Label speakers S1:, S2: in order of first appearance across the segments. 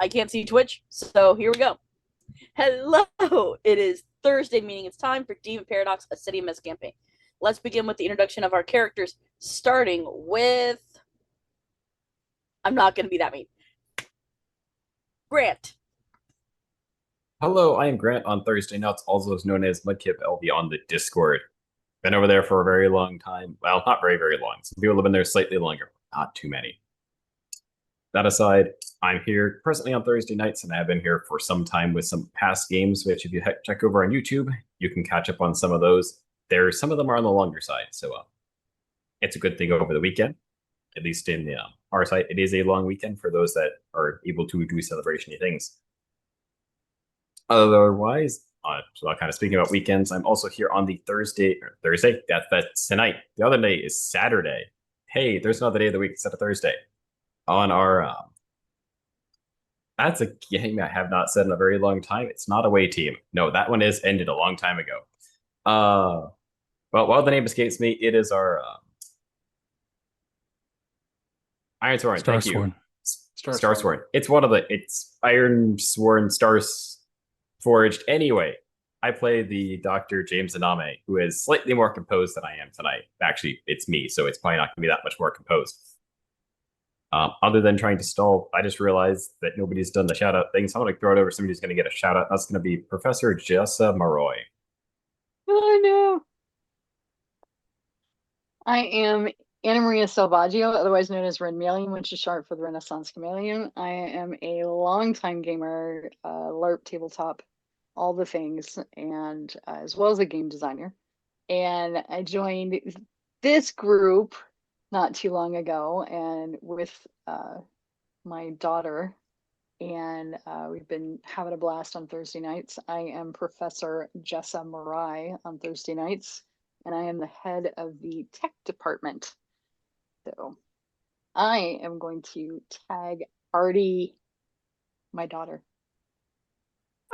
S1: I can't see Twitch, so here we go. Hello! It is Thursday, meaning it's time for Deviant Paradox, a City of Mist campaign. Let's begin with the introduction of our characters, starting with... I'm not going to be that mean. Grant.
S2: Hello, I am Grant on Thursday Nuts, also known as Mudkip LV on the Discord. Been over there for a very long time. Well, not very, very long. Some people have been there slightly longer, not too many. That aside, I'm here presently on Thursday nights, and I have been here for some time with some past games, which if you check over on YouTube, you can catch up on some of those. Some of them are on the longer side, so it's a good thing over the weekend. At least in our site, it is a long weekend for those that are able to do celebration-y things. Otherwise, so kind of speaking about weekends, I'm also here on the Thursday. That's tonight. The other day is Saturday. Hey, there's another day of the week instead of Thursday. On our, that's a game I have not said in a very long time. It's not Away Team. No, that one is ended a long time ago. Well, while the name escapes me, it is our Iron Sworn. Thank you. Star Sworn. It's Iron Sworn Stars Forged. Anyway, I play the Dr. James Aname, who is slightly more composed than I am tonight. Actually, it's me, so it's probably not going to be that much more composed. Other than trying to stall, I just realized that nobody's done the shout out thing, so I'm going to throw it over to somebody who's going to get a shout out. That's going to be Professor Jessa Maroy.
S3: Oh no. I am Anna Maria Salvaggio, otherwise known as Red Malian, which is short for the Renaissance Chameleon. I am a longtime gamer, LARP, tabletop, all the things, and as well as a game designer. And I joined this group not too long ago, and with my daughter, and we've been having a blast on Thursday nights. I am Professor Jessa Marai on Thursday nights, and I am the head of the tech department. So I am going to tag Artie, my daughter.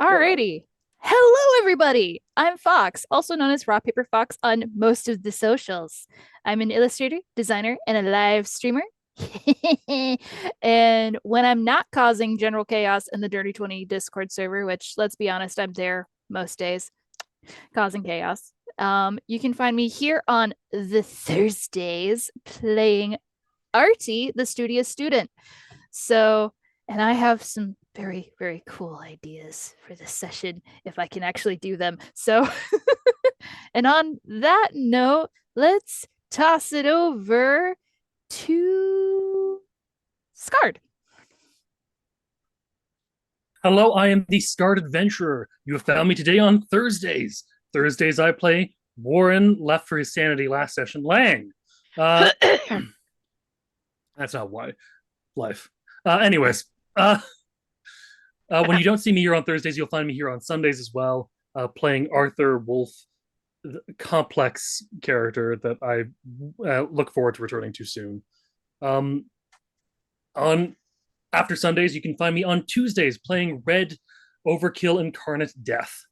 S4: Alrighty. Hello, everybody. I'm Fox, also known as Rock Paper Fox on most of the socials. I'm an illustrator, designer, and a live streamer. And when I'm not causing general chaos in the Dirty 20 Discord server, which, let's be honest, I'm there most days, causing chaos, you can find me here on the Thursdays playing Artie, the studious student. So, and I have some very, very cool ideas for this session if I can actually do them. So, and on that note, let's toss it over to Scarred.
S5: Hello, I am the Scarred Adventurer. You have found me today on Thursdays. Thursdays I play Warren, left for his sanity last session, Lang. That's not why. Life. Anyways, when you don't see me here on Thursdays, you'll find me here on Sundays as well, playing Arthur Wolf, the complex character that I look forward to returning to soon. On after Sundays, you can find me on Tuesdays playing Red Overkill Incarnate Death.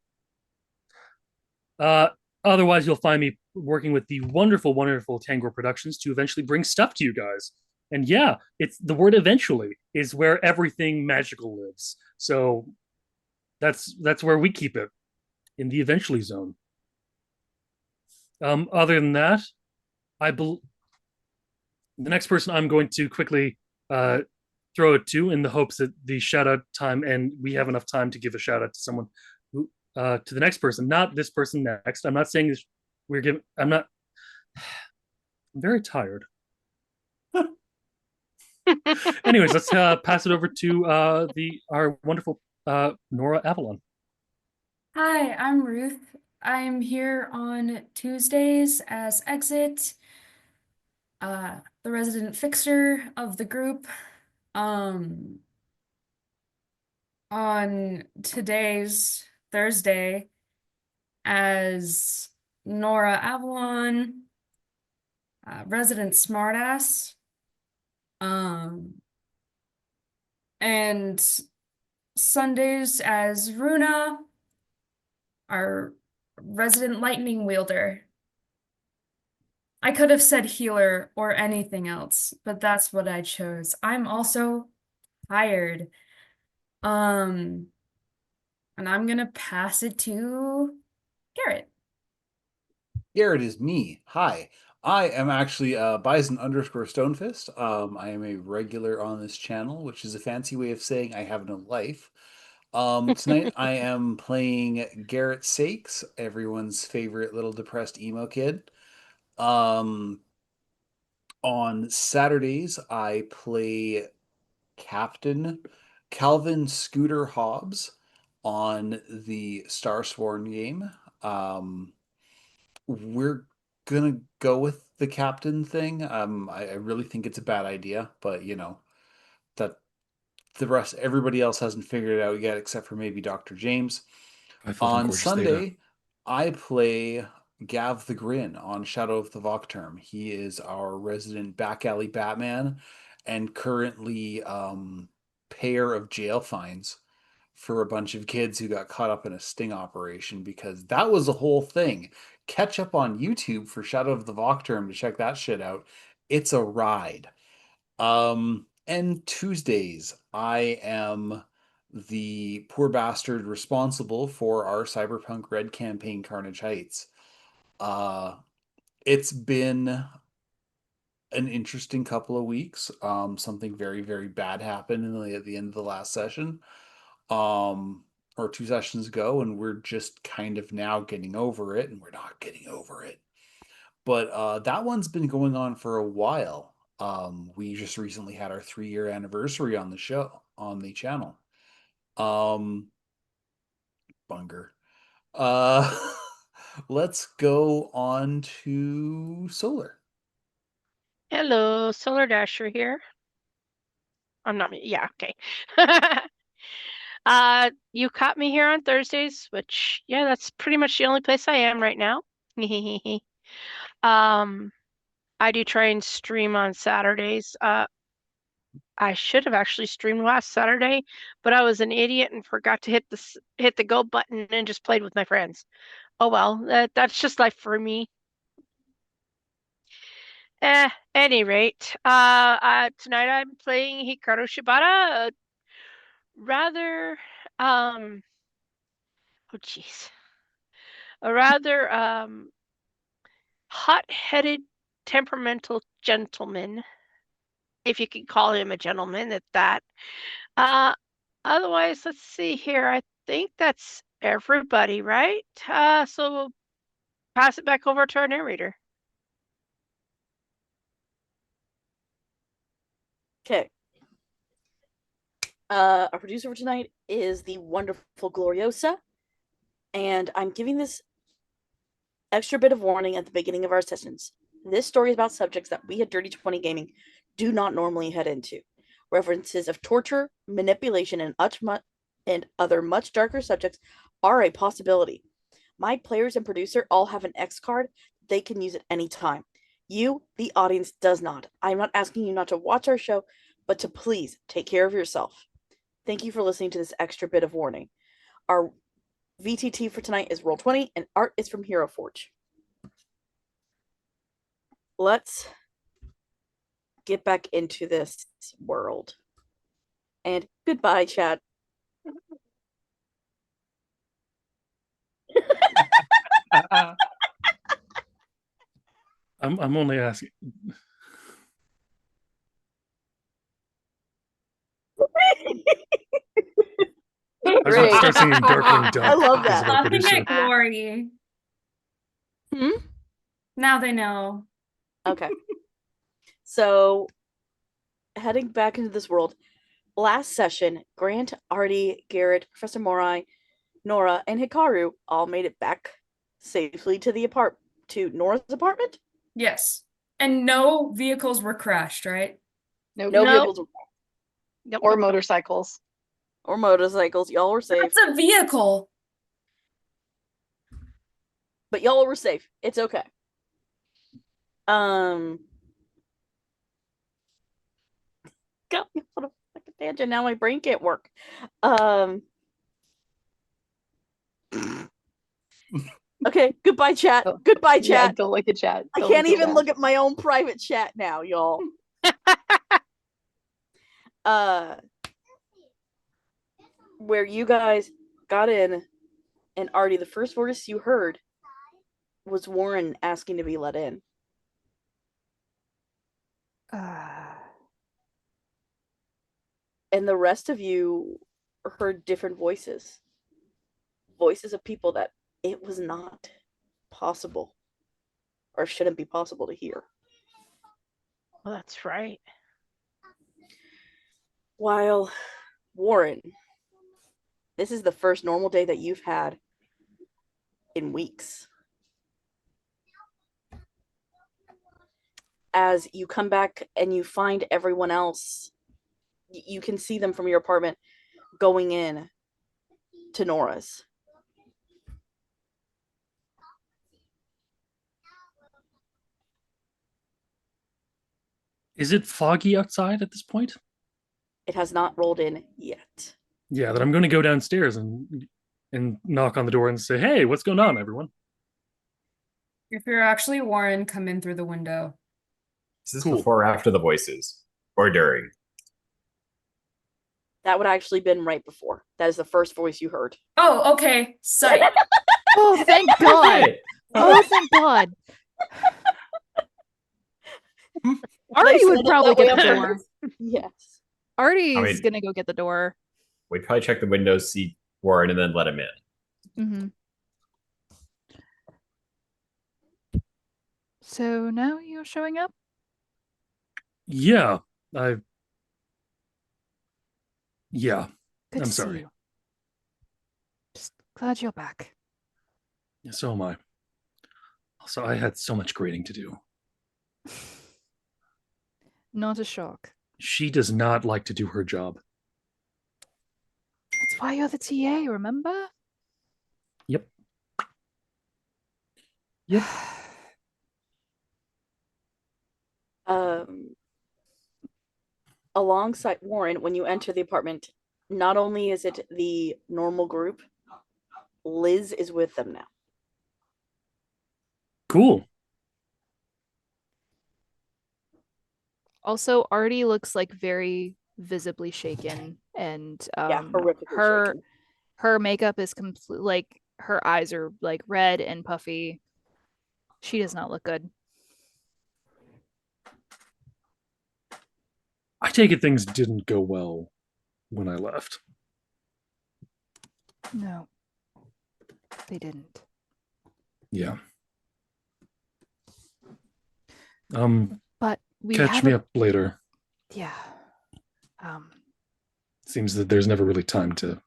S5: Otherwise, you'll find me working with the wonderful, wonderful Tangor Productions to eventually bring stuff to you guys. And yeah, it's the word eventually is where everything magical lives. So that's where we keep it, in the eventually zone. Other than that, the next person I'm going to quickly throw it to, in the hopes that the shout out time, and we have enough time to give a shout out to someone who, to the next person, not this person next. I'm not saying this, I'm very tired. Anyways, let's pass it over to our wonderful Nora Avalon.
S6: Hi, I'm Ruth. I'm here on Tuesdays as Exit, the resident fixer of the group. On today's Thursday as Nora Avalon, resident smartass. And Sundays as Runa, our resident lightning wielder. I could have said healer or anything else, but that's what I chose. I'm also tired. And I'm gonna pass it to Garrett.
S7: Garrett is me. Hi. I am actually Bison_Stonefist. I am a regular on this channel, which is a fancy way of saying I have no life. Tonight I am playing Garrett Sakes, everyone's favorite little depressed emo kid. On Saturdays, I play Captain Calvin Scooter Hobbs on the Starsworn game. We're gonna go with the captain thing. I really think it's a bad idea, but that everybody else hasn't figured it out yet, except for maybe Dr. James.
S5: I filled in
S7: On
S5: gorgeous data.
S7: Sunday, I play Gav the Grin on Shadow of the Vocterm. He is our resident back alley Batman and currently payer of jail fines for a bunch of kids who got caught up in a sting operation, because that was a whole thing. Catch up on YouTube for Shadow of the Vocterm to check that shit out. It's a ride. And Tuesdays, I am the poor bastard responsible for our Cyberpunk Red campaign, Carnage Heights. It's been an interesting couple of weeks. Something very, very bad happened at the end of the last session, or 2 sessions ago, and we're just kind of now getting over it, and we're not getting over it. But that one's been going on for a while. We just recently had our 3-year anniversary on the show, on the channel. Bunger. Let's go on to Solar.
S8: Hello, Solar Dasher here. I'm not me. Yeah, okay. You caught me here on Thursdays, which, yeah, that's pretty much the only place I am right now. I do try and stream on Saturdays. I should have actually streamed last Saturday, but I was an idiot and forgot to hit the go button and just played with my friends. Oh well, that's just life for me. Any rate, tonight I'm playing Hikaru Shibata, rather, oh jeez, a rather, hot-headed, temperamental gentleman, if you could call him a gentleman at that. Uh, Otherwise, let's see here. I think that's everybody, right? So we'll pass it back over to our narrator.
S1: Okay. Our producer for tonight is the wonderful Gloriosa, and I'm giving this extra bit of warning at the beginning of our sessions. This story is about subjects that we at Dirty 20 Gaming do not normally head into. References of torture, manipulation, and other much darker subjects are a possibility. My players and producer all have an X card. They can use at any time. You, the audience, does not. I'm not asking you not to watch our show, but to please take care of yourself. Thank you for listening to this extra bit of warning. Our VTT for tonight is Roll20, and art is from Hero Forge. Let's get back into this world. And goodbye, chat.
S5: I'm only asking. I was about to start singing Darkwing Duck.
S1: I love
S5: because of
S1: that.
S5: our
S6: Nothing
S5: producer.
S6: at glory. Now they know.
S1: Okay. So, heading back into this world, last session, Grant, Artie, Garrett, Professor Morai, Nora, and Hikaru all made it back safely to Nora's apartment.
S6: Yes. And no vehicles were crashed, right?
S3: Nope.
S1: No
S8: Nope.
S1: vehicles
S8: Nope,
S3: Or
S8: nope, nope.
S3: motorcycles.
S1: or motorcycles. Y'all were safe.
S6: That's a vehicle.
S1: But y'all were safe. It's okay. Got me on a fucking tangent. Now my brain can't work. Okay, goodbye, chat.
S3: Oh,
S1: Goodbye,
S3: Yeah,
S1: chat.
S3: don't look at chat.
S1: I
S3: Don't
S1: can't
S3: look at
S1: even
S3: chat.
S1: look at my own private chat now, y'all. where you guys got in, and Artie, the first voice you heard was Warren asking to be let in. And the rest of you heard different voices. Voices of people that it was not possible or shouldn't be possible to hear.
S8: Well, that's right.
S1: While Warren, this is the first normal day that you've had in weeks. As you come back and you find everyone else, you can see them from your apartment going in to Nora's.
S5: Is it foggy outside at this point?
S1: It has not rolled in yet.
S5: Yeah, then I'm going to go downstairs and knock on the door and say, "Hey, what's going on, everyone?"
S6: If you're actually Warren, come in through the window.
S2: Is this
S5: Cool.
S2: before or after the voices? Or during?
S1: That would actually been right before. That is the first voice you heard.
S6: Oh, okay. Sight.
S4: Oh, thank God.
S2: Hey!
S4: Oh, thank God. Artie
S1: They
S4: would
S1: said it
S4: probably
S1: that way
S4: get the
S1: on
S4: door.
S1: purpose. Yes.
S4: Artie's
S2: I mean-
S4: gonna go get the door.
S2: We'd probably check the windows, see Warren, and then let him in.
S4: Mm-hmm. So now you're showing up?
S5: Yeah,
S4: Good
S5: I'm
S4: to see
S5: sorry.
S4: you. Just glad you're back.
S5: So am I. Also, I had so much grading to do.
S4: Not a shock.
S5: She does not like to do her job.
S4: That's why you're the TA, remember?
S5: Yep. Yep.
S1: Alongside Warren, when you enter the apartment, not only is it the normal group, Liz is with them now.
S5: Cool.
S4: Also, Artie looks like very visibly shaken, and
S1: Horrifically shaken.
S4: her makeup is complete. Like her eyes are like red and puffy. She does not look good.
S5: I take it things didn't go well when I left.
S4: No, they didn't.
S5: Yeah.
S4: But we
S5: Catch
S4: have
S5: me up later.
S4: Yeah.
S5: Seems that there's never really time to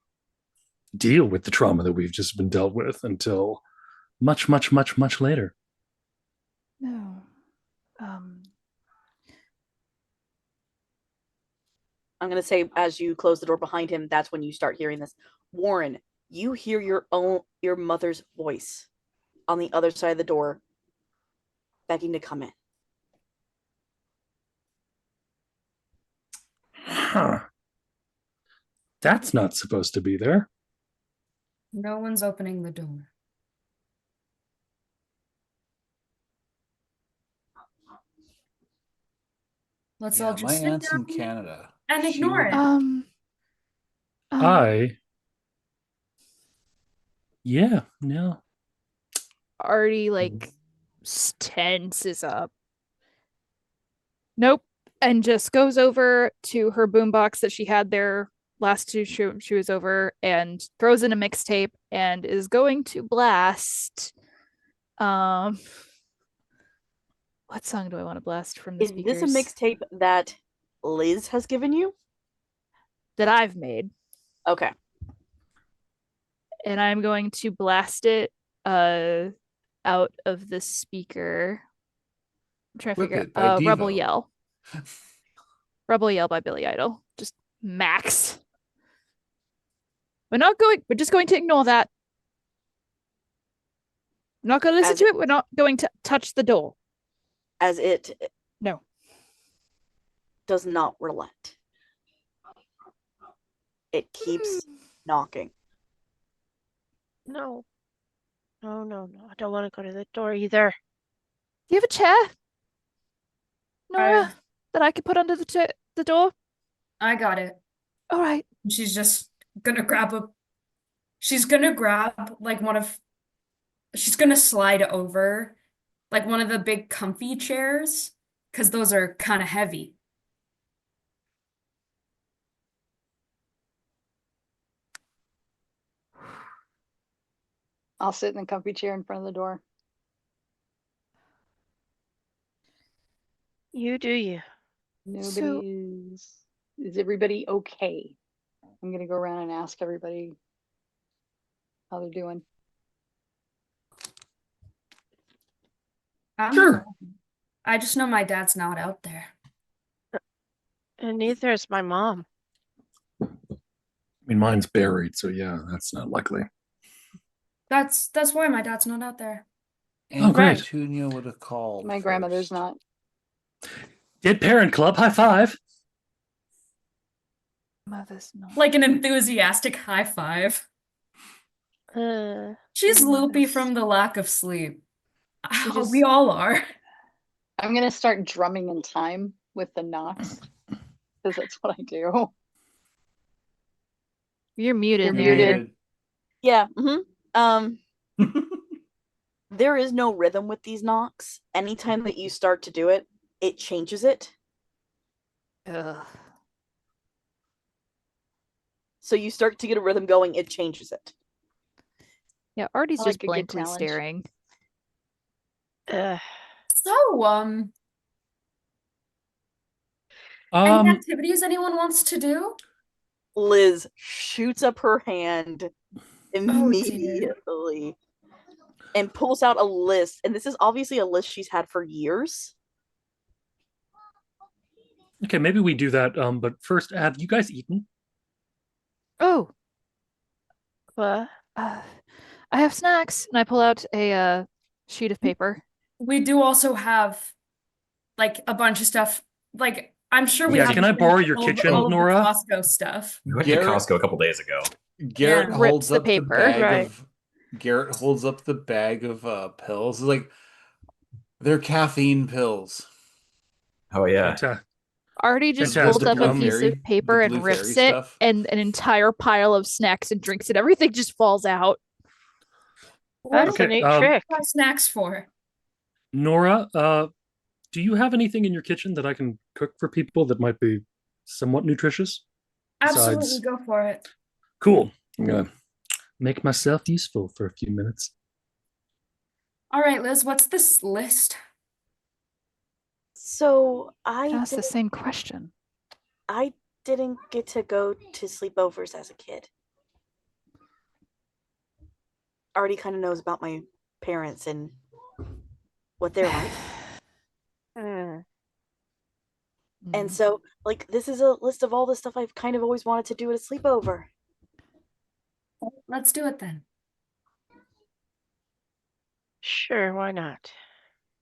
S5: deal with the trauma that we've just been dealt with until much, much, much, much later.
S4: No.
S1: I'm going to say, as you close the door behind him, that's when you start hearing this. Warren, you hear your mother's voice on the other side of the door begging to come in.
S5: Huh. That's not supposed to be there.
S6: No one's opening the door. Let's all
S7: Yeah,
S6: just
S7: my
S6: sit
S7: aunt's in
S6: down
S7: Canada.
S6: and
S7: She
S6: ignore
S7: would-
S6: it.
S5: Yeah, no.
S4: Artie like tenses up. Nope. And just goes over to her boombox that she had there last two she was over and throws in a mixtape and is going to blast what song do I want to blast from the
S1: Is
S4: speakers?
S1: this a mixtape that Liz has given you?
S4: That I've made.
S1: Okay.
S4: And I'm going to blast it out of the speaker. I'm trying to
S7: Whip
S4: figure
S7: It by
S4: out Rebel
S7: Devo.
S4: Yell. Rebel Yell by Billy Idol. Just max. We're just going to ignore that. We're not going to listen to it. We're not going to touch the door.
S1: As it
S4: No.
S1: does not relent. It keeps knocking.
S8: No. No. I don't want to go to the door either.
S4: Do you have a chair, Nora, that I could put under the door?
S6: I got it.
S4: All right.
S6: She's just gonna grab a. She's gonna grab like She's gonna slide over like one of the big comfy chairs because those are kind of heavy.
S3: I'll sit in the comfy chair in front of the door.
S8: You do you.
S3: Nobody is everybody okay? I'm gonna go around and ask everybody how they're doing.
S5: Sure.
S6: I just know my dad's not out there.
S8: And neither is my mom.
S5: I mean, mine's buried, so yeah, that's not likely.
S6: That's why my dad's not out there.
S7: And
S5: great.
S7: Petunia would have called.
S3: My grandmother's
S7: first.
S3: not.
S5: Dead Parent Club, high five.
S4: Mother's not.
S6: Like an enthusiastic high five. She's loopy
S4: Mother's-
S6: from the lack of sleep.
S3: just-
S6: We all are.
S3: I'm gonna start drumming in time with the knocks because that's what I do.
S4: You're muted,
S3: You're
S4: narrator.
S3: muted.
S1: Yeah. There is no rhythm with these knocks. Anytime that you start to do it, it changes it.
S4: Ugh.
S1: So you start to get a rhythm going, it changes it.
S4: Yeah, Artie's
S3: I
S4: just
S3: like a good
S4: blankly
S3: challenge.
S4: staring.
S6: So, any activities anyone wants to do?
S1: Liz shoots up her hand immediately and pulls out a list. And this is obviously a list she's had for years.
S5: Okay, maybe we do that. But first, have you guys eaten?
S4: Oh,
S8: What?
S4: I have snacks, and I pull out a sheet of paper.
S6: We do also have like a bunch of stuff. Like I'm sure we
S5: Yeah,
S6: have
S5: can I borrow your
S6: all of-
S5: kitchen,
S6: all of the
S5: Nora?
S6: Costco stuff.
S2: We went
S7: Garrett-
S2: to Costco a couple days ago.
S7: Garrett
S6: Yeah.
S4: Rips
S7: holds
S4: the
S7: up the
S4: paper.
S7: bag
S8: Right.
S7: of. Garrett holds up the bag of pills. He's like, they're caffeine pills.
S2: Oh yeah.
S4: Artie just
S5: Fantastic.
S4: holds up a
S5: The
S4: piece
S7: Blue
S4: of paper
S7: the
S4: and
S7: Blue
S4: rips
S7: Fairy
S4: it,
S7: stuff.
S4: and an entire pile of snacks and drinks, and everything just falls out.
S8: That's
S5: Okay,
S8: a neat trick.
S6: What snacks for?
S5: Nora, do you have anything in your kitchen that I can cook for people that might be somewhat nutritious?
S6: Absolutely,
S5: Besides-
S6: go for it.
S5: Cool. I'm gonna make myself useful for a few minutes.
S6: All right, Liz, what's this list?
S1: So
S4: I
S1: I
S4: asked the same question.
S1: didn't get to go to sleepovers as a kid. Already kind of knows about my parents and what they're like. And so, like, this is a list of all the stuff I've kind of always wanted to do at a sleepover.
S6: Let's do it then.
S8: Sure, why not?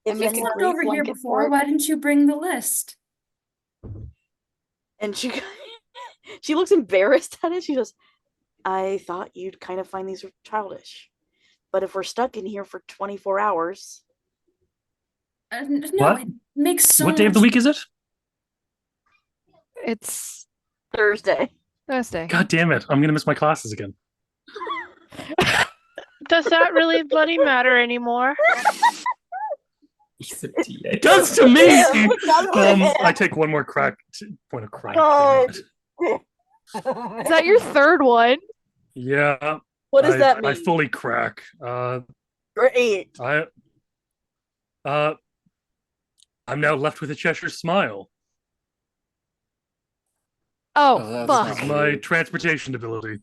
S1: If
S3: make
S6: You
S3: a
S1: anyone-
S6: slept
S3: great
S6: over here
S3: blanket
S6: before.
S3: fort.
S6: Why didn't you bring the list?
S1: and she looks embarrassed at it. She goes, I thought you'd kind of find these childish. But if we're stuck in here for 24 hours,
S6: No,
S5: What?
S6: it makes so
S5: What day of the
S6: much-
S5: week is it?
S4: It's
S1: Thursday.
S4: Thursday.
S5: God damn it. I'm gonna miss my classes again.
S8: Does that really bloody matter anymore?
S2: He's a
S5: It does to me!
S1: Yeah, look out of my head.
S5: I take one more point of crack.
S1: God.
S4: Is that your third one?
S5: Yeah.
S1: What does that mean?
S5: I fully crack.
S1: Great.
S5: I'm now left with a Cheshire smile.
S4: Oh,
S7: Oh, that's
S4: fuck.
S5: It's
S7: not
S5: my
S7: good.
S5: transportation ability.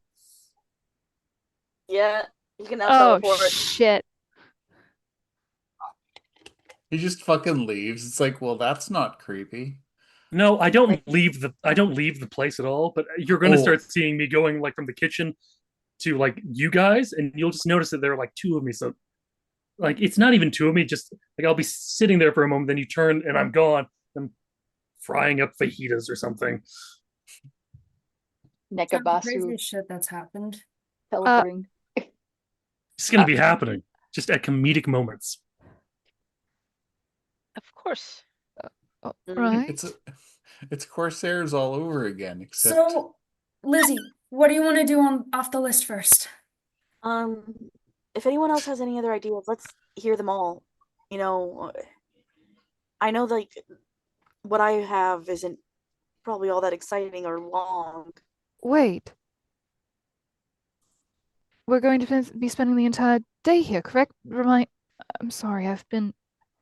S1: Yeah, you can now
S4: Oh,
S1: teleport.
S4: shit.
S7: He just fucking leaves. It's like, well, that's not creepy.
S5: No, I don't leave the place at all, but you're gonna
S7: Oh.
S5: start seeing me going like from the kitchen to like you guys, and you'll just notice that there are like two of me. So like it's not even two of me, just like I'll be sitting there for a moment, then you turn and I'm gone. I'm frying up fajitas or something.
S6: That's the
S3: Nekabasu
S6: craziest shit that's happened.
S3: teleporting.
S5: It's gonna be happening just at comedic moments.
S8: Of course.
S4: Right.
S7: It's Corsairs all over again, except
S6: So, Lizzie, What do you want to do on off the list first?
S1: If anyone else has any other ideas, let's hear them all. You know, I know like what I have isn't probably all that exciting or long.
S4: Wait. We're going to be spending the entire day here, correct? I'm sorry, I've been.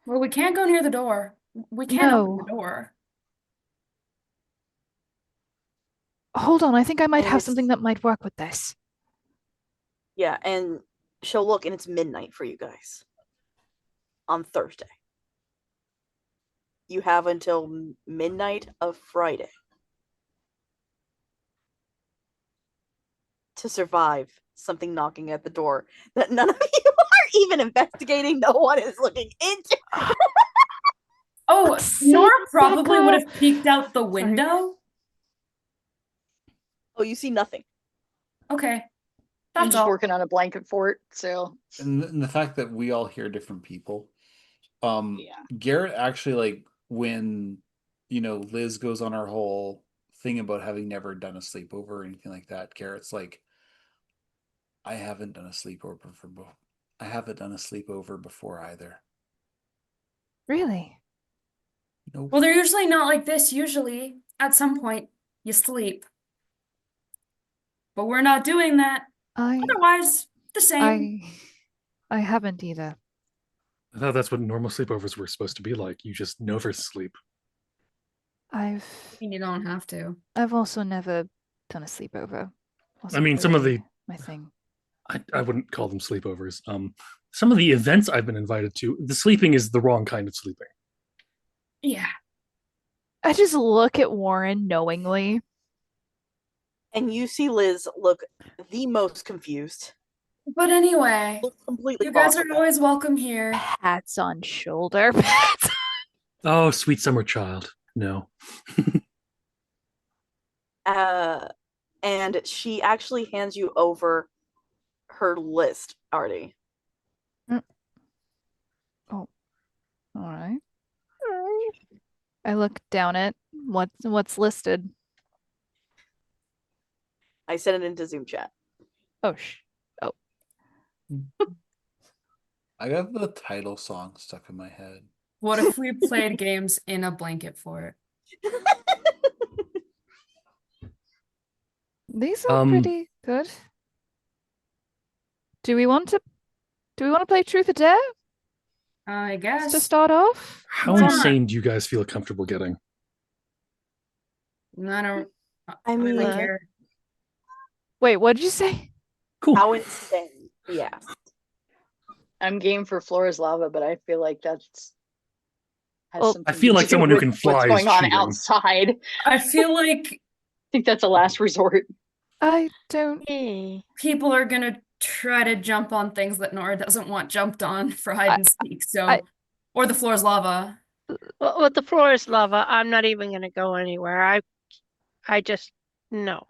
S6: Well, we can't go near the door. We can't open the
S4: No.
S6: door.
S4: Hold on, I think I might
S1: And
S4: have
S1: it's
S4: something that might work with this.
S1: yeah, and she'll look and it's midnight for you guys on Thursday. You have until midnight of Friday to survive something knocking at the door that none of you are even investigating. No one is looking into.
S6: Oh, Nora probably would have peeked out the
S4: Sorry.
S6: window.
S1: Oh, you see nothing.
S6: Okay.
S3: I'm
S6: That's
S3: just
S6: all.
S3: working on a blanket fort, so
S7: And the fact that we all hear different people.
S3: yeah.
S7: Garrett actually, like, when Liz goes on her whole thing about having never done a sleepover or anything like that, Garrett's like, I haven't done a sleepover before either.
S4: Really?
S7: Nope.
S6: Well, they're usually not like this. Usually, at some point, you sleep. But we're not doing that. Otherwise, the same.
S4: I haven't either.
S5: I thought that's what normal sleepovers were supposed to be like. You just never sleep.
S4: I've
S6: You don't have to.
S4: I've also never done a sleepover.
S5: I mean, some of
S4: Really
S5: the
S4: my thing.
S5: I wouldn't call them sleepovers. Some of the events I've been invited to, the sleeping is the wrong kind of sleeping.
S6: Yeah.
S4: I just look at Warren knowingly.
S1: And you see Liz look the most confused.
S6: But anyway,
S1: Looks completely
S6: you guys are
S1: boggled.
S6: always welcome here.
S4: Pats on shoulder. Pats.
S5: Oh, sweet summer child. No.
S1: And she actually hands you over her list, Artie.
S4: Oh, all right. I look down at what's listed.
S1: I sent it into Zoom chat.
S4: Oh,
S7: I got the title song stuck in my head.
S6: What if we played games in a blanket fort?
S4: These are pretty good. Do we want to play Truth or Dare?
S6: I
S4: Just
S6: guess.
S4: to start off?
S5: How
S6: Why not?
S5: insane do you guys feel comfortable getting?
S6: I don't
S1: I mean,
S6: really care.
S4: Wait, what did you say?
S5: Cool.
S1: how insane? Yes.
S3: I'm game for floor is lava, but I feel like that's has
S4: Well,
S3: something
S5: I feel
S3: to
S5: like
S3: do
S5: someone who
S3: with
S5: can fly
S3: what's
S5: is
S3: going on
S5: cheating.
S3: outside.
S6: I feel like
S3: I think that's a last resort.
S4: I don't.
S6: people are gonna try to jump on things that Nora doesn't want jumped on for hide and seek. Or the floor is lava.
S8: Well, with the floor is lava, I'm not even going to go anywhere. I just no.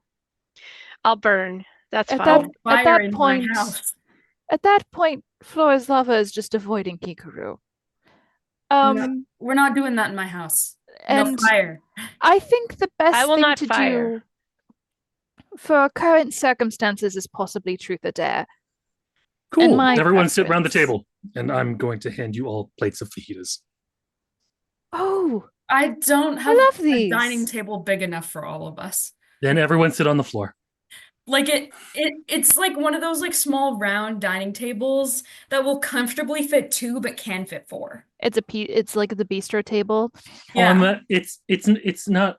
S8: I'll burn. That's
S4: At
S8: fine.
S6: Fire in my house.
S4: At that point, floor is lava is just avoiding Kikaru.
S6: No, we're not doing that in my house. No
S4: And
S6: fire.
S4: I think the
S8: I
S4: best
S8: will
S4: thing
S8: not
S4: to
S8: fire.
S4: do for current circumstances is possibly Truth or Dare.
S5: Cool.
S4: my
S5: Everyone sit around the
S4: preference.
S5: table, and I'm going to hand you all plates of fajitas.
S4: Oh,
S6: I don't have
S4: love
S6: a
S4: these.
S6: dining table big enough for all of us.
S5: Then everyone sit on the floor.
S6: Like it's like one of those like small round dining tables that will comfortably fit two but can fit four.
S4: It's like the bistro table.
S6: Yeah.
S5: It's not.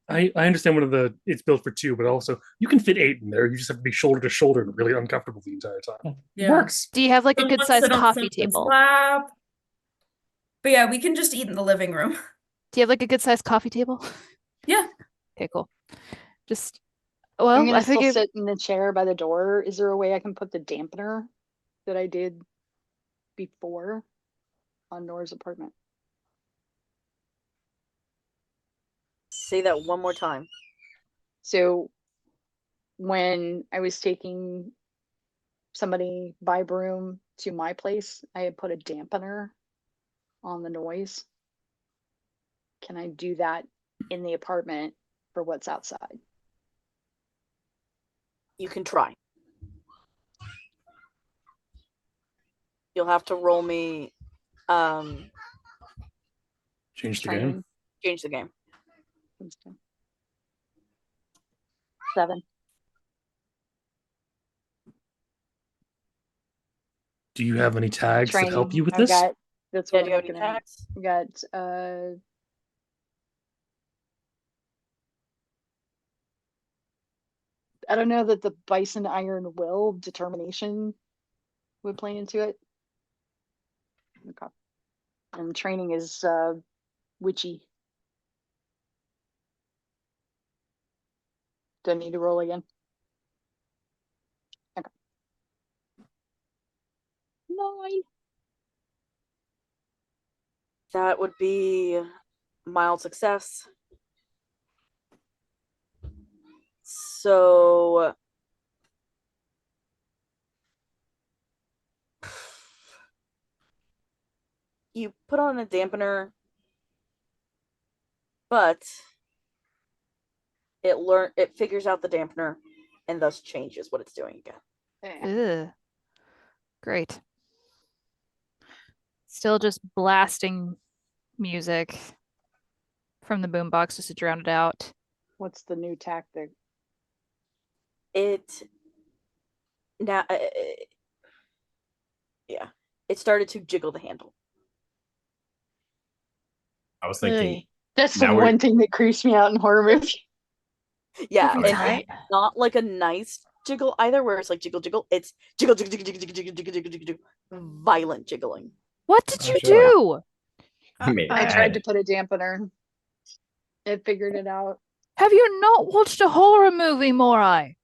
S5: I understand it's built for two, but also you can fit 8 in there. You just have to be shoulder to shoulder and really uncomfortable the entire time.
S6: Yeah.
S5: Works.
S4: Do you have like a
S6: Someone
S4: good sized
S6: sit on
S4: coffee
S6: someone's
S4: table?
S6: lap. But yeah, we can just eat in the living room.
S4: Do you have like a good sized coffee table?
S6: Yeah.
S4: Okay, cool. Just
S3: I'm
S4: well,
S3: gonna
S4: I
S3: still
S4: figured
S3: sit in the chair by the door. Is there a way I can put the dampener that I did before on Nora's apartment?
S1: Say that one more time.
S3: So when I was taking somebody by broom to my place, I had put a dampener on the noise. Can I do that in the apartment for what's outside?
S1: You can try. You'll have to roll me
S5: Change the
S3: Training.
S5: game.
S1: change the game.
S3: 7.
S5: Do you have any tags that help you with
S3: I've
S5: this?
S3: got. That's
S1: Yeah,
S3: what
S1: do you
S3: I'm
S1: have any
S3: looking at.
S1: tags?
S3: I got I don't know that the Bison Iron Will determination would play into it. Okay. And training is witchy. Do I need to roll again? Okay. 9.
S1: That would be mild success. So you put on a dampener, but it figures out the dampener and thus changes what it's doing again.
S4: Ugh. Great. Still just blasting music from the boombox just to drown it out.
S3: What's the new tactic?
S1: It now yeah, it started to jiggle the handle.
S2: I was thinking,
S3: That's the
S2: Now we're-
S3: one thing that creeps me out in horror movies.
S1: Yeah,
S4: Every
S1: and
S4: time.
S1: it's not like a nice jiggle either, where it's like jiggle jiggle. It's jiggle jiggle jiggle jiggle jiggle jiggle jiggle jiggle, jiggle, violent jiggling.
S4: What did you
S2: Okay.
S4: do?
S2: I made it
S3: I
S2: bad.
S3: tried to put a dampener. It figured it out.
S4: Have you not watched a horror movie, Morai?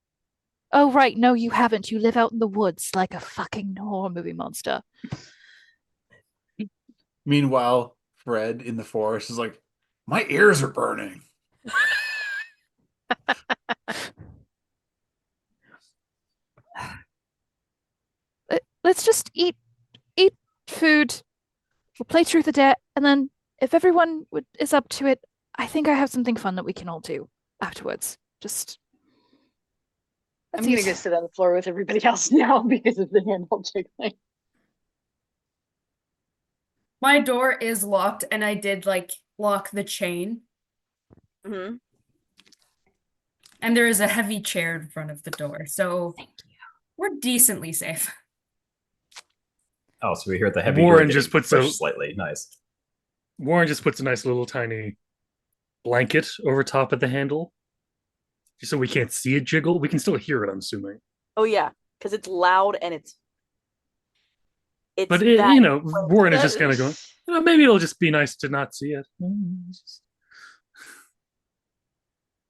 S4: Oh, right. No, you haven't. You live out in the woods like a fucking horror movie monster.
S7: Meanwhile, Fred in the forest is like, my ears are burning.
S4: Let's just eat food. We'll play truth or dare, and then if everyone is up to it, I think I have something fun that we can all do afterwards. Just
S3: I'm gonna go sit on the floor with everybody else now because of the handle jiggling.
S6: My door is locked, and I did like lock the chain,
S1: Mm-hmm.
S6: and there is a heavy chair in front of the door, so we're decently safe.
S2: Oh, so we hear the heavy
S5: Warren
S2: door
S5: just
S2: getting
S5: puts
S2: pushed
S5: a-
S2: slightly. Nice.
S5: Warren just puts a nice little tiny blanket over top of the handle, just so we can't see it jiggle. We can still hear it, I'm assuming.
S1: Oh yeah, because it's loud and it's
S5: But
S1: that
S5: Warren is just kind of going. Maybe it'll just be nice to not see it.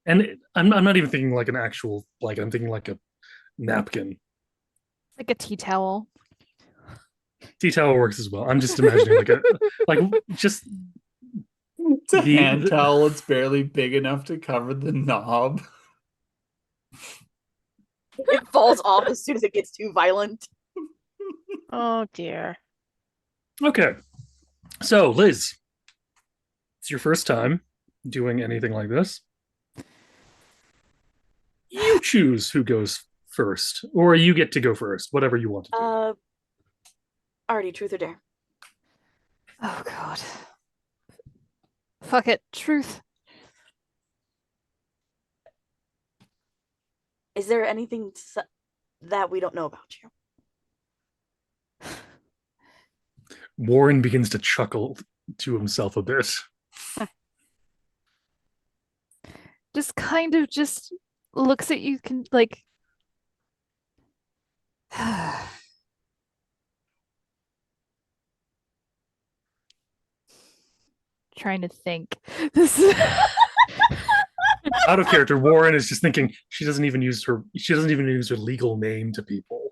S5: And I'm not even thinking like an actual blanket. I'm thinking like a napkin.
S4: like a tea towel.
S5: Tea towel works as well. I'm just imagining just
S7: It's a
S5: The-
S7: hand
S5: the-
S7: towel. It's barely big enough to cover the knob.
S1: it falls off as soon as it gets too violent.
S8: Oh dear.
S5: okay. So Liz, it's your first time doing anything like this. You choose who goes first, or you get to go first, whatever you want to do.
S1: Already, truth or dare.
S4: Oh god. Fuck it. Truth.
S1: Is there anything that we don't know about you?
S5: Warren begins to chuckle to himself a bit.
S4: Just kind of just looks at you like trying to think. This
S5: Out of character, Warren is just thinking she doesn't even use her legal name to people.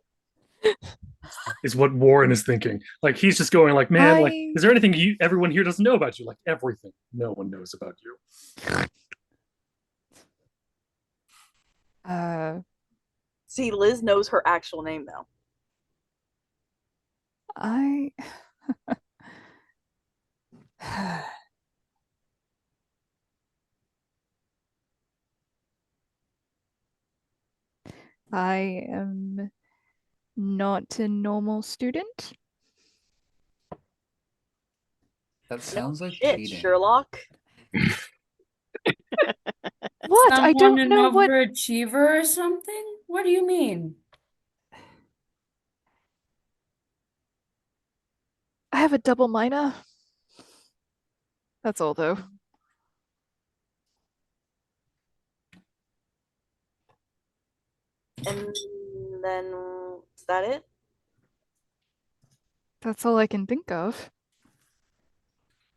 S5: Is what Warren is thinking. Like he's just going like, man, like, is there anything everyone here doesn't know about you? Like everything. No one knows about you.
S1: See, Liz knows her actual name though.
S4: I I am not a normal student.
S7: That sounds like
S1: Shit,
S7: cheating.
S1: Sherlock.
S4: What? I
S6: Someone
S4: don't
S6: an
S4: know what.
S6: overachiever or something? What do you mean?
S4: I have a double minor. That's all, though.
S1: And then is that it?
S4: That's all I can think of.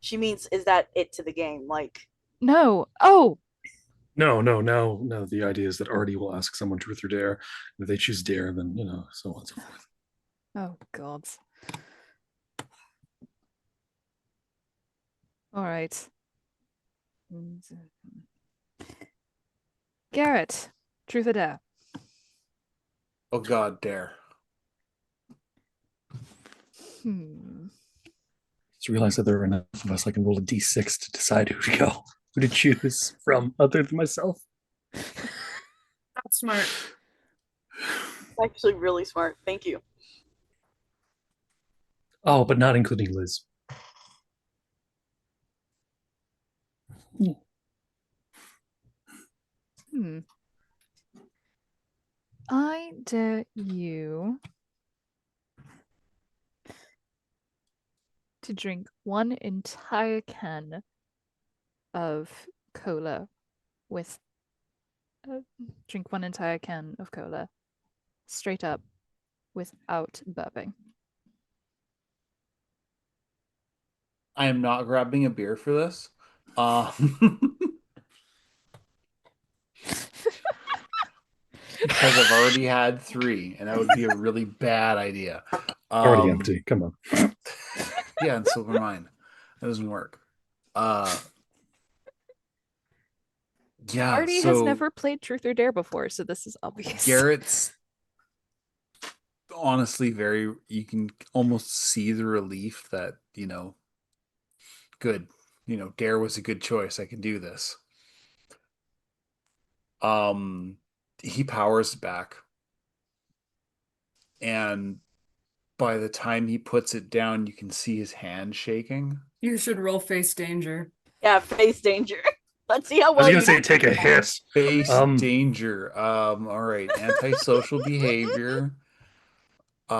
S1: She means, is that it to the game? Like,
S4: No. Oh,
S5: No, no. The idea is that Artie will ask someone truth or dare. And if they choose dare, then so on and so forth.
S4: oh, gods. All right. Garrett, truth or dare?
S7: Oh God, dare.
S5: Just realize that there are enough of us I can roll a d6 to decide who to go, who to choose from other than myself.
S6: That's smart.
S1: actually really smart. Thank you.
S5: Oh, but not including Liz.
S4: I dare you to drink one entire can of cola with drink one entire can of cola straight up without burping.
S7: I am not grabbing a beer for this. Because I've already had 3, and that would be a really bad idea.
S5: Already empty. Come on.
S7: Yeah, and so are mine. That doesn't work. Yeah,
S4: Artie
S7: so
S4: has never played Truth or Dare before, so this is obvious.
S7: Garrett's honestly you can almost see the relief that, good. Dare was a good choice. I can do this. He powers back. And by the time he puts it down, you can see his hand shaking.
S6: You should roll face danger.
S1: Yeah, face danger. Let's see how
S5: I was
S1: well
S5: gonna
S1: you
S5: say take a hit.
S7: Face danger. All right. Antisocial behavior.
S1: take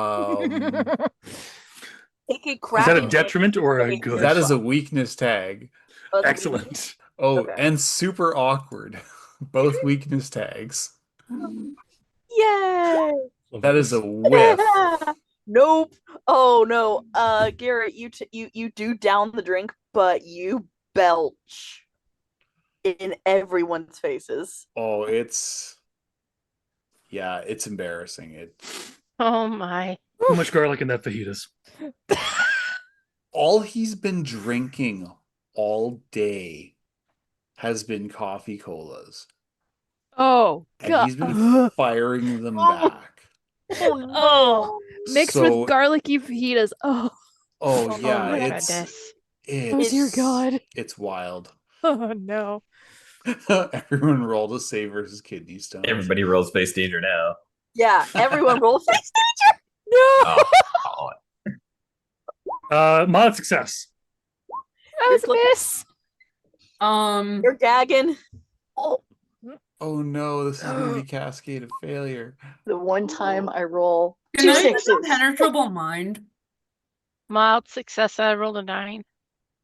S1: a
S5: Is
S1: crappy
S5: that a detriment or a
S1: behavior.
S5: good?
S7: That is a weakness tag.
S1: Oh, it's a
S5: Excellent.
S1: weakness?
S7: Oh,
S1: Okay.
S7: and super awkward. Both weakness tags.
S1: Yay!
S7: That is a whiff.
S1: Nope. Oh no. Garrett, you do down the drink, but you belch in everyone's faces.
S7: Oh, it's embarrassing.
S8: Oh my.
S5: Too much garlic in that fajitas.
S7: All he's been drinking all day has been coffee colas.
S4: Oh,
S7: And
S4: God.
S7: he's been firing them back.
S1: Oh no.
S4: Oh, mixed
S7: So-
S4: with garlicky fajitas. Oh,
S7: Oh yeah,
S8: my
S7: it's
S8: goodness.
S4: oh dear God.
S7: It's wild.
S4: Oh no.
S7: Everyone rolled a save versus kidney stones.
S2: Everybody rolls face danger now.
S1: Yeah, everyone roll face danger.
S4: No.
S2: Oh,
S5: Mod success.
S4: That was a
S1: You're
S4: miss.
S1: You're gagging.
S7: Oh no, this is gonna be cascade of failure.
S3: The one time I roll
S6: Can
S3: 2
S6: I use a
S3: 6s.
S6: penetrable mind?
S8: Mild success. I rolled a 9.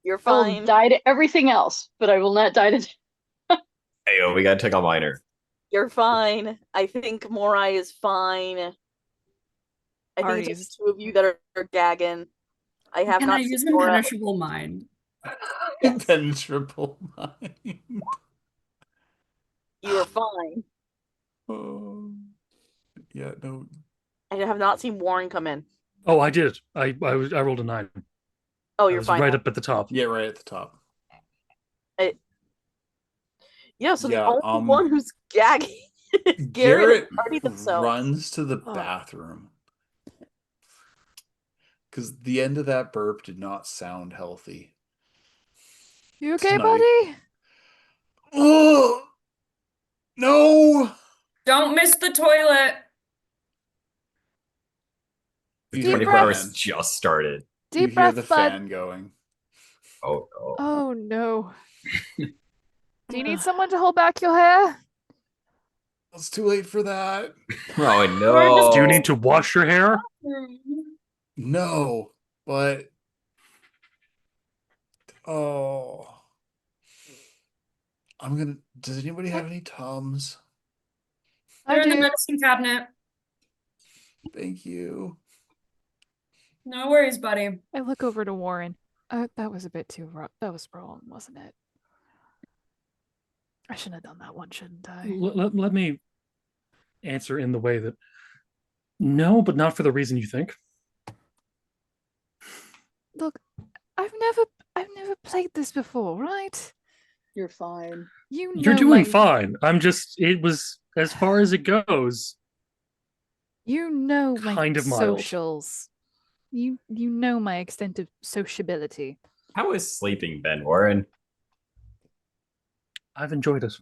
S1: You're
S3: I will
S1: fine.
S3: die to everything else, but I will not die to.
S2: hey, we gotta take a minor.
S1: You're fine. I think Morai is fine. I think it's
S4: Artie's-
S1: just 2 of you that are gagging. I have
S6: Can
S1: not
S6: I use
S1: seen
S6: a
S1: Morai.
S6: penetrable mind?
S7: Impenetrable mind.
S1: You are fine.
S7: Oh. Yeah, no.
S1: I have not seen Warren come in.
S5: Oh, I did. I rolled a 9.
S1: Oh,
S5: I
S1: you're
S5: was
S1: fine.
S5: right up at the top.
S7: Yeah, right at the top.
S1: Yeah, so the
S7: Yeah,
S1: only one who's gagging is Garrett
S7: Garrett
S1: and Artie themselves.
S7: runs to the
S1: Oh.
S7: bathroom. Because the end of that burp did not sound healthy.
S4: You okay,
S7: Tonight.
S4: buddy?
S7: Oh! No!
S6: Don't miss the toilet.
S7: You
S4: Deep
S7: hear the
S2: 24 hours
S7: fan.
S2: just started.
S7: You
S4: Deep
S7: hear
S4: breath,
S7: the
S4: bud.
S7: fan going.
S2: Oh, no.
S4: Oh no. Do you need someone to hold back your hair?
S7: It's too late for that.
S2: Oh,
S6: We're just-
S5: Do you
S2: no.
S5: need to wash your hair?
S7: No, but oh, Does anybody have any Tums?
S6: They're
S4: I
S6: in the
S4: do.
S6: medicine cabinet.
S7: Thank you.
S6: No worries, buddy.
S4: I look over to Warren. That was a bit too rough. That was wrong, wasn't it? I shouldn't have done that one, shouldn't I?
S5: Let me answer in the way that no, but not for the reason you think.
S4: Look, I've never played this before, right?
S3: You're fine.
S4: You
S5: You're
S4: know
S5: doing
S4: my
S5: fine. It was as far as it goes,
S4: you know my
S5: kind of mild.
S4: socials. You know my extent of sociability.
S2: How is sleeping been, Warren?
S5: I've enjoyed it.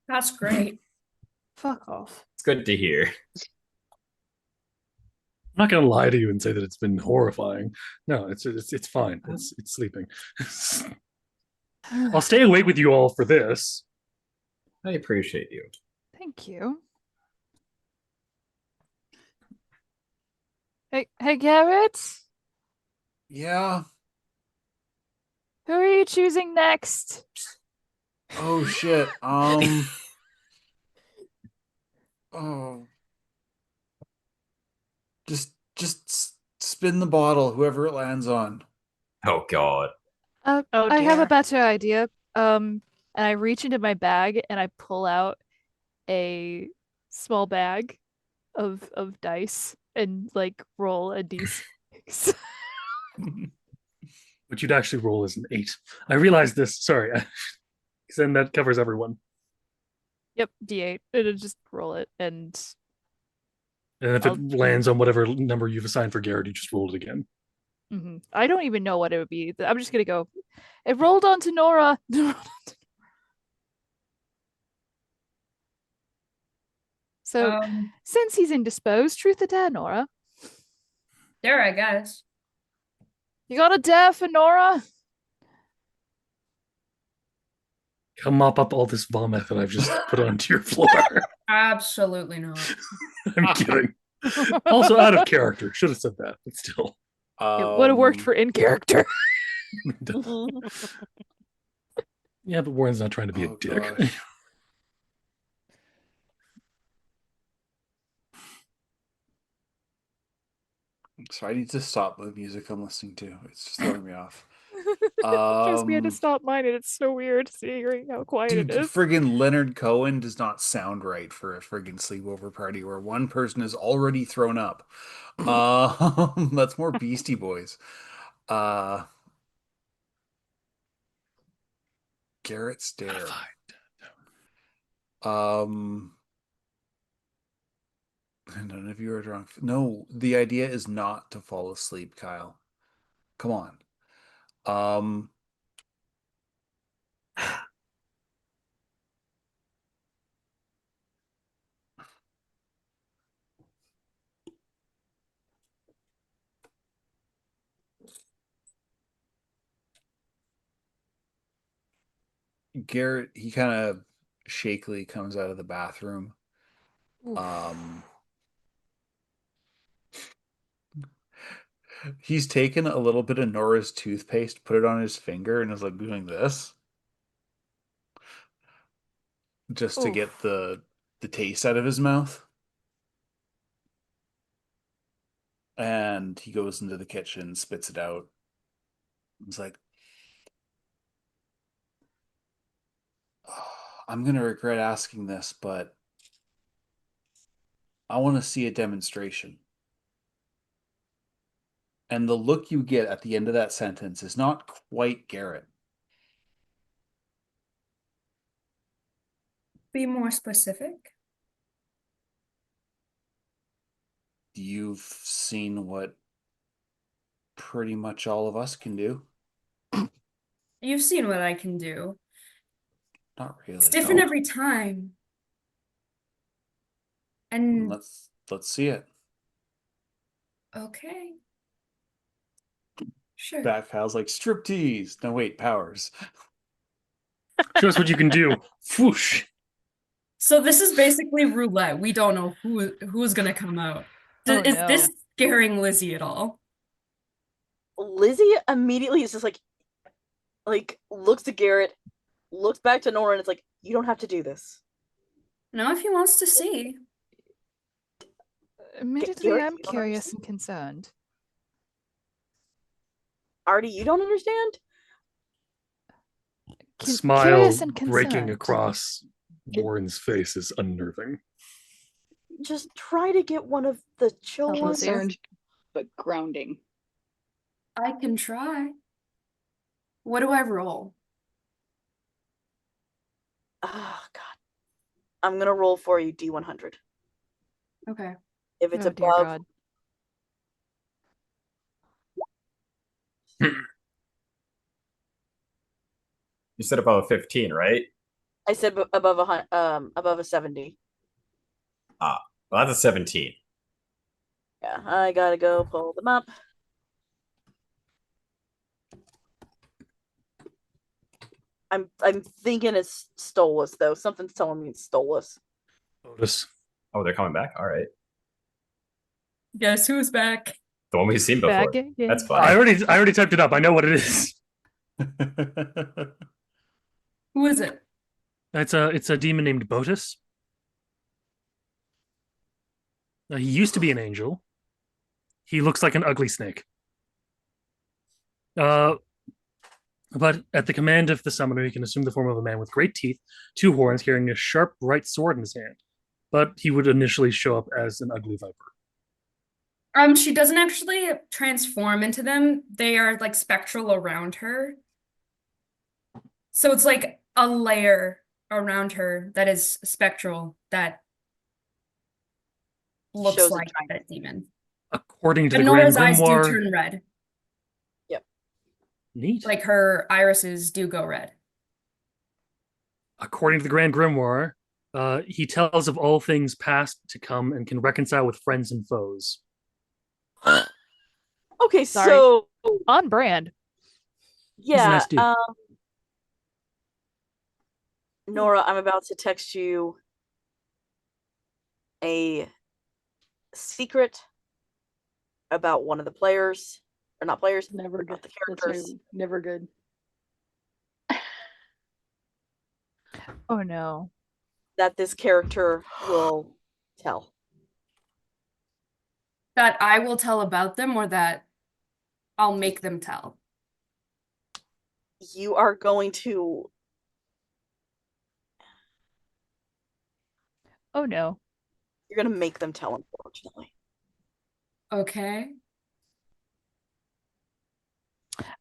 S6: That's great.
S4: Fuck off.
S2: It's good to hear.
S5: I'm not gonna lie to you and say that it's been horrifying. No, it's fine. It's sleeping. I'll stay awake with you all for this.
S2: I appreciate you.
S4: Thank you. Hey Garrett,
S7: Yeah.
S4: who are you choosing next?
S7: Oh shit. Oh. Just spin the bottle, whoever it lands on.
S2: Oh, God.
S8: Oh
S4: I have a
S8: dear.
S4: better idea. And I reach into my bag and I pull out a small bag of dice and like roll a d6.
S5: What you'd actually roll is an 8. I realized this. Sorry. Because then that covers everyone.
S4: Yep, d8. And just roll it, and
S5: And if
S4: I'll-
S5: it lands on whatever number you've assigned for Garrett, you just roll it again.
S4: I don't even know what it would be. I'm just gonna go. It rolled onto Nora. So since he's indisposed, truth or dare, Nora?
S6: There, I guess.
S4: You got a dare for Nora?
S5: Come mop up all this vomit that I've just put onto your floor.
S6: Absolutely not.
S5: I'm kidding. Also out of character. Should have said that, but still.
S4: It would have worked for in character.
S5: Yeah, but Warren's not trying to be a dick.
S7: Gosh. So I need to stop the music I'm listening to. It's just throwing me off.
S4: Trust me, I had to stop mine, and it's so weird hearing how quiet
S7: Dude,
S4: it is.
S7: friggin' Leonard Cohen does not sound right for a friggin' sleepover party where one person is already thrown up. That's more Beastie Boys. Garrett Stare. None of you are drunk. No, the idea is not to fall asleep, Kyle. Come on. Garrett, he kind of shakily comes out of the bathroom. He's taken a little bit of Nora's toothpaste, put it on his finger, and is like doing this just to get the taste out of his mouth. And he goes into the kitchen, spits it out. He's like, "Oh, I'm gonna regret asking this, but I want to see a demonstration." And the look you get at the end of that sentence is not quite Garrett.
S6: Be more specific.
S7: You've seen what pretty much all of us can do.
S6: You've seen what I can do.
S7: Not really.
S6: It's different
S7: no.
S6: every time. And
S7: Let's see it.
S6: okay. Sure.
S7: Back Hal's like striptease. No wait, powers.
S5: Show us what you can do. Whoosh.
S6: So this is basically roulette. We don't know who's gonna come out.
S4: Oh,
S6: Is
S4: no.
S6: this scaring Lizzie at all?
S1: Lizzie immediately is just like looks to Garrett, looks back to Nora, and it's like, you don't have to do this.
S6: No, if he wants to see.
S4: Admittedly,
S1: Garrett,
S4: I'm
S1: you don't
S4: curious
S1: understand?
S4: and concerned.
S1: Artie, you don't understand?
S5: Smile
S4: Curious and
S5: breaking
S4: concerned.
S5: across Warren's face is unnerving.
S1: Just try to get one of the chill
S4: Help
S1: ones.
S4: us here.
S3: Concerned, but grounding.
S6: I can try. What do I roll?
S1: Oh, God. I'm going to roll for you D100.
S6: Okay.
S1: If it's
S4: Oh, dear
S1: above,
S4: God.
S2: You said above a 15, right?
S1: I said above a 70.
S2: Well, that's a 17.
S1: Yeah, I gotta go pull them up. I'm thinking it's Stolas though. Something's telling me it's Stolas.
S5: Otis.
S2: Oh, they're coming back. All right,
S6: Guess who's back?
S2: the one we've seen before.
S4: Back again.
S2: That's
S5: I
S2: fine.
S5: already typed it up. I know what it is.
S6: Who is it?
S5: It's a demon named Botus. He used to be an angel. He looks like an ugly snake. But at the command of the summoner, he can assume the form of a man with great teeth, 2 horns, carrying a sharp bright sword in his hand. But he would initially show up as an ugly viper.
S6: She doesn't actually transform into them. They are like spectral around her. So it's like a layer around her that is spectral that looks
S1: Shows a
S6: like
S1: giant.
S6: that demon.
S5: According to
S6: And
S5: the Grand
S6: Nora's eyes do
S5: Grimoire,
S6: turn red.
S5: neat.
S6: Like her irises do go red.
S5: According to the Grand Grimoire, he tells of all things past to come and can reconcile with friends and foes.
S1: Okay,
S4: Sorry.
S1: so
S4: On brand.
S5: He's a
S1: yeah,
S5: nice dude.
S1: Nora, I'm about to text you a secret about one of the players, or not players,
S3: Never good.
S1: about the
S3: That's
S1: characters
S3: never good.
S4: Oh, no.
S1: that this character will tell.
S6: That I will tell about them or that I'll make them tell.
S1: You are going to
S4: Oh, no.
S1: you're going to make them tell, unfortunately.
S6: Okay.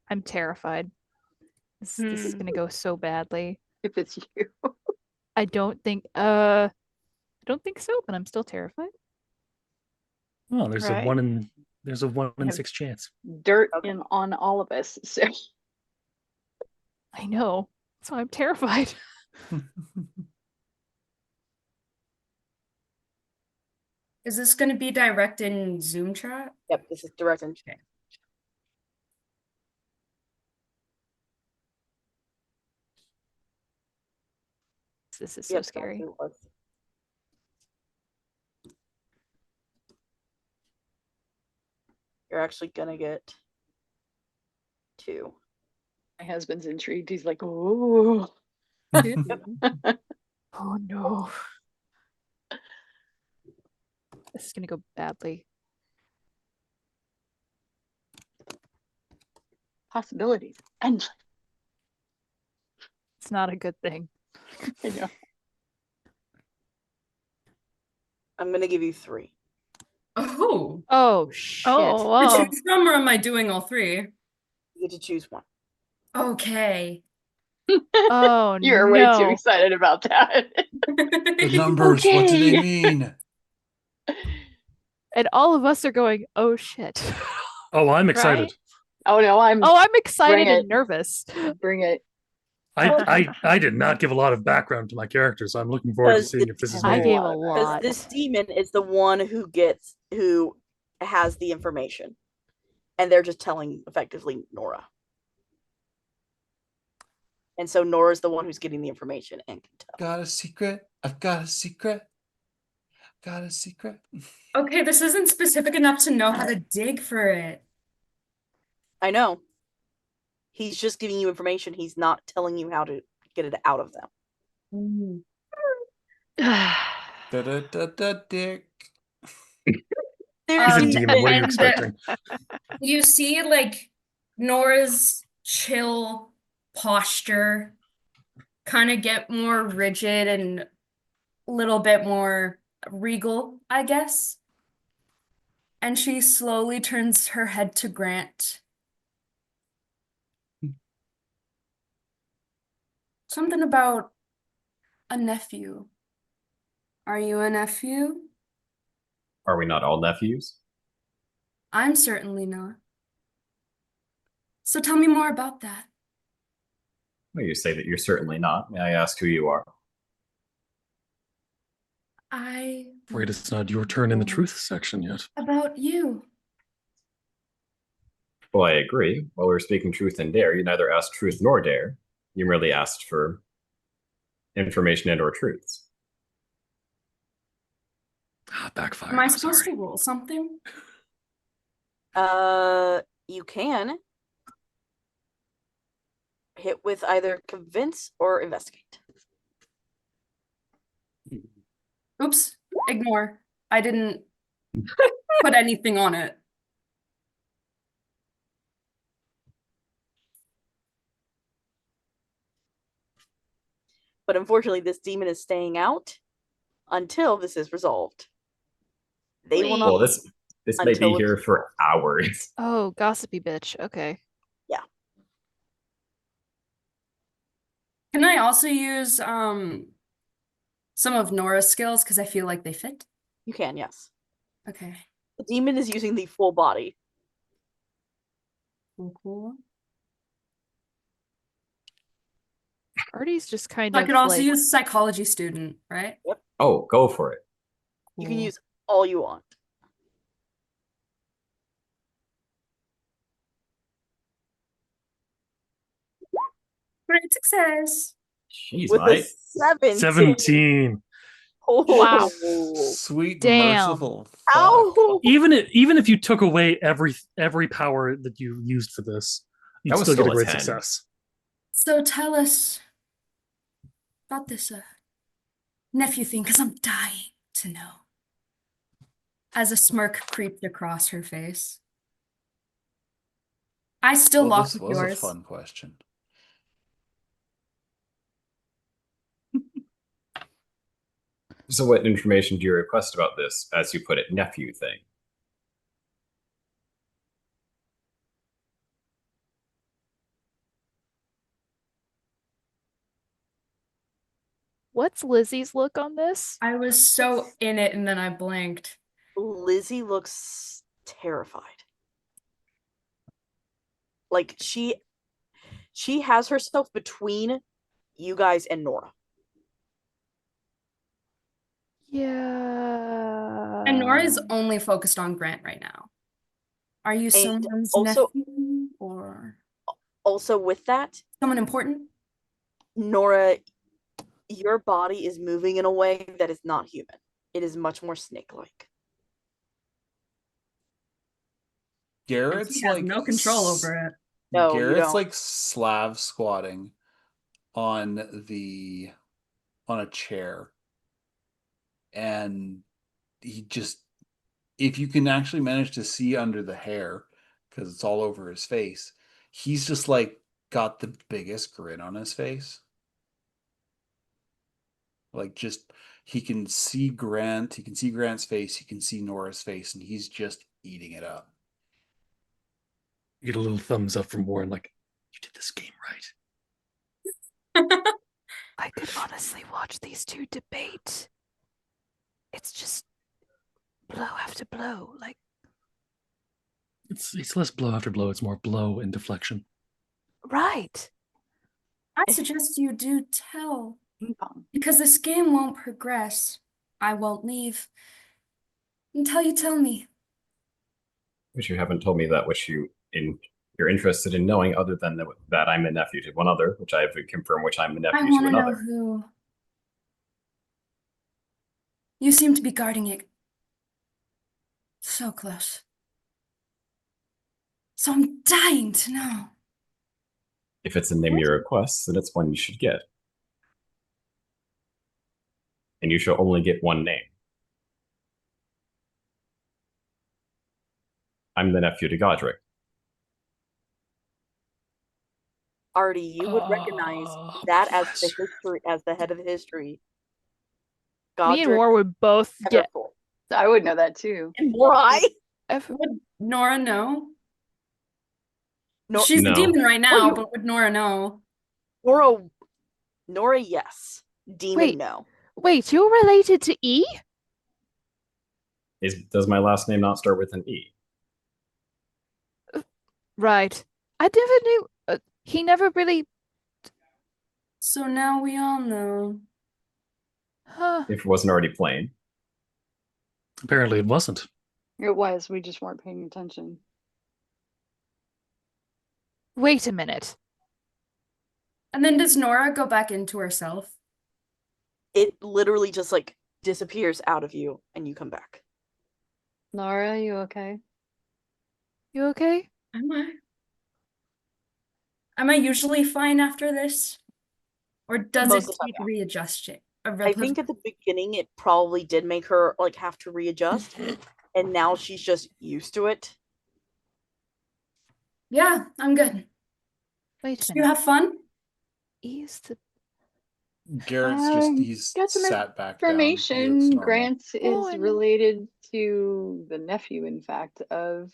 S4: I'm terrified. This is going to go so badly.
S3: If it's you.
S4: I don't think so, but I'm still terrified.
S5: Well, there's
S1: Right.
S5: a 1 in
S3: Have-
S5: 6 chance.
S3: Dirt
S1: Okay.
S3: in on all of us. So
S4: I know. So I'm terrified.
S6: Is this going to be direct in Zoom chat?
S1: Yep, this is direct and
S4: This is so
S1: yep,
S4: scary.
S1: that's what it was. You're actually gonna get 2.
S3: my husband's intrigued. He's like, "Oh,
S4: Oh, no. This is going to go badly.
S3: possibilities." And
S4: It's not a good thing.
S3: I know.
S1: I'm gonna give you 3.
S6: Oh.
S4: Oh, shit.
S8: Oh,
S6: To
S8: whoa.
S6: choose from, or am I doing all 3?
S1: You get to choose one.
S6: Okay.
S4: Oh,
S3: You're way too
S4: no.
S3: excited about that.
S7: The numbers, what do they
S3: Okay.
S7: mean?
S4: And all of us are going, oh, shit.
S5: Oh, I'm excited.
S4: Right?
S3: Oh no,
S4: Oh, I'm excited
S3: Bring it.
S4: and nervous.
S3: bring it.
S5: I did not give a lot of background to my character, so I'm looking forward to
S1: Because
S5: seeing if this is
S4: I
S5: maybe.
S4: gave a
S1: Because
S4: lot.
S1: this demon is the one who has the information, and they're just telling effectively Nora. And so Nora's the one who's getting the information and can tell.
S7: Got a secret. I've got a secret. Got a secret.
S6: Okay, this isn't specific enough to know how to dig for it.
S1: I know. He's just giving you information. He's not telling you how to get it out of them.
S7: Da da da da dick.
S5: He's a demon. What are you
S6: and
S5: expecting?
S6: You see, like, Nora's chill posture kind of get more rigid and a little bit more regal, I guess. And she slowly turns her head to Grant. Something about a nephew. Are you a nephew?
S2: Are we not all nephews?
S6: I'm certainly not. So tell me more about that.
S2: Well, you say that you're certainly not. May I ask who you are?
S6: I
S5: Afraid it's not your turn in the truth section yet.
S6: about you.
S2: Well, I agree. While we were speaking truth and dare, you neither asked truth nor dare. You merely asked for information and or truths.
S5: Backfire.
S6: Am I
S5: I'm
S6: supposed
S5: sorry.
S6: to roll something?
S1: You can hit with either convince or investigate.
S6: Oops, ignore. I didn't put anything on it.
S1: But unfortunately, this demon is staying out until this is resolved. They will not.
S2: Well, this may be
S1: Until
S2: here
S1: it's
S2: for hours.
S4: Oh, gossipy bitch. Okay.
S6: Can I also use some of Nora's skills because I feel like they fit?
S1: You can, yes.
S6: Okay.
S1: The demon is using the full body.
S6: Cool.
S4: Artie's just kind
S6: I
S4: of
S6: could also
S4: like,
S6: use psychology student, right?
S2: Oh, go for it.
S1: You can
S6: Cool.
S1: use all you want.
S6: Great success.
S2: Jeez,
S1: With a
S2: mate.
S1: 17.
S5: 17.
S1: Oh.
S4: Wow.
S7: Sweet
S4: Damn.
S7: merciful fuck.
S1: Ow.
S5: Even if you took away every power that you used for this, you'd
S2: That was
S5: still get a
S2: still a
S5: great
S2: 10.
S5: success.
S6: So tell us about this nephew thing, because I'm dying to know. As a smirk creeped across her face. I still
S7: Well,
S6: lock
S7: this
S6: with
S7: was a
S6: yours.
S7: fun question.
S2: So what information do you request about this, as you put it, nephew thing?
S4: what's Lizzie's look on this?
S6: I was so in it and then I blinked.
S1: Lizzie looks terrified. Like she has herself between you guys and Nora.
S4: Yeah.
S6: And Nora's only focused on Grant right now. Are you someone's
S1: also-
S6: nephew or
S1: Also with that,
S6: someone important?
S1: Nora, your body is moving in a way that is not human. It is much more snake-like.
S7: Garrett's
S6: He has
S7: like
S6: no control over it.
S1: No, you
S7: Garrett's
S1: don't.
S7: like Slav squatting on a chair. And he just, if you can actually manage to see under the hair, because it's all over his face, he's just like got the biggest grin on his face. Like just he can see Grant's face, he can see Nora's face, and he's just eating it up.
S5: You get a little thumbs up from Warren, like, you did this game right.
S4: I could honestly watch these two debate. It's just blow after blow. Like,
S5: It's less blow after blow, it's more blow and deflection.
S4: right.
S6: I suggest you do tell,
S3: Ping pong.
S6: because this game won't progress. I won't leave until you tell me.
S2: Which you haven't told me that which you're interested in knowing, other than that I'm a nephew to one other, which I have confirmed, which I'm a
S6: I
S2: nephew
S6: want
S2: to
S6: to know
S2: another.
S6: who. You seem to be guarding it so close. So I'm dying to know.
S2: If it's a name you request, then it's one you should get. And you shall only get one name. I'm the nephew to Godric.
S1: Artie, you would recognize that as the
S5: bless her.
S1: history, as the head of history.
S4: Me and
S1: Godric
S4: War would both get.
S1: Everfull.
S3: I would know that too.
S1: And why?
S6: Would Nora know?
S1: No,
S6: She's the
S2: No.
S6: demon right now,
S1: you-
S6: but would Nora know?
S1: Nora, yes. Demon,
S4: Wait.
S1: no.
S4: Wait, you're related to E?
S2: Does my last name not start with an E?
S4: Right. I never knew. He never really.
S6: So now we all know.
S4: Huh.
S2: If it wasn't already plain.
S5: Apparently, it wasn't.
S3: It was. We just weren't paying attention.
S4: Wait a minute.
S6: And then does Nora go back into herself?
S1: It literally just like disappears out of you and you come back.
S3: Nora, you okay?
S4: You okay?
S6: Am I? Am I usually fine after this? Or does
S1: Most
S6: it
S1: of the time,
S6: take
S1: yeah.
S6: readjusting?
S1: I think at the beginning it probably did make her like have to readjust, and now she's just used to it.
S6: Yeah, I'm good.
S4: Wait a
S6: Did you
S4: minute.
S6: have fun?
S4: E's the.
S7: Garrett's just he's
S3: got some
S7: sat back down. He looks
S3: information.
S7: normal.
S3: Grant
S4: Oh,
S3: is
S4: and-
S3: related to the nephew, in fact, of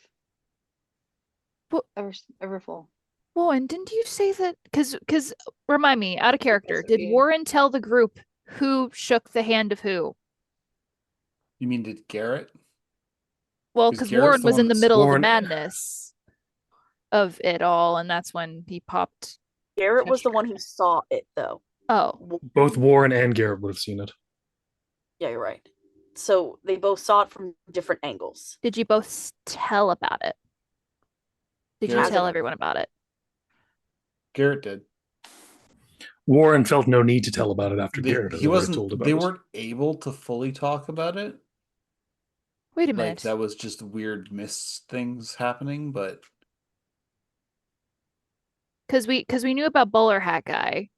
S4: What?
S3: Everfull.
S4: Warren, didn't you say that? Because remind me, out of character,
S3: Professor
S4: did
S3: E.
S4: Warren tell the group who shook the hand of who?
S7: You mean did Garrett?
S4: Well,
S7: 'Cause
S4: because
S7: Garrett's
S4: Warren
S7: the
S4: was
S7: one
S4: in the
S7: that's-
S4: middle of the
S5: Warren-
S4: madness of it all, and that's when he popped.
S1: Garrett was the one who saw it, though.
S4: Oh,
S5: Both Warren and Garrett would have seen it.
S1: Yeah, you're right. So they both saw it from different angles.
S4: did you both tell about it? Did you
S7: Garrett
S4: tell
S1: did.
S4: everyone about it?
S7: Garrett did.
S5: Warren felt no need to tell about it after
S7: They,
S5: Garrett had
S7: he
S5: already
S7: wasn't.
S5: told about
S7: They
S5: it.
S7: weren't able to fully talk about it.
S4: Wait a
S7: Like
S4: minute.
S7: that was just weird mist things happening, but
S4: Because we knew about Bowler Hat Guy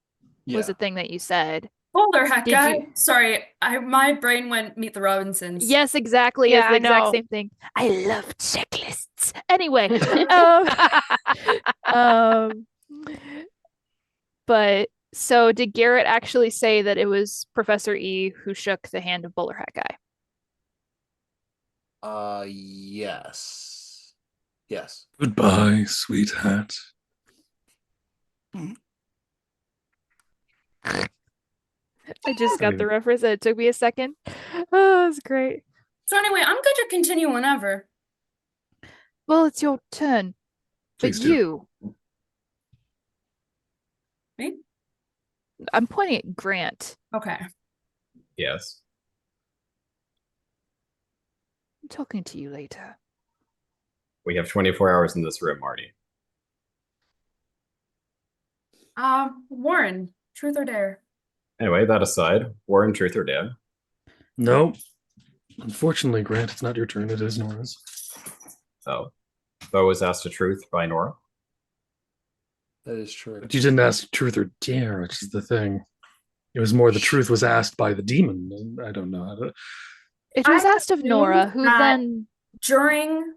S7: yeah.
S4: was a thing that you said.
S6: Bowler hat
S4: Did
S6: guy.
S4: you-
S6: Sorry, my brain went Meet the Robinsons.
S4: Yes, exactly.
S8: Yeah,
S4: It's the
S8: I
S4: exact
S8: know.
S4: same thing. I love checklists. Anyway, um, but so did Garrett actually say that it was Professor E who shook the hand of Bowler Hat Guy?
S7: Yes. Yes.
S5: Goodbye, sweetheart.
S4: I just got the reference and it took me a second. Oh, that's great.
S6: So anyway, I'm good to continue whenever.
S4: Well, it's your turn. But
S5: Please do.
S4: you.
S6: Me?
S4: I'm pointing at Grant.
S6: Okay.
S2: Yes.
S4: I'm talking to you later.
S2: We have 24 hours in this room, Marty.
S6: Warren, truth or dare?
S2: Anyway, that aside, Warren, truth or dare?
S5: No. Unfortunately, Grant, it's not your turn. It is Nora's.
S2: So, Bo was asked a truth by Nora.
S7: That is true.
S5: But you didn't ask truth or dare, which is the thing. It was more the truth was asked by the demon. And I don't know how to.
S4: It was
S6: I
S4: asked of Nora,
S6: assumed
S4: who
S6: that-
S4: then.
S6: During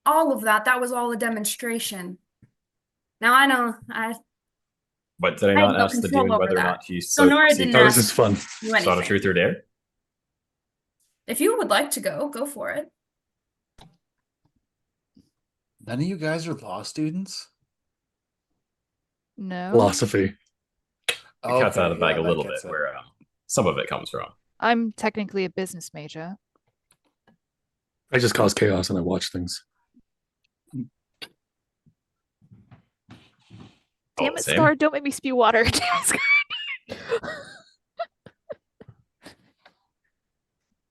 S6: all of that, that was all a demonstration. Now I know
S2: But did I
S6: I
S2: not
S6: have no
S2: ask the
S6: control
S2: demon
S6: over
S2: whether or
S6: that.
S2: not he
S6: So Nora didn't
S5: Oh,
S6: ask
S5: this is fun.
S6: you
S2: sought a
S6: anything.
S2: truth or dare?
S6: If you would like to go for it.
S7: None of you guys are law students?
S4: No.
S5: Philosophy.
S2: The cat's out of the bag a
S7: that
S2: little
S7: gets
S2: bit,
S7: it.
S2: where some of it comes from.
S4: I'm technically a business major.
S5: I just cause chaos and I watch things.
S4: Damn it,
S2: same.
S4: Scar, don't make me spew water. Damn it, Scar.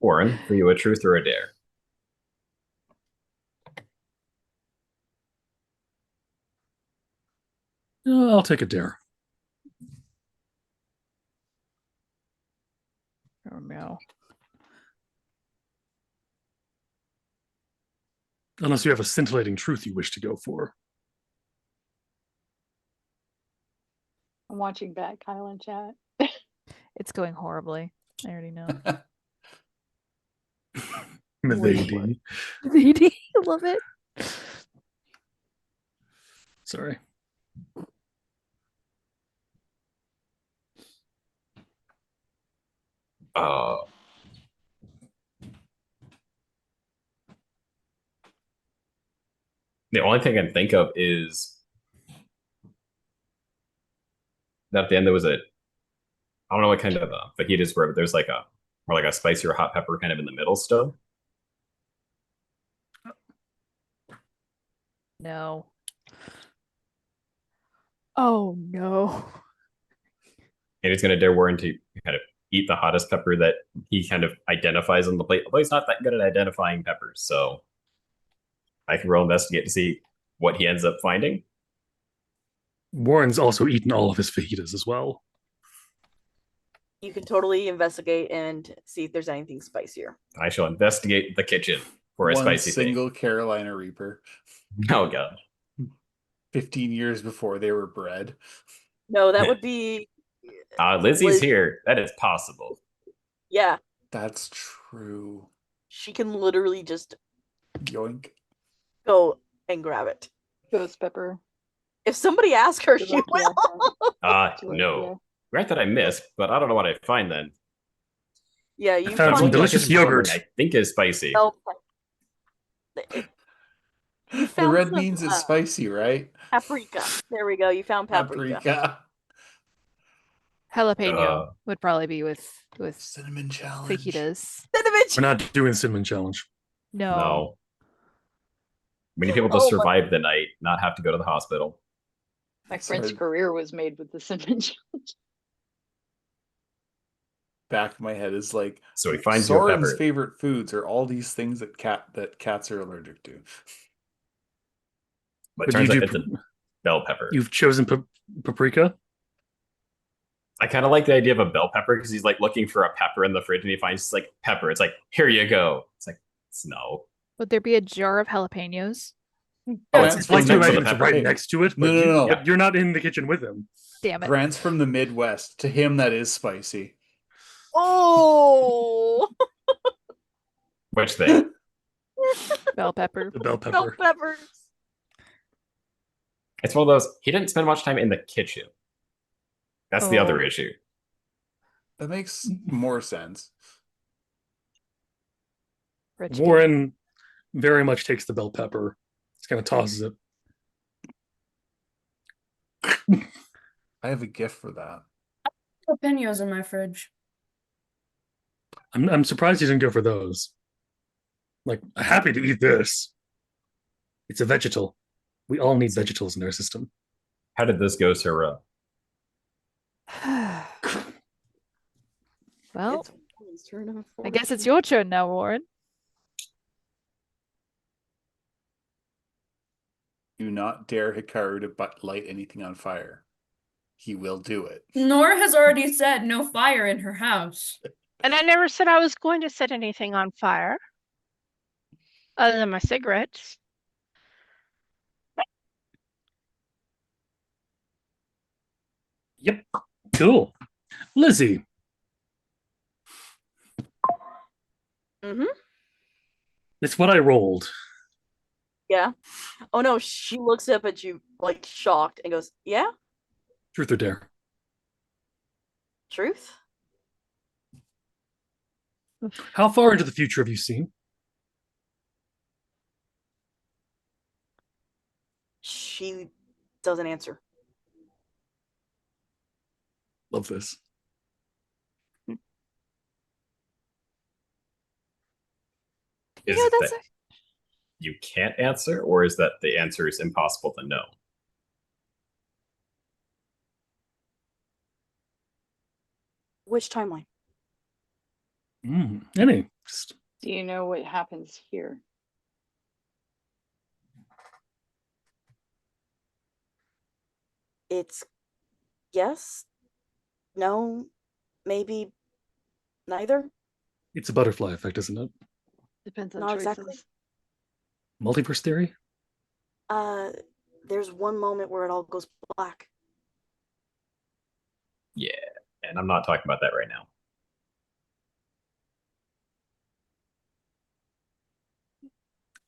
S2: Warren, for you, a truth or a dare?
S5: I'll take a dare.
S4: Oh no.
S5: Unless you have a scintillating truth you wish to go for.
S3: I'm watching back, Kyle in chat.
S4: It's going horribly. I already know.
S5: Methady.
S4: VD, I love it.
S5: Sorry.
S2: The only thing I can think of is that at the end there was I don't know what kind of fajitas were, but there's like a spicy or hot pepper kind of in the middle still.
S4: No. Oh no.
S2: And he's going to dare Warren to kind of eat the hottest pepper that he kind of identifies on the plate. Although he's not that good at identifying peppers, so I can roll investigate to see what he ends up finding.
S5: Warren's also eaten all of his fajitas as well.
S1: You can totally investigate and see if there's anything spicier.
S2: I shall investigate the kitchen for a
S7: One
S2: spicy
S7: single Carolina Reaper.
S2: thing. Oh god.
S7: 15 years before they were bred.
S1: No, that would be
S2: Lizzie's
S1: Liz-
S2: here. That is possible.
S1: yeah.
S7: That's true.
S1: She can literally just
S7: Yoink.
S1: go and grab it.
S3: Ghost pepper.
S1: If somebody asks her, she
S3: Tilapia.
S1: will.
S2: No. Grant that I missed, but I don't know what I find then.
S1: Yeah, you
S5: found some
S1: find
S5: delicious yogurt.
S2: I think is spicy.
S1: bell You
S7: The
S1: found
S7: red
S1: some,
S7: means it's spicy, right?
S1: paprika. There we go. You found paprika.
S4: Jalapeno would probably be with
S7: Cinnamon challenge.
S4: fajitas.
S5: We're not doing cinnamon challenge.
S2: No. We need people to survive the night, not have to go to the hospital.
S3: My friend's career was made with the cinnamon challenge.
S7: Back of my head is like,
S2: so he finds your
S7: Soren's
S2: pepper.
S7: favorite foods are all these things that cats are allergic to.
S2: But it turns out it's a bell pepper.
S5: You've chosen paprika?
S2: I kind of like the idea of a bell pepper because he's like looking for a pepper in the fridge and he finds like pepper. It's like, here you go. It's like, no.
S4: Would there be a jar of jalapenos?
S5: Oh, it's like to imagine it's right
S7: Hey,
S5: next to it, but,
S7: no.
S5: But you're not in the kitchen with him.
S4: Damn it.
S7: Grant's from the Midwest. To him, that is spicy.
S1: Oh!
S2: Which thing?
S4: Bell pepper.
S5: The bell
S1: Bell
S5: pepper.
S1: peppers.
S2: It's one of those, he didn't spend much time in the kitchen. That's the other issue.
S7: That makes more sense.
S4: Rich
S5: Warren very much takes the bell pepper. Just kind of tosses it.
S7: I have a gift for that.
S6: Jalapenos in my fridge.
S5: I'm surprised he didn't go for those. Like, happy to eat this. It's a vegetal. We all need vegetables in our system.
S2: How did this go, Sarah?
S4: Well,
S1: It's Warren's turn,
S4: I guess it's your turn now, Warren.
S7: Do not dare Hikaru to light anything on fire. He will do it.
S6: Nora has already said no fire in her house.
S8: And I never said I was going to set anything on fire. Other than my cigarettes.
S5: Yep. Cool. Lizzie.
S1: Mm-hmm.
S5: It's what I rolled.
S1: Yeah. Oh no, she looks up at you like shocked and goes, yeah?
S5: Truth or dare?
S1: Truth?
S5: How far into the future have you seen?
S1: She doesn't answer.
S5: Love this.
S2: Is
S4: Yeah,
S2: it
S4: that's
S2: that you can't answer, or is that the answer is impossible to know?
S1: Which timeline?
S5: Any. Just
S3: Do you know what happens here?
S1: It's yes, no, maybe neither.
S5: it's a butterfly effect, isn't it?
S3: Depends on
S1: Not
S3: choices.
S1: exactly.
S5: Multiverse theory?
S1: There's one moment where it all goes black.
S2: Yeah, and I'm not talking about that right now.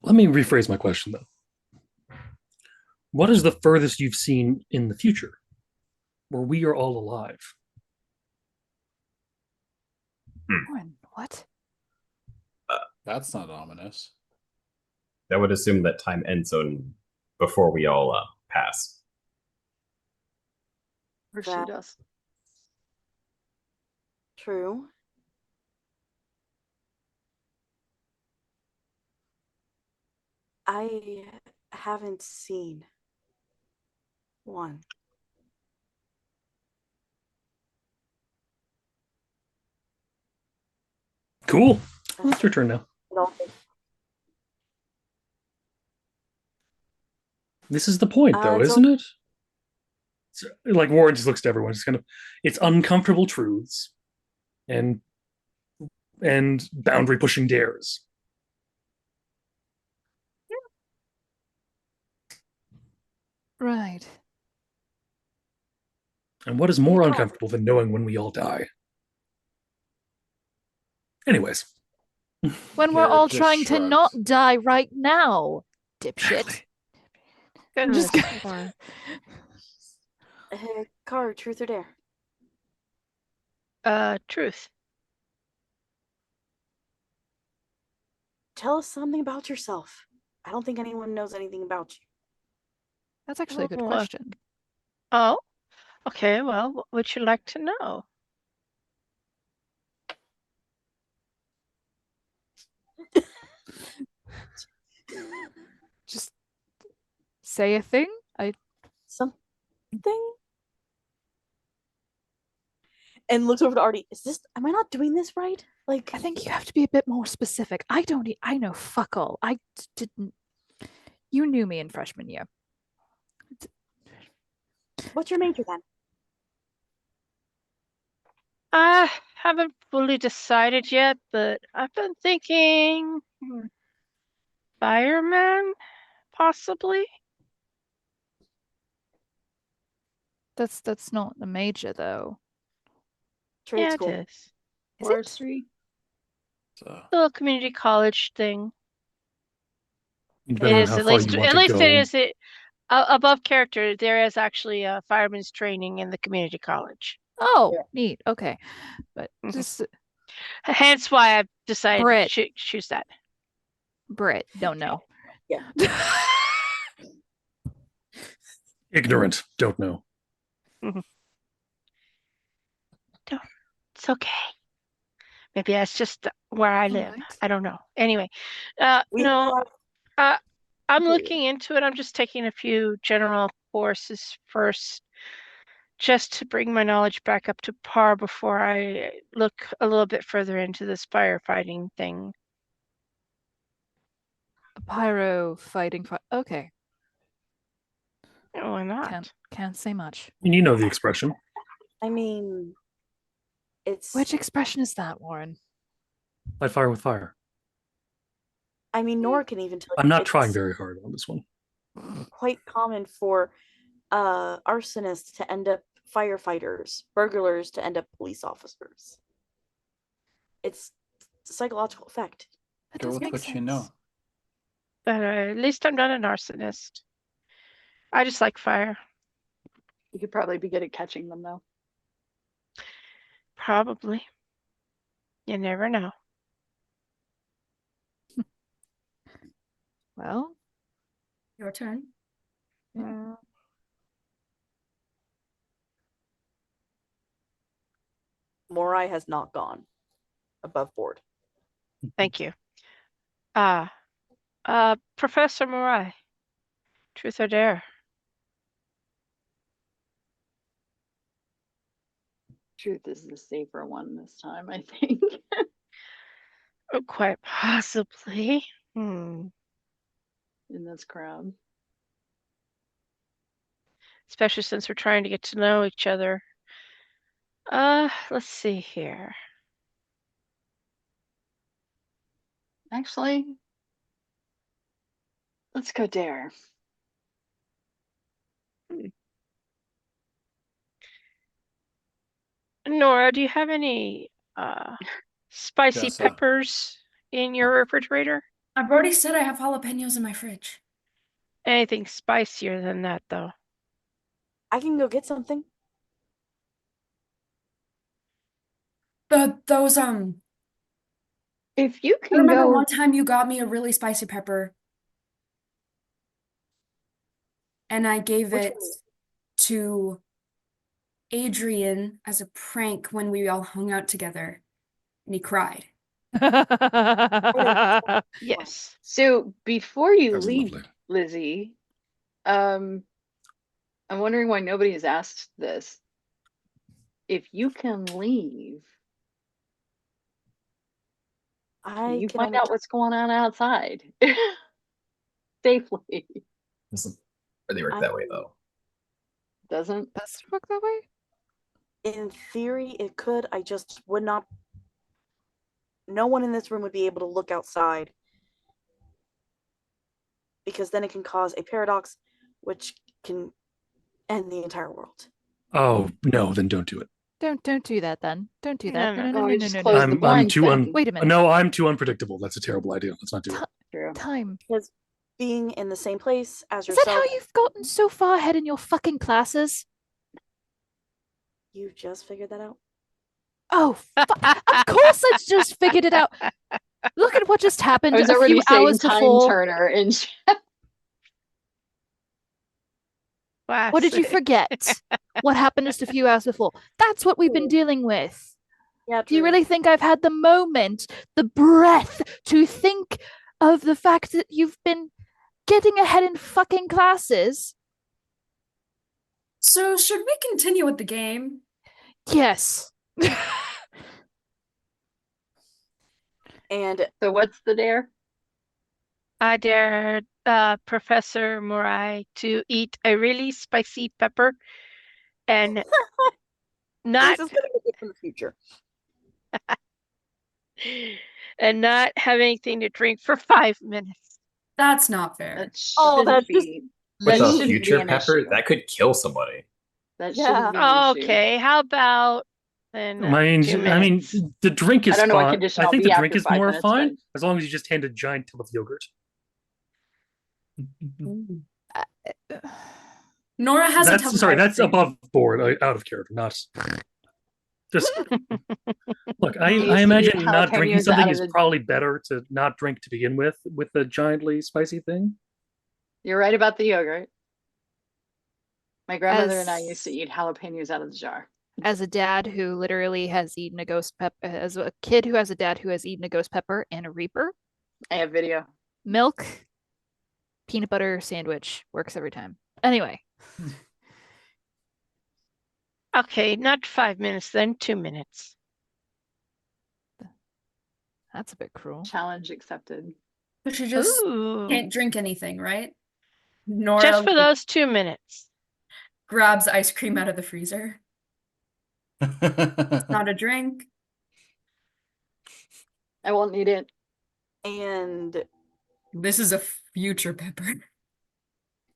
S5: Let me rephrase my question though. What is the furthest you've seen in the future where we are all alive?
S4: Warren, what?
S7: That's not ominous.
S2: That would assume that time ends on before we all pass.
S3: Or she
S1: That-
S3: does.
S1: True. I haven't seen one.
S5: Cool. Well, it's your turn now. This is the point, though,
S1: it's
S5: isn't it? It's, like Warren just looks to everyone. It's kind of it's uncomfortable truths and boundary pushing dares.
S4: Right.
S5: And what is more uncomfortable than knowing when we all die? Anyways.
S4: When we're all
S7: Garrett just
S4: trying to not
S7: shrugs.
S4: die right now, dipshit.
S5: Exactly.
S8: Goodness.
S4: Just
S8: Warren.
S1: Car, truth or dare?
S8: Truth.
S1: Tell us something about yourself. I don't think anyone knows anything about you.
S4: That's actually a good
S8: Oh,
S4: question.
S8: Oh, okay. Well, what would you like to know?
S4: Just say a thing.
S1: Something? And looks over to Artie. Am I not doing this right? Like,
S4: I think you have to be a bit more specific. I know fuck all. Didn't. You knew me in freshman year.
S1: what's your major then?
S8: I haven't fully decided yet, but I've been thinking fireman, possibly.
S4: That's not the major though.
S1: Trade
S8: Yeah,
S1: school.
S8: it is.
S4: Is it?
S3: Forestry.
S7: So,
S8: Little community college thing.
S5: Depending
S8: It
S5: on
S8: is
S5: how
S8: at
S5: far
S8: least
S5: you want
S8: at
S5: to
S8: least
S5: go.
S8: it is it above character. There is actually a fireman's training in the community college.
S4: Oh,
S1: Yeah.
S4: neat. Okay, but
S8: Mhm.
S4: just
S8: Hence why I've decided
S4: Brit.
S8: to choose that.
S4: Brit don't know.
S1: Yeah.
S5: Ignorant. Don't know.
S8: It's okay. Maybe that's just where I live.
S4: Alright.
S8: I don't know. Anyway,
S1: We
S8: no,
S1: have-
S8: I'm
S1: Okay.
S8: looking into it. I'm just taking a few general courses first, just to bring my knowledge back up to par before I look a little bit further into this firefighting thing.
S4: A pyro fighting fire. Okay,
S8: Why not?
S4: can't say much.
S5: And you know the expression.
S1: I mean, it's.
S4: Which expression is that, Warren?
S5: Fight fire with fire.
S1: I mean, Nora can even tell you.
S5: I'm not
S1: it's
S5: trying very hard on this one.
S1: quite common for arsonists to end up firefighters, burglars to end up police officers. It's a psychological effect.
S4: That
S7: go
S4: does
S7: with
S4: make
S7: what
S4: sense.
S7: you know.
S8: But at least I'm not an arsonist. I just like fire.
S3: You could probably be good at catching them though.
S8: Probably. You never know.
S4: Well,
S6: Your turn.
S1: Morai has not gone above board.
S8: Thank you. Professor Murai, truth or dare?
S3: Truth is the safer one this time, I think.
S8: Oh, quite possibly.
S3: In this crowd.
S8: Especially since we're trying to get to know each other. Let's see here.
S3: Actually, let's go dare.
S8: Nora, do you have any spicy
S7: Yes,
S8: peppers in your refrigerator?
S6: I've already said I have jalapenos in my fridge.
S8: Anything spicier than that, though?
S1: I can go get something.
S6: Those
S3: If you
S6: I
S3: can
S6: remember
S3: go,
S6: one time you got me a really spicy pepper, and I gave
S1: Which
S6: it
S1: one?
S6: to Adrian as a prank when we all hung out together, and he cried.
S8: Yes.
S3: so before you
S5: That was
S3: leave,
S5: lovely.
S3: Lizzie, I'm wondering why nobody has asked this. If you can leave, can you find out what's going on outside safely?
S2: Doesn't really work that way though.
S3: Doesn't?
S4: Does it work that way?
S1: In theory, it could. I just would not. No one in this room would be able to look outside because then it can cause a paradox, which can end the entire world.
S5: Oh no, then don't do it.
S4: Don't do that then. Don't do
S8: No,
S4: that.
S8: no,
S3: Oh,
S4: no,
S3: we
S4: no,
S3: just
S4: no,
S3: closed
S4: no.
S3: the
S5: I'm
S3: blinds
S5: too
S3: then.
S4: Wait a minute.
S5: No, I'm too unpredictable. That's a terrible idea. Let's not do it.
S3: True.
S4: Time.
S1: Because being in the same place as
S4: Is that
S1: yourself,
S4: how you've gotten so far ahead in your fucking classes?
S1: you just figured that out.
S4: Oh, of course I just figured it out. Look at what just happened
S3: I was
S4: a
S3: already
S4: few
S3: saying
S4: hours
S3: time
S4: before.
S3: turner and
S4: What did you
S8: Classic.
S4: forget? What happened just a few hours before? That's what we've been dealing with.
S1: Yeah,
S4: Do you
S1: true.
S4: really think I've had the moment, the breath to think of the fact that you've been getting ahead in fucking classes?
S6: So should we continue with the game?
S4: Yes.
S1: And
S3: so what's the dare?
S8: I dared Professor Murai to eat a really spicy pepper and not
S1: this is gonna be good for the future.
S8: and not have anything to drink for 5 minutes.
S6: That's not fair.
S3: That
S1: Oh,
S3: shouldn't
S1: that's just
S3: be.
S2: With
S3: That
S2: a
S3: shouldn't be
S2: future
S3: an
S2: pepper,
S3: issue.
S2: that could kill somebody.
S3: That
S1: Yeah.
S3: shouldn't be an issue.
S8: Okay, how about then
S5: I mean,
S8: 2 minutes?
S5: the drink is
S3: I don't know what
S5: fine.
S3: condition
S5: I
S3: I'll
S5: think
S3: be
S5: the drink
S3: after
S5: is
S3: 5
S5: more
S3: minutes,
S5: fine as long as you just hand a giant tub of yogurt.
S6: Nora has a
S5: That's
S6: tub of
S5: sorry,
S6: ice
S5: that's
S6: cream.
S5: above board, out of character, not just look.
S3: You used
S5: I
S3: to
S5: imagine
S3: eat
S5: not drinking
S3: jalapenos
S5: something
S3: out of
S5: is
S3: the-
S5: probably better to not drink to begin with the giantly spicy thing.
S3: You're right about the yogurt. My grandmother and I
S4: As-
S3: used to eat jalapenos out of the jar.
S4: As a dad who literally has eaten a ghost pepper, as a kid who has a dad who has eaten a ghost pepper and a reaper,
S3: I have video.
S4: milk, peanut butter sandwich works every time. Anyway,
S8: Okay, not 5 minutes, then 2 minutes.
S4: that's a bit cruel.
S3: Challenge accepted.
S6: But she just
S8: Ooh.
S6: can't drink anything, right? Nora
S8: Just for those 2 minutes.
S6: grabs ice cream out of the freezer. It's not a drink.
S3: I won't need it.
S1: And
S6: This is a future pepper.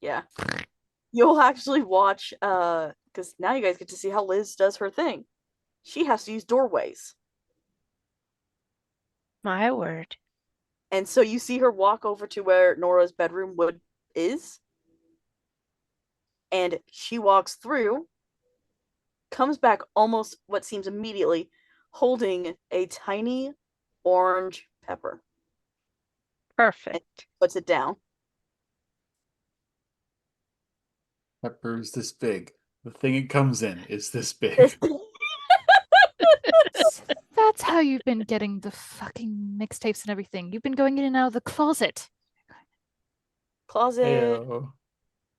S1: yeah, you'll actually watch because now you guys get to see how Liz does her thing. She has to use doorways.
S8: My word.
S1: And so you see her walk over to where Nora's bedroom is. And she walks through, comes back almost what seems immediately, holding a tiny orange pepper.
S8: Perfect.
S1: Puts it down.
S7: Pepper's this big. The thing it comes in is this big.
S4: That's how you've been getting the fucking mixtapes and everything. You've been going in and out of the closet.
S1: Closet,
S7: Ew.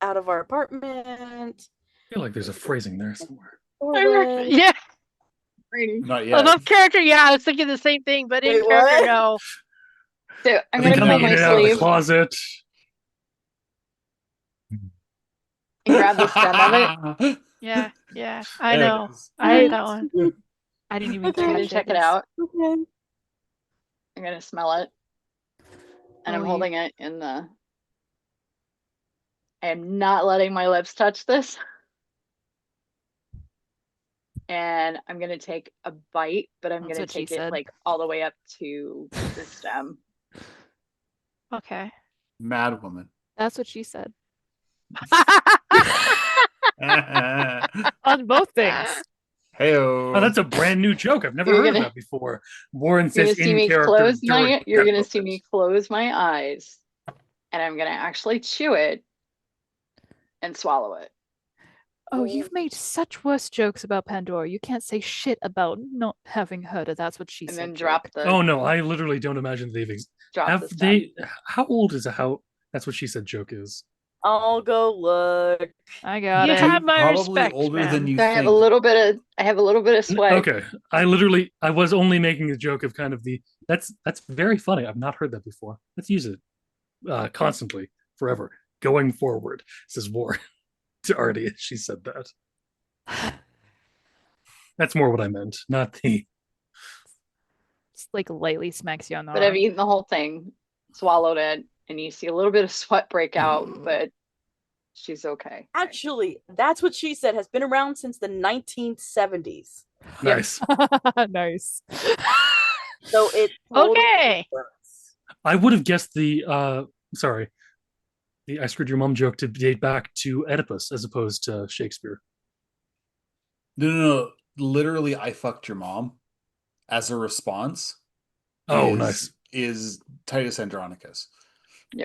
S1: out of our apartment.
S5: I feel like there's a phrasing there somewhere.
S1: Doorway.
S8: Yeah.
S3: Reading.
S7: Not
S8: Well,
S7: yet.
S8: above character, yeah, I was thinking the same thing, but in
S1: Wait,
S8: character,
S1: what?
S8: no.
S3: So I'm
S5: I've
S3: gonna
S5: been
S3: pull
S5: coming
S3: my
S5: in and out of the
S3: sleeve
S5: closet.
S3: and grab the stem of it.
S8: Yeah, I
S7: There it
S8: know.
S7: is.
S8: I heard that one.
S4: I didn't even
S1: Okay.
S3: I'm
S4: catch
S3: gonna check it
S4: 'cause-
S3: out.
S1: Okay.
S3: I'm gonna smell it. And
S4: Oh,
S3: I'm
S4: you-
S3: holding it in the. I am not letting my lips touch this. And I'm gonna take a bite, but I'm
S4: That's
S3: gonna
S4: what she
S3: take it
S4: said.
S3: like all the way up to the stem.
S8: Okay.
S7: Mad woman.
S4: That's what she said.
S7: Hey-o.
S4: On both things.
S5: Oh, that's a brand new joke. I've never
S3: You're
S5: heard of
S3: gonna-
S5: that before. Warren
S3: You're gonna
S5: says
S3: see
S5: in
S3: me
S5: character.
S3: close
S5: during
S3: my. You're
S5: that
S3: gonna see me
S5: moment.
S3: close my eyes, and I'm gonna actually chew it and swallow it.
S4: Oh, you've made such worse jokes about Pandora. You can't say shit about not having heard it. That's what she
S3: And
S4: said.
S3: then drop
S4: joke.
S3: the.
S5: Oh no, I literally don't imagine they've
S3: Drop the
S5: have
S3: stem.
S5: they. How old is a how? That's what she said. Joke is.
S1: I'll go look.
S4: I got
S8: You
S4: it.
S8: have my
S7: Probably
S8: respect,
S7: older than
S8: man.
S7: you
S3: So I have a
S7: think.
S3: little bit of. I have a little bit of sweat.
S5: Okay, I was only making a joke of kind of the. That's very funny. I've not heard that before. Let's use it constantly, forever, going forward. Says Warren to Artie. She said that. That's more what I meant, not the.
S4: Just like lightly smacks you on the
S3: But I've
S4: arm.
S3: eaten the whole thing, swallowed it, and you see a little bit of sweat break out, but she's okay.
S1: Actually, that's what she said. Has been around since the 1970s.
S5: Nice.
S4: Nice.
S1: So it totally
S8: Okay.
S1: works.
S5: I would have guessed the sorry, the I screwed your mom joke to date back to Oedipus as opposed to Shakespeare.
S7: No. Literally, I fucked your mom as a response.
S5: Oh,
S7: is,
S5: nice.
S7: Is Titus Andronicus.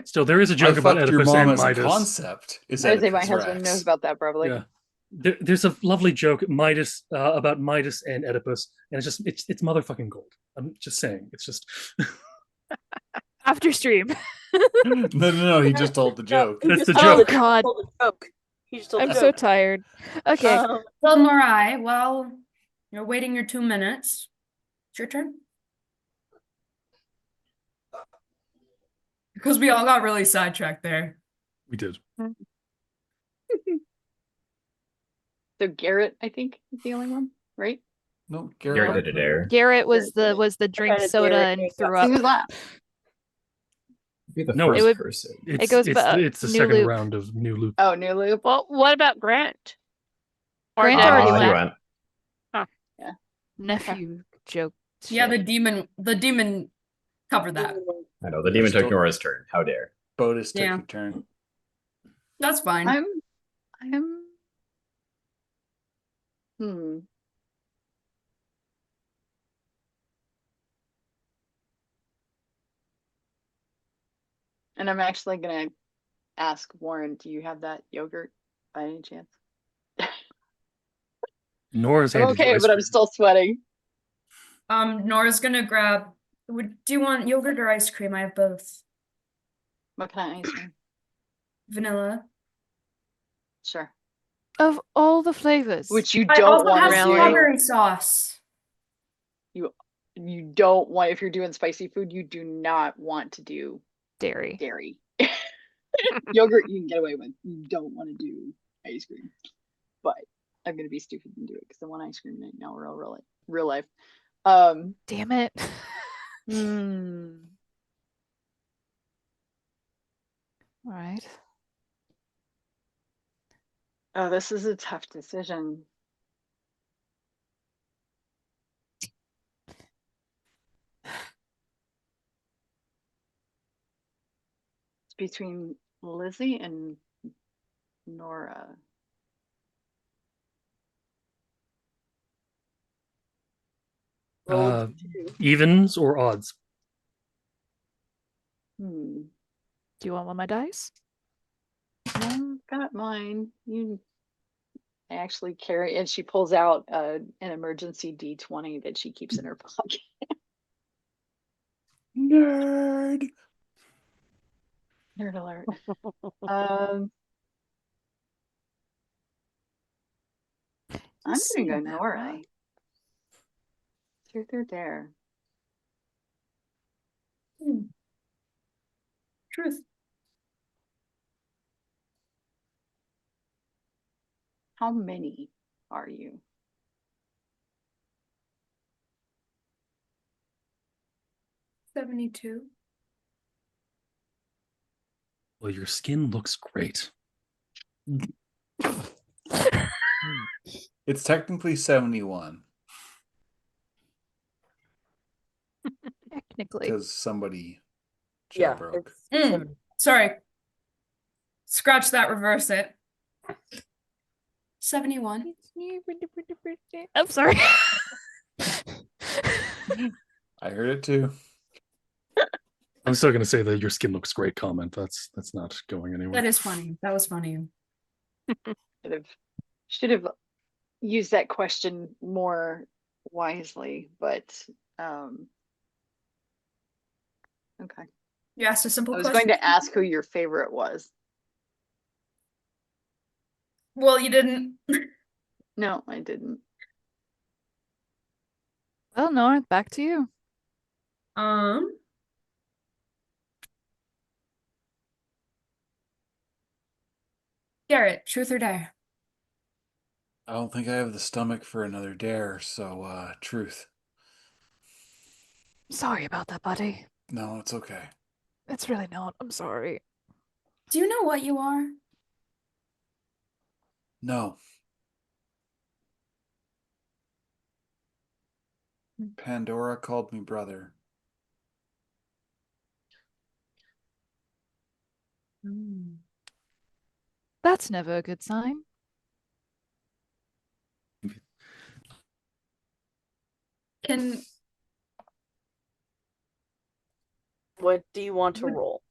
S5: Still, there is a
S7: I
S5: joke about
S7: fucked your
S5: Oedipus
S7: mom
S5: and
S7: as a
S5: Midas.
S7: concept. Is
S3: I would say my
S7: Oedipus
S3: husband
S7: Rex.
S3: knows about that probably.
S5: Yeah, there's a lovely joke Midas about Midas and Oedipus, and it's motherfucking gold. I'm just saying, it's just.
S4: After stream.
S7: No. He just told the joke.
S5: That's the
S1: told
S5: joke.
S1: the-
S4: God.
S1: told the joke. He just told
S4: I'm
S1: the
S4: so
S1: joke.
S4: tired. Okay.
S6: Well, Morai, while you're waiting your 2 minutes, it's your turn. Because we all got really sidetracked there.
S5: We did.
S3: So Garrett, I think, is the only one, right?
S7: No,
S2: Garrett
S7: Garrett.
S2: did it there.
S4: Garrett was
S3: Garrett
S4: the
S3: did it.
S4: drink
S1: Okay,
S4: soda
S1: Garrett
S4: and
S1: did
S4: threw
S1: that.
S3: He
S4: up.
S3: was last.
S2: Be the
S5: No,
S2: first
S4: it would-
S2: person.
S5: It's,
S4: goes
S5: it's,
S4: ba-
S5: it's the
S4: new
S5: second
S4: loop.
S5: round of new loop.
S3: Oh, new loop.
S8: Well, what about Grant? Or
S4: Grant
S8: did-
S4: already
S2: He
S4: went.
S2: went.
S4: Nephew joke.
S6: Yeah,
S4: shit.
S6: the demon covered that.
S2: I know the demon took
S7: Still-
S2: Nora's turn. How dare?
S7: Bodus took
S6: Yeah.
S7: your turn.
S6: That's fine.
S3: I'm. And I'm actually gonna ask Warren, do you have that yogurt by any chance?
S5: Nora's
S3: I'm
S5: handed you
S3: okay,
S5: ice
S3: but I'm
S5: cream.
S3: still sweating.
S6: Nora's gonna grab. Do you want yogurt or ice cream? I have both.
S3: What kind of ice cream?
S6: Vanilla.
S3: Sure.
S4: Of all the flavors.
S3: Which you
S6: I
S3: don't
S6: also
S3: want
S6: have
S3: to do.
S6: strawberry sauce.
S3: You don't want, if you're doing spicy food, you do not want to do
S4: dairy.
S3: dairy. Yogurt you can get away with. You don't want to do ice cream. But I'm gonna be stupid and do it because I want ice cream right now, real life.
S4: Damn it. All right.
S3: Oh, this is a tough decision. It's between Lizzie and Nora.
S5: Uh, evens or odds?
S3: Hmm.
S4: Do you want one of my dice?
S3: No, got mine. I actually carry, and she pulls out an emergency D20 that she keeps in her pocket.
S7: Nerd.
S3: Nerd alert. I'm gonna go
S4: Assume that,
S3: Nora.
S4: right?
S3: Truth or dare?
S6: Truth.
S3: How many are you?
S6: 72.
S5: Well, your skin looks great.
S7: It's technically 71
S4: Technically.
S7: because somebody
S1: Yeah,
S7: jailbroke.
S1: it's
S6: Mm. Sorry. Scratch that, reverse it. 71.
S4: I'm sorry.
S7: I heard it too.
S5: I'm still gonna say that your skin looks great comment. That's not going anywhere.
S6: That is funny. That was funny.
S3: Should have used that question more wisely, but okay.
S6: You asked a simple
S3: I was
S6: question.
S3: going to ask who your favorite was.
S6: Well, you didn't.
S3: No, I didn't.
S4: Well, Nora, back to you.
S6: Garrett, truth or dare?
S7: I don't think I have the stomach for another dare, so truth.
S4: Sorry about that, buddy.
S7: No, it's okay.
S4: It's really not. I'm sorry.
S6: Do you know what you are?
S7: No. Pandora called me brother.
S4: That's never a good sign.
S6: Can
S1: What do you want to roll?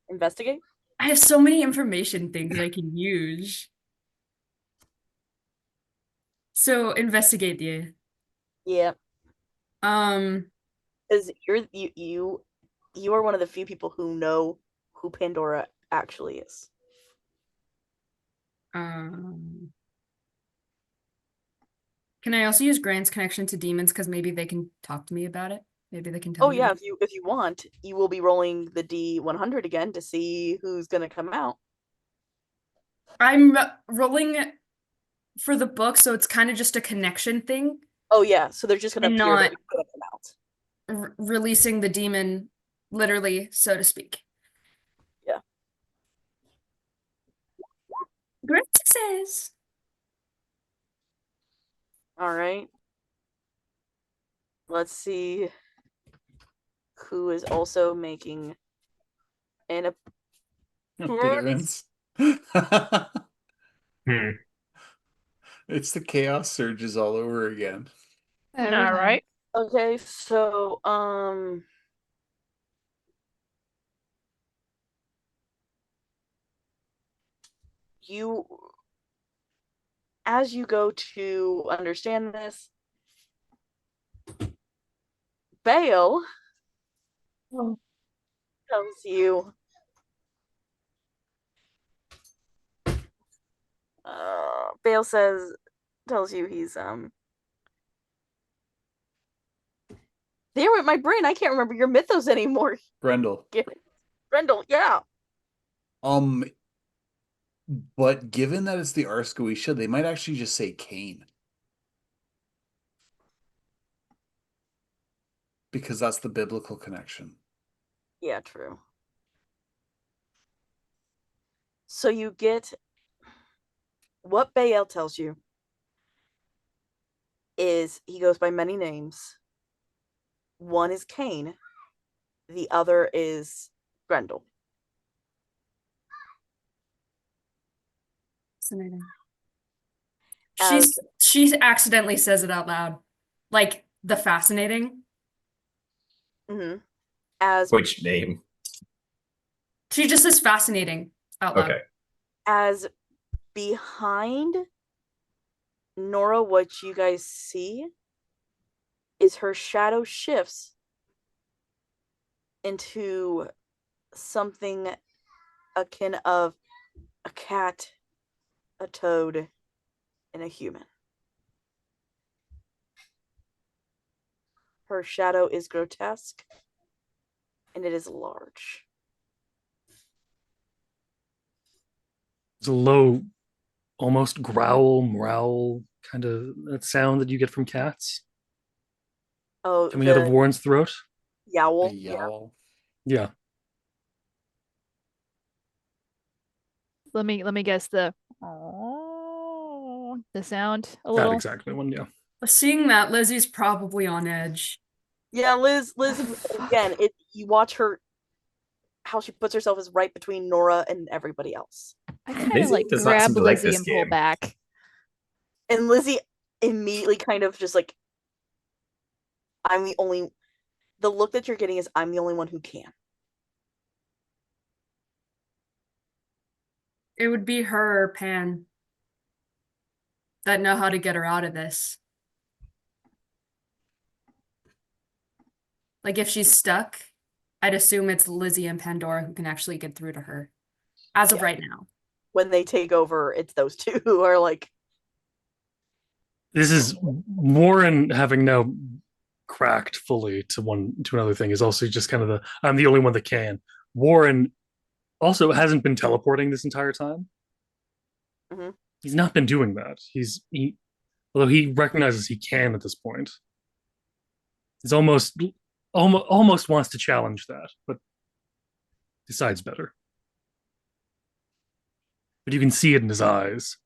S1: Investigate?
S6: I have so many information things I can use. So investigate the
S1: Yeah,
S6: um
S1: because you are one of the few people who know who Pandora actually is.
S6: can I also use Grant's connection to demons because maybe they can talk to me about it? Maybe they can tell
S1: Oh
S6: me.
S1: yeah, if you want, you will be rolling the D100 again to see who's gonna come out.
S6: I'm rolling for the book, so it's kind of just a connection thing,
S1: Oh yeah, so they're just gonna
S6: And
S1: appear,
S6: not-
S1: but they're gonna come out.
S6: releasing the demon, literally, so to speak.
S1: Yeah.
S6: Great success.
S1: All right. Let's see who is also making an
S7: Appearance. It's the chaos surges all over again.
S4: Every
S8: All
S4: time.
S8: right.
S1: Okay, so you as you go to understand this, Bale tells you Bale tells you he's there went my brain. I can't remember your mythos anymore.
S7: Grendel.
S1: Brendel, yeah.
S7: But given that it's the Arscoisha, they might actually just say Cain. Because that's the biblical connection.
S1: Yeah, true. So you get what Baal tells you is he goes by many names. One is Cain, the other is Grendel.
S6: Fascinating.
S1: As-
S6: She accidentally says it out loud, like the fascinating.
S1: As
S2: Which name?
S6: She just says fascinating out loud.
S2: Okay.
S1: as behind Nora, what you guys see is her shadow shifts into something akin of a cat, a toad, and a human. Her shadow is grotesque, and it is large.
S5: It's a low, almost growl kind of that sound that you get from cats
S1: Oh,
S5: coming out of
S1: the
S5: Warren's throat.
S7: A
S1: yowl. Yeah.
S7: yowl.
S5: Yeah.
S4: Let me guess the sound a little.
S5: That exactly one, yeah.
S6: Seeing that, Lizzie's probably on edge.
S1: Yeah, Liz
S4: Fuck.
S1: again, you watch her how she puts herself is right between Nora and everybody else.
S4: I kind of
S2: Lizzie
S4: like
S2: does not seem
S4: grab
S2: to like
S4: Lizzie
S2: this
S4: and pull
S2: game.
S4: back.
S1: And Lizzie immediately kind of just like, I'm the only, the look that you're getting is I'm the only one who can.
S6: It would be her or Pan that know how to get her out of this. Like if she's stuck, I'd assume it's Lizzie and Pandora who can actually get through to her. As of
S1: Yeah.
S6: right now.
S1: When they take over, it's those two who are like,
S5: This is Warren having now cracked fully to another thing is also just kind of I'm the only one that can. Warren also hasn't been teleporting this entire time.
S1: Mhm.
S5: He's not been doing that. Although he recognizes he can at this point. He's almost wants to challenge that, but decides better. But you can see it in his eyes.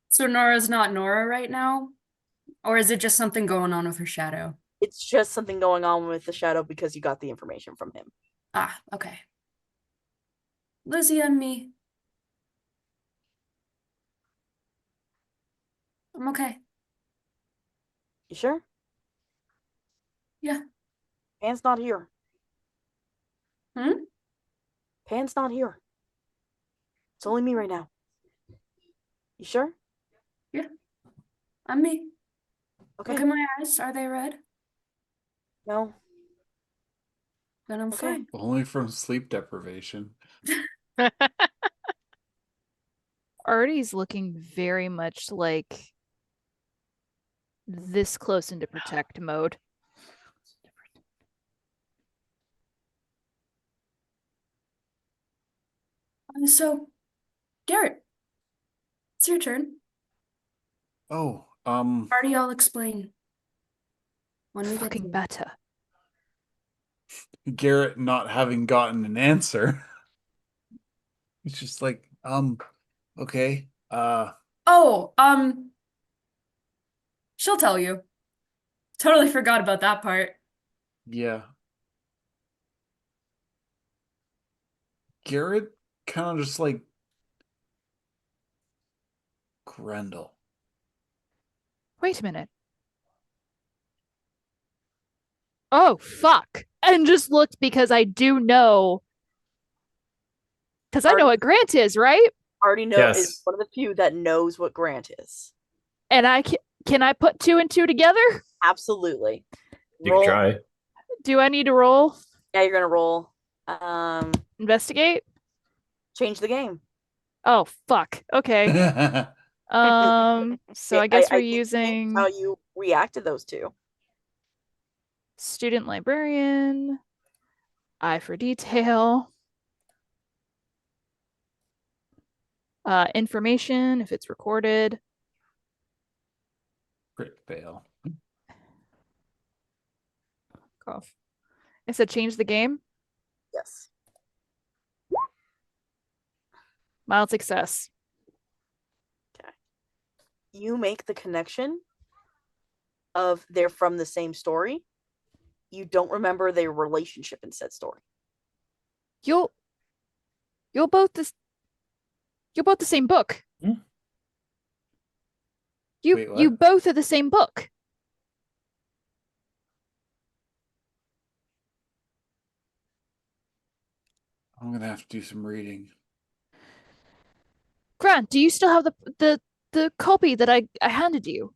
S6: So Nora's not Nora right now? Or is it just something going on with her shadow?
S1: it's just something going on with the shadow because you got the information from him.
S6: Ah, okay. Lizzie and me. I'm okay.
S1: You sure?
S6: Yeah.
S1: Pan's not here.
S6: Hmm?
S1: Pan's not here. It's only me right now. You sure?
S6: I'm me.
S1: Okay.
S6: Look at my eyes. Are they red?
S1: No.
S6: Then I'm
S1: Okay.
S6: fine.
S7: Only from sleep deprivation.
S4: Artie's looking very much like this close into protect mode.
S6: So, Garrett, it's your turn.
S7: Oh,
S6: Party, I'll explain when we get
S4: Fucking
S6: to it.
S4: better.
S7: Garrett not having gotten an answer. He's just like, okay.
S6: Oh, she'll tell you. Totally forgot about that part.
S7: Yeah. Garrett kind of just like Grendel.
S4: Wait a minute. Oh, fuck. And just looked because I do know. Because I know what Grant is, right?
S1: Already know
S2: Yes.
S1: is one of the few that knows what Grant is.
S4: And can I put two and two together?
S1: Absolutely.
S2: You can try.
S4: Do I need to roll?
S1: Yeah, you're gonna roll.
S4: Investigate?
S1: Change the game.
S4: Oh, fuck. Okay. So I guess we're
S1: think
S4: using
S1: how you react to those two.
S4: student librarian, eye for detail, information if it's recorded.
S7: Crit fail.
S4: Cough. I said change the game.
S1: Yes.
S4: Mild success.
S1: You make the connection of they're from the same story. You don't remember their relationship in said story.
S4: You're both the same book.
S5: Hmm?
S7: Wait, what?
S4: You both are the same book.
S7: I'm gonna have to do some reading.
S4: Grant, do you still have the copy that I handed you?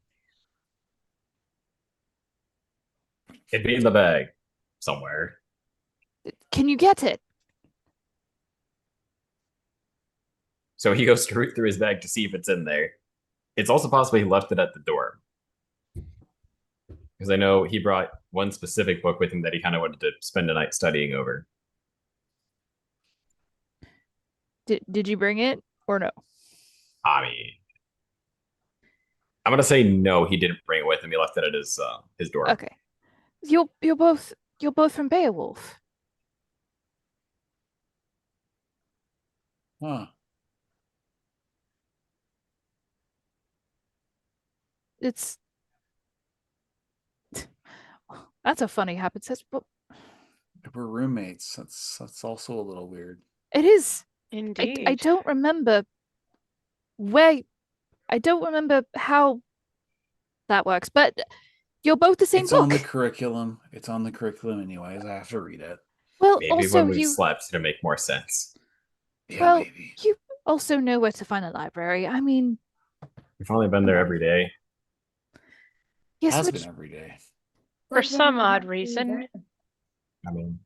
S2: It'd be in the bag somewhere.
S4: Can you get it?
S2: So he goes to root through his bag to see if it's in there. It's also possible he left it at the door. Because I know he brought one specific book with him that he kind of wanted to spend a night studying over.
S4: Did you bring it or no?
S2: I mean, I'm gonna say no. He didn't bring it with him. He left it at his door.
S4: Okay. You're both from Beowulf.
S7: Huh.
S4: It's that's a funny habit. But
S7: We're roommates. That's also a little weird.
S4: it is.
S8: Indeed.
S4: I don't remember I don't remember how that works, but you're both the same
S7: It's
S4: book.
S7: on the curriculum. It's on the curriculum anyways. I have to read it.
S4: Well,
S2: Maybe
S4: also
S2: when we've
S4: you
S2: slept, it'll make more sense.
S7: Yeah,
S4: well,
S7: maybe.
S4: you also know where to find the library. I mean,
S2: We've only been there every day.
S4: yes,
S7: Has
S4: which
S7: been every day.
S8: For
S6: Like when
S8: some
S6: we're
S8: odd
S6: not really
S8: reason.
S6: there.
S2: I mean,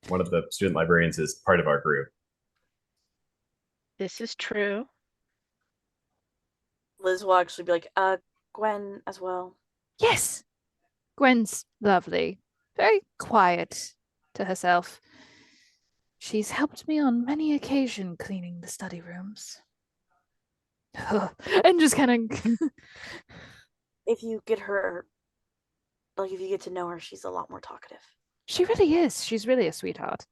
S2: one of the student librarians is part of our group.
S8: This is true.
S1: Liz will actually be like, Gwen as well.
S4: yes. Gwen's lovely. Very quiet to herself. She's helped me on many occasions cleaning the study rooms. And just kind of
S1: If you get her, like, if you get to know her, she's a lot more talkative.
S4: she really is. She's really a sweetheart.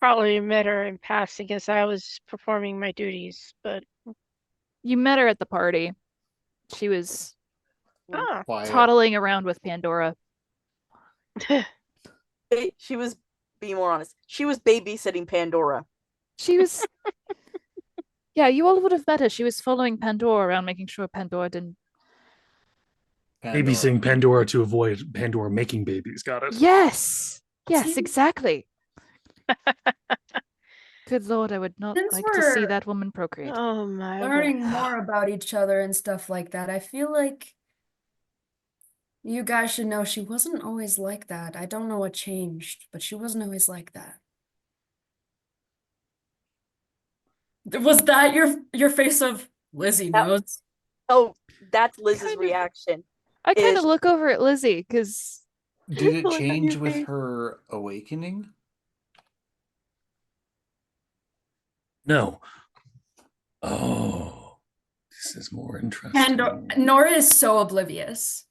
S8: Probably met her in passing as I was performing my duties, but
S4: You met her at the party. She was
S8: ah,
S7: Quiet.
S4: toddling around with Pandora.
S1: She was, be more honest, she was babysitting Pandora.
S4: She was yeah, you all would have met her. She was following Pandora around, making sure Pandora didn't.
S7: Pandora.
S5: Babysitting Pandora to avoid Pandora making babies. Got it.
S4: Yes. Yes,
S6: See?
S4: exactly. Good Lord, I would not
S6: Since
S4: like to see
S6: we're
S4: that woman procreate.
S8: oh my
S6: learning
S8: word.
S6: more about each other and stuff like that, I feel like you guys should know she wasn't always like that. I don't know what changed, but she wasn't always like that. Was that your face of Lizzie
S1: That-
S6: knows?
S1: Oh, that's Liz's
S4: Kind of.
S1: reaction.
S4: I kind of
S1: Ish.
S4: look over at Lizzie because
S7: Did it
S1: Look at
S7: change
S1: your
S7: with
S1: face.
S7: her awakening?
S5: No. Oh, this is more interesting.
S6: And Nora is so oblivious.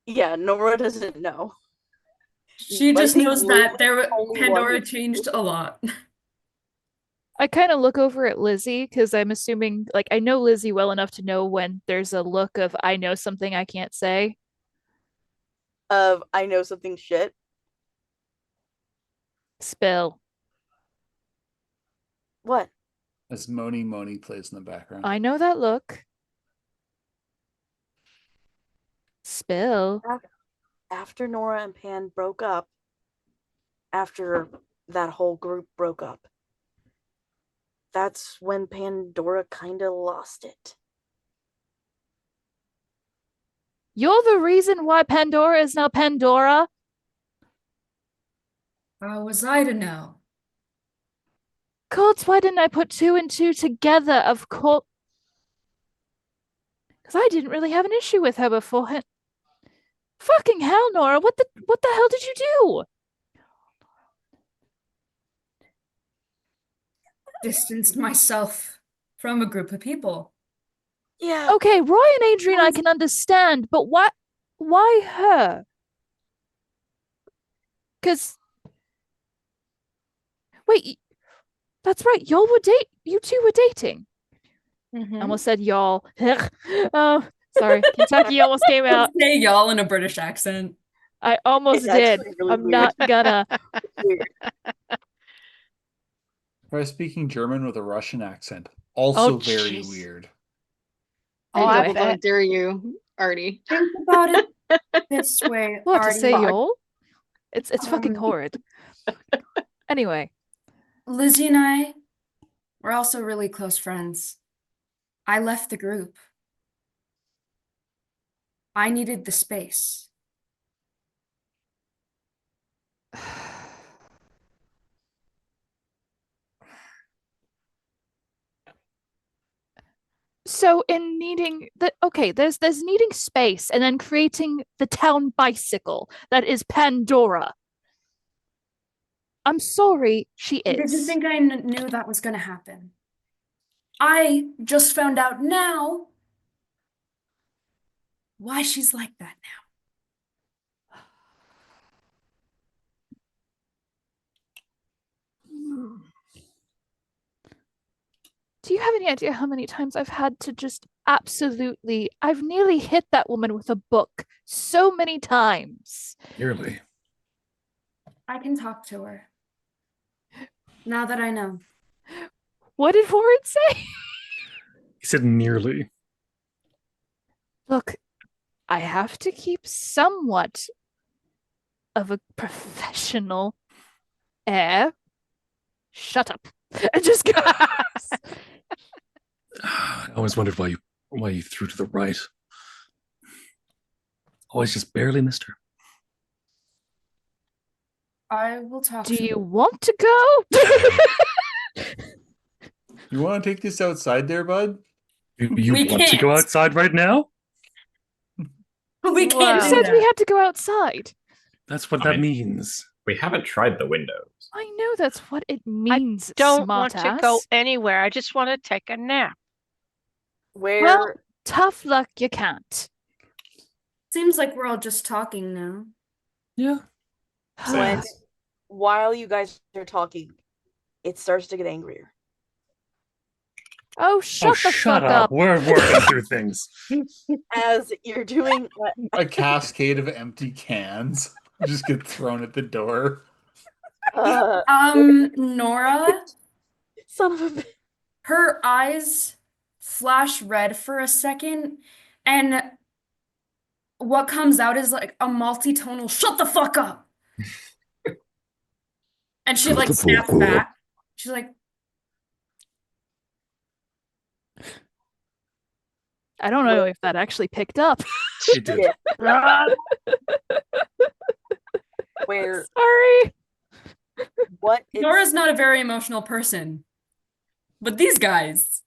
S1: Yeah, Nora doesn't know.
S6: She
S1: But I
S6: just
S1: think
S6: knows
S1: Liz
S6: that
S1: is the only one
S6: Pandora
S1: who-
S6: changed a lot.
S4: I kind of look over at Lizzie because I'm assuming, like, I know Lizzie well enough to know when there's a look of I know something I can't say.
S1: Of I know something shit.
S4: Spill.
S1: What?
S7: As Moni plays in the background.
S4: I know that look. Spill.
S1: After Nora and Pan broke up, after that whole group broke up, that's when Pandora kind of lost it.
S4: You're the reason why Pandora is now Pandora?
S6: How was I to know?
S4: Gods, why didn't I put two and two together? Of course. Because I didn't really have an issue with her beforehand. Fucking hell, Nora, what the hell did you do?
S6: Distanced myself from a group of people.
S1: Yeah.
S4: Okay, Roy and Adrian I can understand, but why her? Because wait, that's right, you two were dating.
S8: Mhm.
S4: I almost said y'all. Oh, sorry. Kentucky almost came out.
S6: Say y'all in a British accent.
S4: I almost
S1: It's
S4: did.
S1: actually really
S4: I'm
S1: weird.
S4: not gonna.
S1: Weird.
S7: Try speaking German with a Russian accent. Also
S4: Oh,
S7: very
S8: jeez.
S7: weird.
S8: Oh,
S3: I
S8: I
S3: double
S8: bet.
S3: don't dare you, Artie.
S6: Think about it this way,
S4: What to
S6: Artie.
S4: say, y'all? It's fucking
S6: Um,
S4: horrid. Anyway,
S6: Lizzie and I were also really close friends. I left the group. I needed the space.
S4: So in needing there's needing space and then creating the town bicycle that is Pandora. I'm sorry, she
S6: Did you
S4: is.
S6: think I knew that was going to happen? I just found out now why she's like that now.
S4: Do you have any idea how many times I've had to just I've nearly hit that woman with a book so many times.
S5: Nearly.
S6: I can talk to her. Now that I know.
S4: What did Warren say?
S5: He said nearly.
S4: Look, I have to keep somewhat of a professional air. Shut up. And just go.
S5: I always wondered why you threw to the right. Always just barely missed her.
S6: I will talk
S4: Do
S6: to
S4: you
S6: her.
S4: want to go?
S7: You want to take this outside there, bud?
S5: You
S6: We
S5: want to go
S6: can't.
S5: outside right now?
S6: We can't
S4: You
S8: Wow.
S6: do
S4: said
S6: that.
S4: we had to go outside.
S5: That's what
S2: I
S5: that
S2: mean-
S5: means.
S2: We haven't tried the windows.
S4: I know that's what it means,
S8: Don't want to go
S4: smartass.
S8: anywhere. I just want to take a nap.
S1: Where
S4: Well, tough luck, you can't.
S6: Seems like we're all just talking now.
S5: Yeah.
S1: when while you guys are talking, it starts to get angrier.
S4: Oh, shut the
S5: shut
S4: fuck up.
S5: We're working through things.
S1: As you're doing
S7: A cascade of empty cans just get thrown at the door.
S6: Nora,
S1: son of a bitch.
S6: her eyes flash red for a second, and what comes out is like a multi-tonal "shut the fuck up." And she
S5: Shut
S6: like
S5: the fuck
S6: snaps
S5: up.
S6: back. She's like,
S4: I don't know if that actually picked up.
S5: It did.
S1: Yeah. Where
S4: Sorry.
S1: what it's,
S6: Nora's not a very emotional person. But these guys.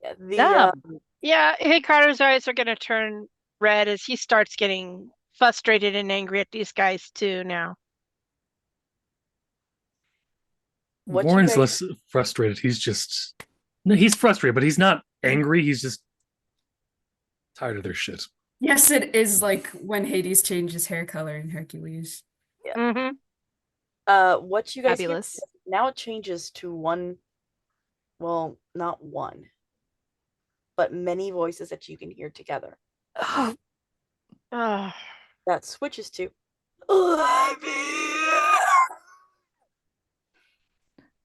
S1: the
S4: Damn.
S8: Yeah, Hikaru's eyes are going to turn red as he starts getting frustrated and angry at these guys too now.
S1: What you
S5: Warren's
S1: guys-
S5: less frustrated. He's frustrated, but he's not angry. He's just tired of their shit.
S6: Yes, it is like when Hades changed his hair color in Hercules.
S8: Mm-hmm.
S1: what you guys hear
S4: Fabulous.
S1: now it changes to one, well, not one, but many voices that you can hear together.
S4: Oh,
S8: Oh,
S1: That switches to "I'm here."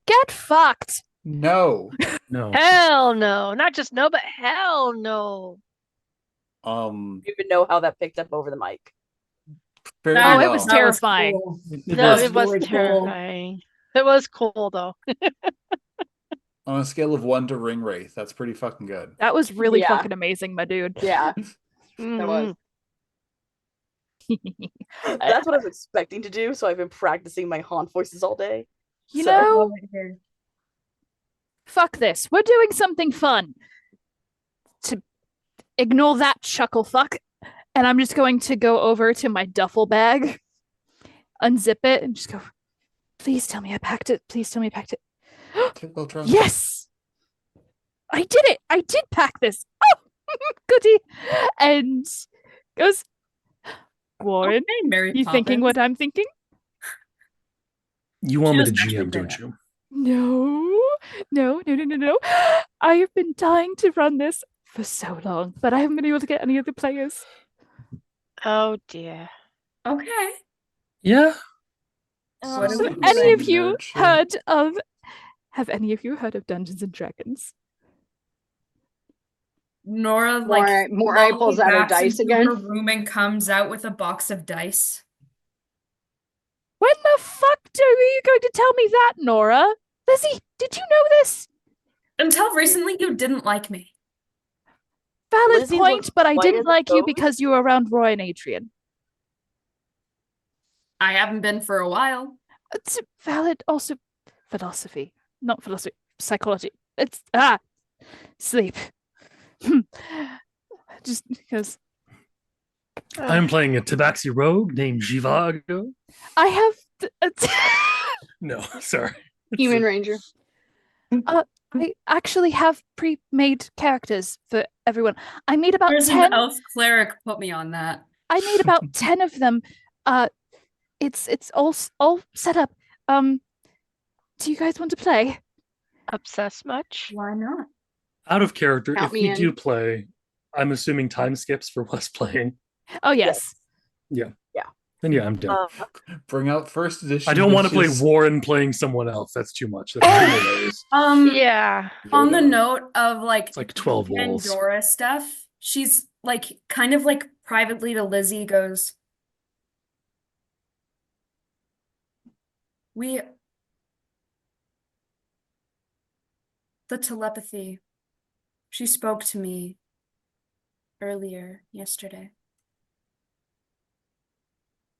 S4: get fucked.
S7: No.
S5: No.
S8: hell no. Not just no, but hell no.
S7: Um,
S1: You even know how that picked up over the mic.
S7: fairly
S4: Oh, it
S7: well.
S4: was terrifying.
S6: cool.
S8: No,
S6: was
S8: it was
S6: really cool.
S8: terrifying. It was cool though.
S7: On a scale of 1 to ring wraith, that's pretty fucking good.
S4: That was really
S3: Yeah.
S4: fucking amazing, my dude.
S3: Yeah, that
S8: Mhm.
S3: was.
S1: That's what I was expecting to do, so I've been practicing my haunt voices all day.
S4: You
S1: So-
S4: know,
S6: Love it here.
S4: fuck this. We're doing something fun. To ignore that chuckle fuck. And I'm just going to go over to my duffel bag, unzip it, and just go, please tell me I packed it. Please tell me I packed it.
S7: Typical Trump.
S4: Yes! I did it! I did pack this. Oh, goody. And goes, Warren,
S6: Okay, Mary
S4: you thinking
S6: Poppins.
S4: what I'm thinking?
S5: You want
S6: She
S5: me to
S6: doesn't actually
S5: GM,
S6: say
S5: don't
S6: that.
S5: you?
S4: No. I have been dying to run this for so long, but I haven't been able to get any of the players.
S8: Oh dear.
S6: Okay.
S5: Yeah.
S6: What are
S4: So
S6: we
S4: any
S6: doing?
S4: of you
S7: Nerd shit.
S4: have any of you heard of Dungeons and Dragons?
S6: Nora
S3: Morai pulls out her
S6: backs
S3: dice
S6: into
S3: again.
S6: her room and comes out with a box of dice.
S4: When the fuck are you going to tell me that, Nora? Lizzie, did you know this?
S6: Until recently, you didn't like me.
S4: Valid
S1: Lizzie
S4: point,
S1: looks
S4: but I
S1: whiter
S4: didn't
S1: than
S4: like you
S1: those.
S4: because you were around Roy and Adrian.
S6: I haven't been for a while.
S4: It's valid also philosophy. Not philosophy, psychology. It's sleep. Just because
S5: I'm playing a Tabaxi rogue named Jivago.
S4: I have
S5: No, sorry.
S3: Human Ranger.
S4: I actually have pre-made characters for everyone. I made about
S6: There's
S4: 10.
S6: an elf cleric put me on that.
S4: I made about 10 of them. It's all set up. Do you guys want to play?
S8: Obsessed much?
S6: Why not?
S5: Out of character,
S3: Count
S5: if
S3: me
S5: we
S3: in.
S5: do play, I'm assuming time skips for us playing.
S4: Oh yes.
S5: Then yeah, I'm done.
S7: Bring out first edition.
S5: I don't want to play
S7: bitches.
S5: Warren playing someone else. That's too much. That's too hilarious.
S8: Yeah.
S6: On the
S7: Yoda.
S6: note of like
S5: It's like 12 walls.
S6: Pandora stuff, she's like kind of like privately to Lizzie goes, the telepathy. She spoke to me earlier yesterday.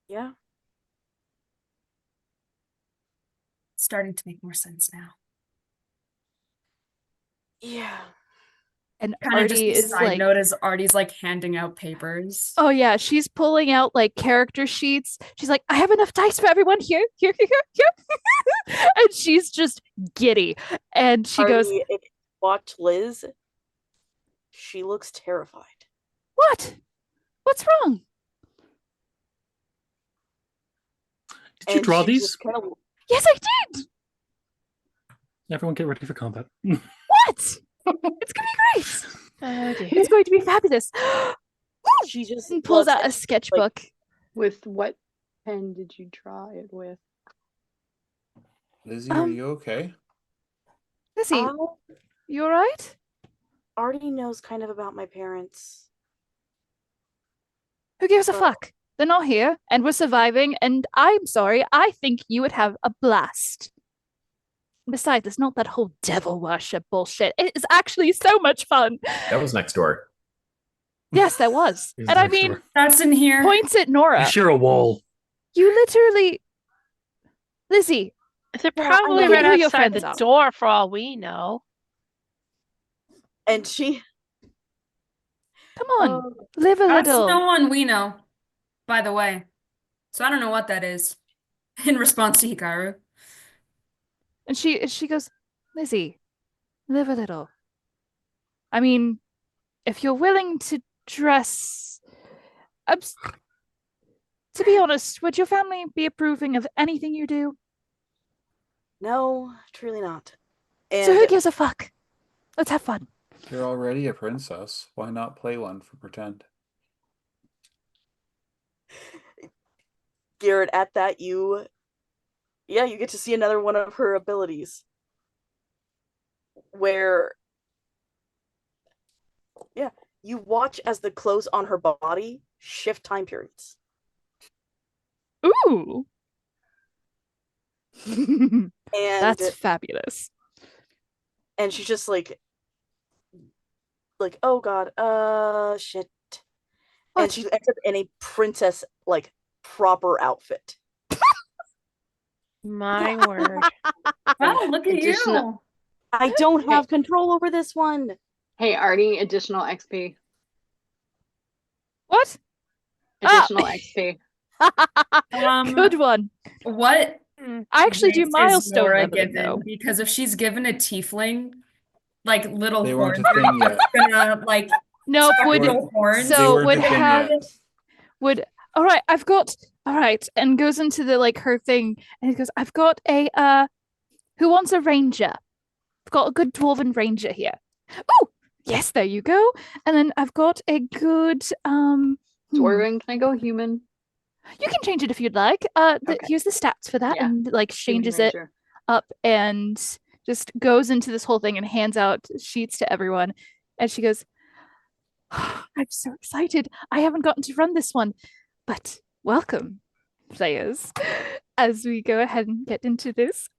S1: Yeah.
S6: It's starting to make more sense now.
S1: Yeah.
S4: And
S6: Kind of just
S4: Artie
S6: a
S4: is
S6: side
S4: like,
S6: note as Artie's like handing out papers.
S4: oh yeah, she's pulling out like character sheets. She's like, I have enough dice for everyone here. And she's just giddy. And she goes,
S1: If you watch Liz, she looks terrified.
S4: what? What's wrong?
S5: Did you
S1: And
S5: draw
S1: she
S5: these?
S1: just kind of
S4: Yes, I did.
S5: Everyone get ready for combat.
S4: What? It's gonna be great.
S8: Oh dear.
S4: It's going to be fabulous.
S1: she just
S4: And pulls
S1: looks
S4: out a
S1: and
S4: sketchbook.
S3: With what pen did you draw it with?
S7: Lizzie, are
S4: Um,
S7: you okay?
S4: Lizzie,
S1: Oh,
S4: you all right?
S1: Artie knows kind of about my parents.
S4: Who gives a
S1: Oh.
S4: fuck? They're not here, and we're surviving, and I'm sorry, I think you would have a blast. Besides, it's not that whole devil worship bullshit. It is actually so much fun.
S2: That was next door.
S4: Yes, there was.
S5: Is
S4: And I
S5: next
S4: mean,
S5: door.
S6: That's in here.
S4: points at
S5: You
S4: Nora.
S5: share a wall.
S4: You literally, Lizzie,
S8: They're
S1: Yeah, I
S8: probably
S1: know
S8: right
S4: who your
S8: outside
S4: friends
S8: the
S4: are.
S8: door for all we know.
S1: And she
S4: come on,
S1: oh,
S4: live a
S6: That's
S4: little.
S6: no one we know, by the way. So I don't know what that is. In response to Hikaru.
S4: And she goes, Lizzie, live a little. I mean, if you're willing to dress, to be honest, would your family be approving of anything you do?
S1: no, truly not.
S4: So
S1: And
S4: who gives a fuck? Let's have fun.
S7: You're already a princess. Why not play one for pretend?
S1: Garrett, at that you get to see another one of her abilities. Where you watch as the clothes on her body shift time periods.
S4: Ooh.
S1: And
S4: That's fabulous.
S1: and she's just like oh god, shit.
S4: What?
S1: And she ends up in a princess like proper outfit.
S8: My word.
S6: Wow, look at
S3: Additional-
S6: you.
S1: I don't have control over this one.
S3: Hey, Artie, additional XP.
S4: What?
S3: Additional XP.
S4: Good one.
S6: What
S4: I actually do
S6: race is
S4: milestone
S6: Nora
S4: leveling
S6: given?
S4: though.
S6: Because if she's given a tiefling, like little
S7: They
S6: horns,
S7: weren't a thing yet.
S6: it's gonna like
S4: No, would
S6: spectral horns.
S7: They
S4: so
S7: weren't
S4: would
S7: a thing
S4: have
S7: yet.
S4: would all right, I've got all right, and goes into the like her thing and he goes, I've got a who wants a ranger? I've got a good dwarven ranger here. Oh, yes, there you go. And then I've got a good
S3: Dwarven, can I go human?
S4: you can change it if you'd like.
S3: Okay.
S4: Here's the stats for that,
S3: Yeah.
S4: and like
S3: Human
S4: changes it
S3: ranger.
S4: up and just goes into this whole thing and hands out sheets to everyone. And she goes, I'm so excited. I haven't gotten to run this one, but welcome, players, as we go ahead and get into this.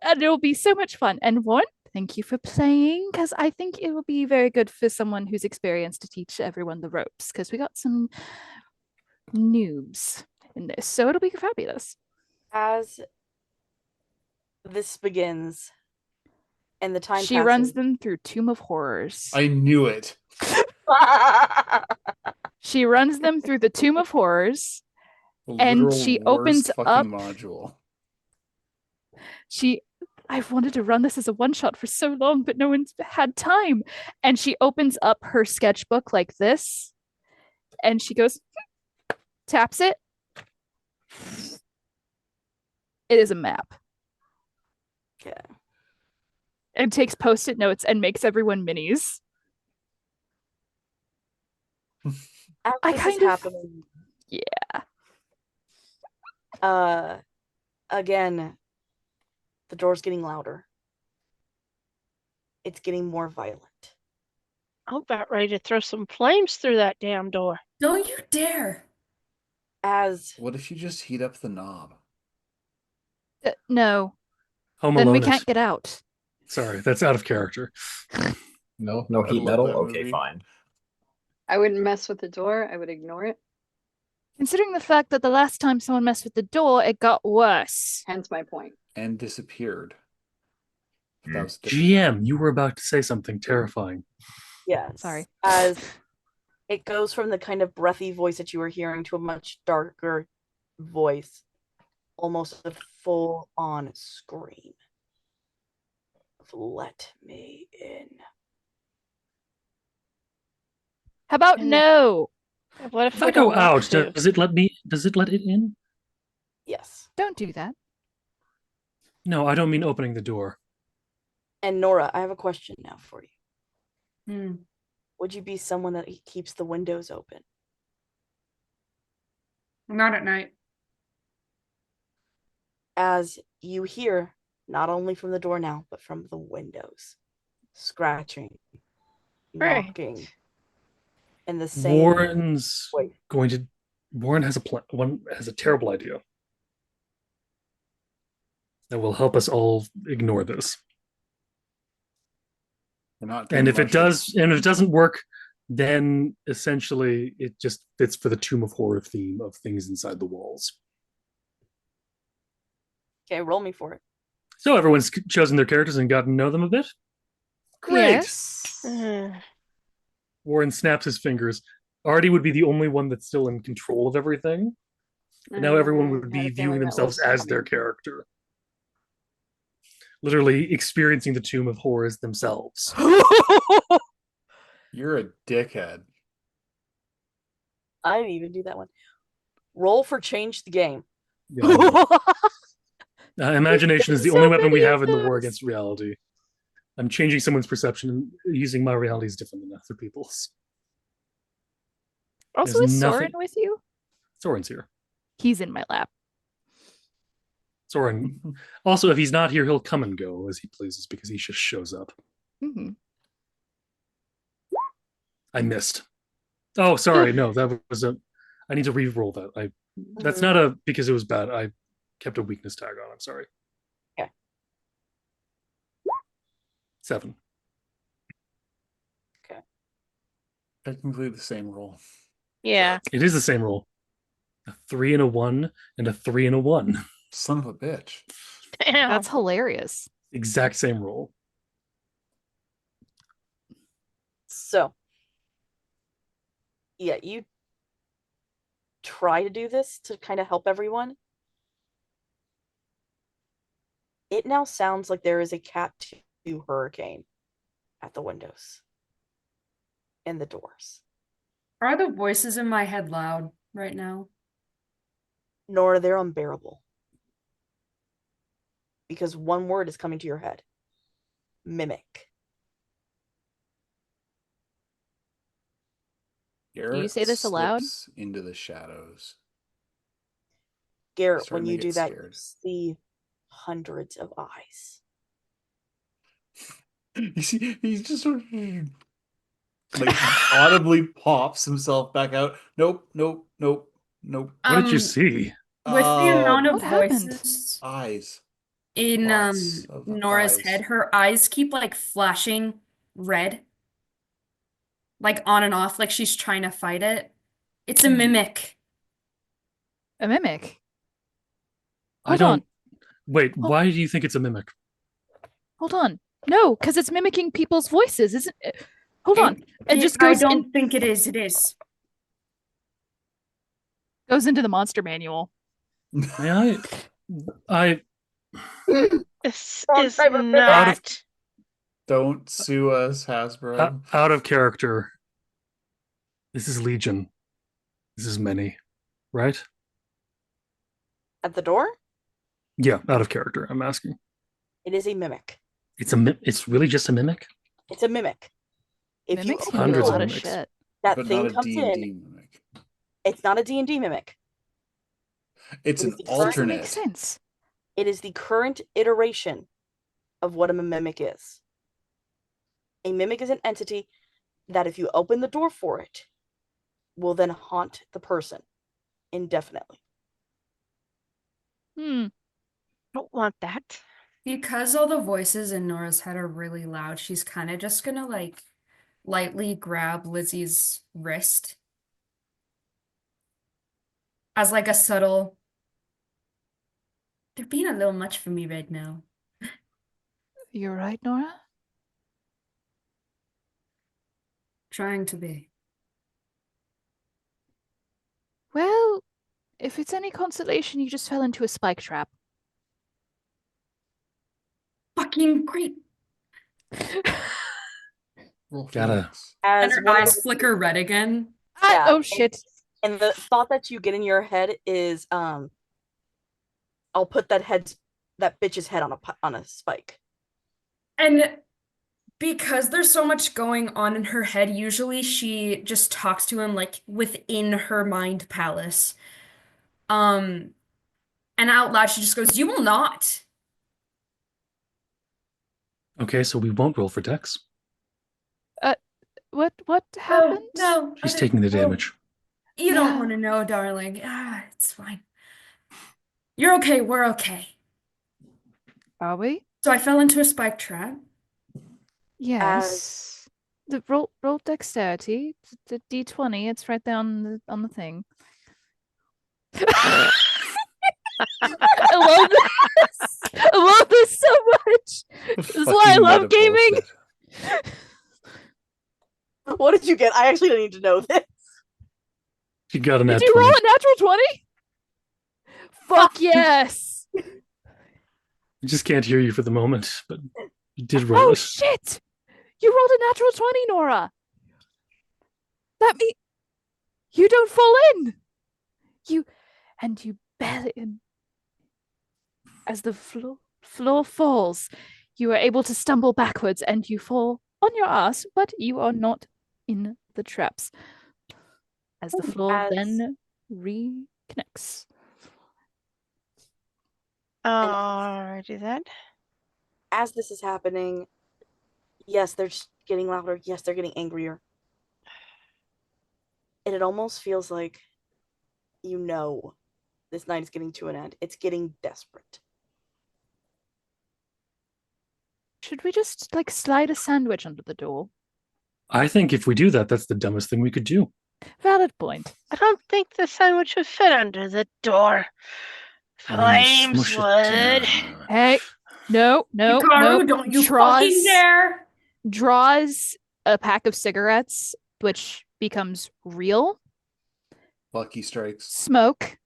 S4: And it will be so much fun. And Warren, thank you for playing, because I think it will be very good for someone who's experienced to teach everyone the ropes, because we got some noobs in this. So it'll be fabulous.
S1: As this begins, And the time
S4: She runs
S1: passes.
S4: them through Tomb of Horrors.
S7: I knew it.
S4: She runs them through the Tomb of Horrors.
S7: The
S4: And
S7: literal
S4: she
S7: worst
S4: opens
S7: fucking
S4: up-
S7: module.
S4: I've wanted to run this as a one shot for so long, but no one's had time. And she opens up her sketchbook like this, and she goes, taps it. It is a map.
S1: Okay.
S4: And takes post-it notes and makes everyone minis.
S1: As
S4: I
S1: this is
S4: kind of-
S1: happening,
S4: Yeah.
S1: again, the door's getting louder. It's getting more violent.
S8: I'm about ready to throw some flames through that damn door.
S6: Don't you dare.
S1: As
S7: What if you just heat up the knob?
S4: No.
S5: Home
S4: Then we
S5: Alone.
S4: can't get out.
S5: Sorry, that's out of character.
S2: No
S7: I
S2: heat
S7: love
S2: metal?
S7: that
S2: Okay,
S7: movie.
S2: fine.
S3: I wouldn't mess with the door. I would ignore it.
S4: Considering the fact that the last time someone messed with the door, it got worse.
S3: Hence my point.
S7: And disappeared. But that was different.
S5: GM, you were about to say something terrifying.
S1: yes,
S4: Sorry.
S1: as it goes from the kind of breathy voice that you were hearing to a much darker voice, almost a full-on scream. Let me in.
S4: How about
S8: And-
S4: no?
S8: What if
S5: If
S8: we
S5: I go
S8: don't want
S5: out,
S8: to?
S5: does it let it in?
S1: Yes.
S4: Don't do that.
S5: No, I don't mean opening the door.
S1: And Nora, I have a question now for you.
S6: Hmm.
S1: Would you be someone that keeps the windows open?
S6: Not at night.
S1: As you hear, not only from the door now, but from the windows, scratching,
S8: Right.
S1: knocking, and the same.
S5: Warren's
S1: Wait.
S5: going to. Warren has a plan. One has a terrible idea that will help us all ignore this.
S7: We're not
S5: And
S7: doing
S5: if it
S7: mushrooms.
S5: does, and if it doesn't work, then essentially it just fits for the Tomb of Horror theme of things inside the walls.
S1: Okay, roll me for it.
S5: So everyone's chosen their characters and gotten to know them a bit. Great.
S4: Yes.
S5: Warren snaps his fingers. Artie would be the only one that's still in control of everything. And now everyone would
S3: I had
S5: be
S3: a feeling
S5: viewing
S3: that
S5: themselves
S3: was
S5: as their character. Literally experiencing the Tomb of Horrors themselves.
S7: You're a dickhead.
S1: I didn't even do that one. Roll for change the game.
S5: Yeah, I know. Imagination is the
S4: So
S5: only weapon we
S4: many
S5: have
S4: of
S5: in the war
S4: those.
S5: against reality. I'm changing someone's perception and using my reality is different than other people's.
S4: Also,
S5: There's
S4: is Soren
S5: nothing-
S4: with you?
S5: Soren's here.
S4: He's in my lap.
S5: Soren. Also, if he's not here, he'll come and go as he pleases because he just shows up.
S4: Mhm.
S5: I missed. Oh, sorry. No, that was a. I need to re-roll that. That's not a because it was bad. I kept a weakness tag on. I'm sorry.
S1: Okay.
S5: 7.
S7: Technically the same roll.
S8: Yeah.
S5: It is the same roll. A 3 and a 1 and a 3 and a 1.
S7: Son of a bitch.
S8: Damn.
S4: That's hilarious.
S5: Exact same roll.
S1: So, yeah, you try to do this to kind of help everyone. It now sounds like there is a Cat 2 hurricane at the windows and the doors.
S6: Are the voices in my head loud right now?
S1: Nora, they're unbearable. Because one word is coming to your head. Mimic.
S7: Garrett
S4: say this aloud?
S7: slips into the shadows.
S1: Garrett, when
S7: Starting to
S1: you
S7: get
S1: do that,
S7: scared.
S1: you see hundreds of eyes.
S7: You see, he's just sort of like audibly pops himself back out. Nope, nope, nope, nope.
S5: What did you see?
S6: With the amount of
S4: What happened?
S6: voices
S7: Eyes.
S6: in
S7: Lots of
S6: Nora's
S7: eyes.
S6: head, her eyes keep like flashing red. Like on and off, like she's trying to fight it. It's a mimic.
S4: A mimic.
S5: I
S4: Hold
S5: don't.
S4: on.
S5: Wait, why do you think it's a mimic?
S4: Hold on. No, because it's mimicking people's voices, isn't it? Hold on. It just
S6: I
S4: goes
S6: don't think it is. It is.
S4: goes into the monster manual.
S5: May I
S8: This
S1: Wrong
S8: is
S1: type of mimic.
S8: not.
S7: Don't sue us, Hasbro.
S5: out of character. This is Legion. This is many, right?
S1: At the door,
S5: Yeah, out of character. I'm asking.
S1: it is a mimic.
S5: It's really just a mimic.
S1: It's a mimic. If you
S4: Mimics
S1: open
S4: can do a
S5: Hundreds of
S4: lot of
S5: mimics.
S4: shit.
S1: that
S7: But
S1: thing
S7: not a
S1: comes in,
S7: D&D mimic.
S1: it's not a D&D mimic.
S7: It's
S1: It
S7: an
S1: is the current-
S4: Doesn't
S7: alternate.
S4: make sense.
S1: It is the current iteration of what a mimic is. A mimic is an entity that if you open the door for it, will then haunt the person indefinitely.
S8: Don't want that.
S6: Because all the voices in Nora's head are really loud, she's kind of just gonna like lightly grab Lizzie's wrist as like a subtle. They're being a little much for me right now.
S4: You're right, Nora.
S6: Trying to be.
S4: Well, if it's any consolation, you just fell into a spike trap.
S6: Fucking great.
S7: Roll for
S5: Gotta-
S7: X.
S6: And
S1: As
S6: her
S1: one of
S6: eyes
S1: the-
S6: flicker red again.
S1: Yeah,
S4: Oh shit.
S1: And the thought that you get in your head is, I'll put that bitch's head on a spike.
S6: And because there's so much going on in her head, usually she just talks to him like within her mind palace. And out loud she just goes, "You will not."
S5: Okay, so we won't roll for Dex.
S4: What happened?
S6: No,
S5: She's taking the damage.
S6: You don't
S4: Yeah.
S6: want to know, darling. It's fine. You're okay. We're okay.
S4: Are we?
S6: So I fell into a spike trap.
S4: Yes. The roll dexterity. The D20. It's right there on the thing. I love this. I love this so much. This is why I
S7: Fucking
S4: love
S7: meta
S4: gaming.
S7: bullshit.
S1: What did you get? I actually don't need to know this.
S5: She got a
S4: Did
S5: nat
S4: you
S5: 20.
S4: roll a natural 20? Fuck yes.
S5: I just can't hear you for the moment, but you did roll
S4: Oh
S5: it.
S4: shit. You rolled a natural 20, Nora. That means you don't fall in. You barely. As the floor falls, you are able to stumble backwards and you fall on your ass, but you are not in the traps. As the floor then reconnects.
S8: Oh, do that.
S1: As this is happening, yes, they're just getting louder. Yes, they're getting angrier. And it almost feels like, this night is getting to an end. It's getting desperate.
S4: Should we just like slide a sandwich under the door?
S5: I think if we do that, that's the dumbest thing we could do.
S4: Valid point.
S8: I don't think the sandwich would fit under the door.
S5: I mean,
S8: Flames
S5: smush
S8: would.
S5: it.
S4: Hey, no.
S6: Hikaru, don't you fucking dare!
S4: Draws a pack of cigarettes, which becomes real
S7: Lucky strikes.
S4: smoke.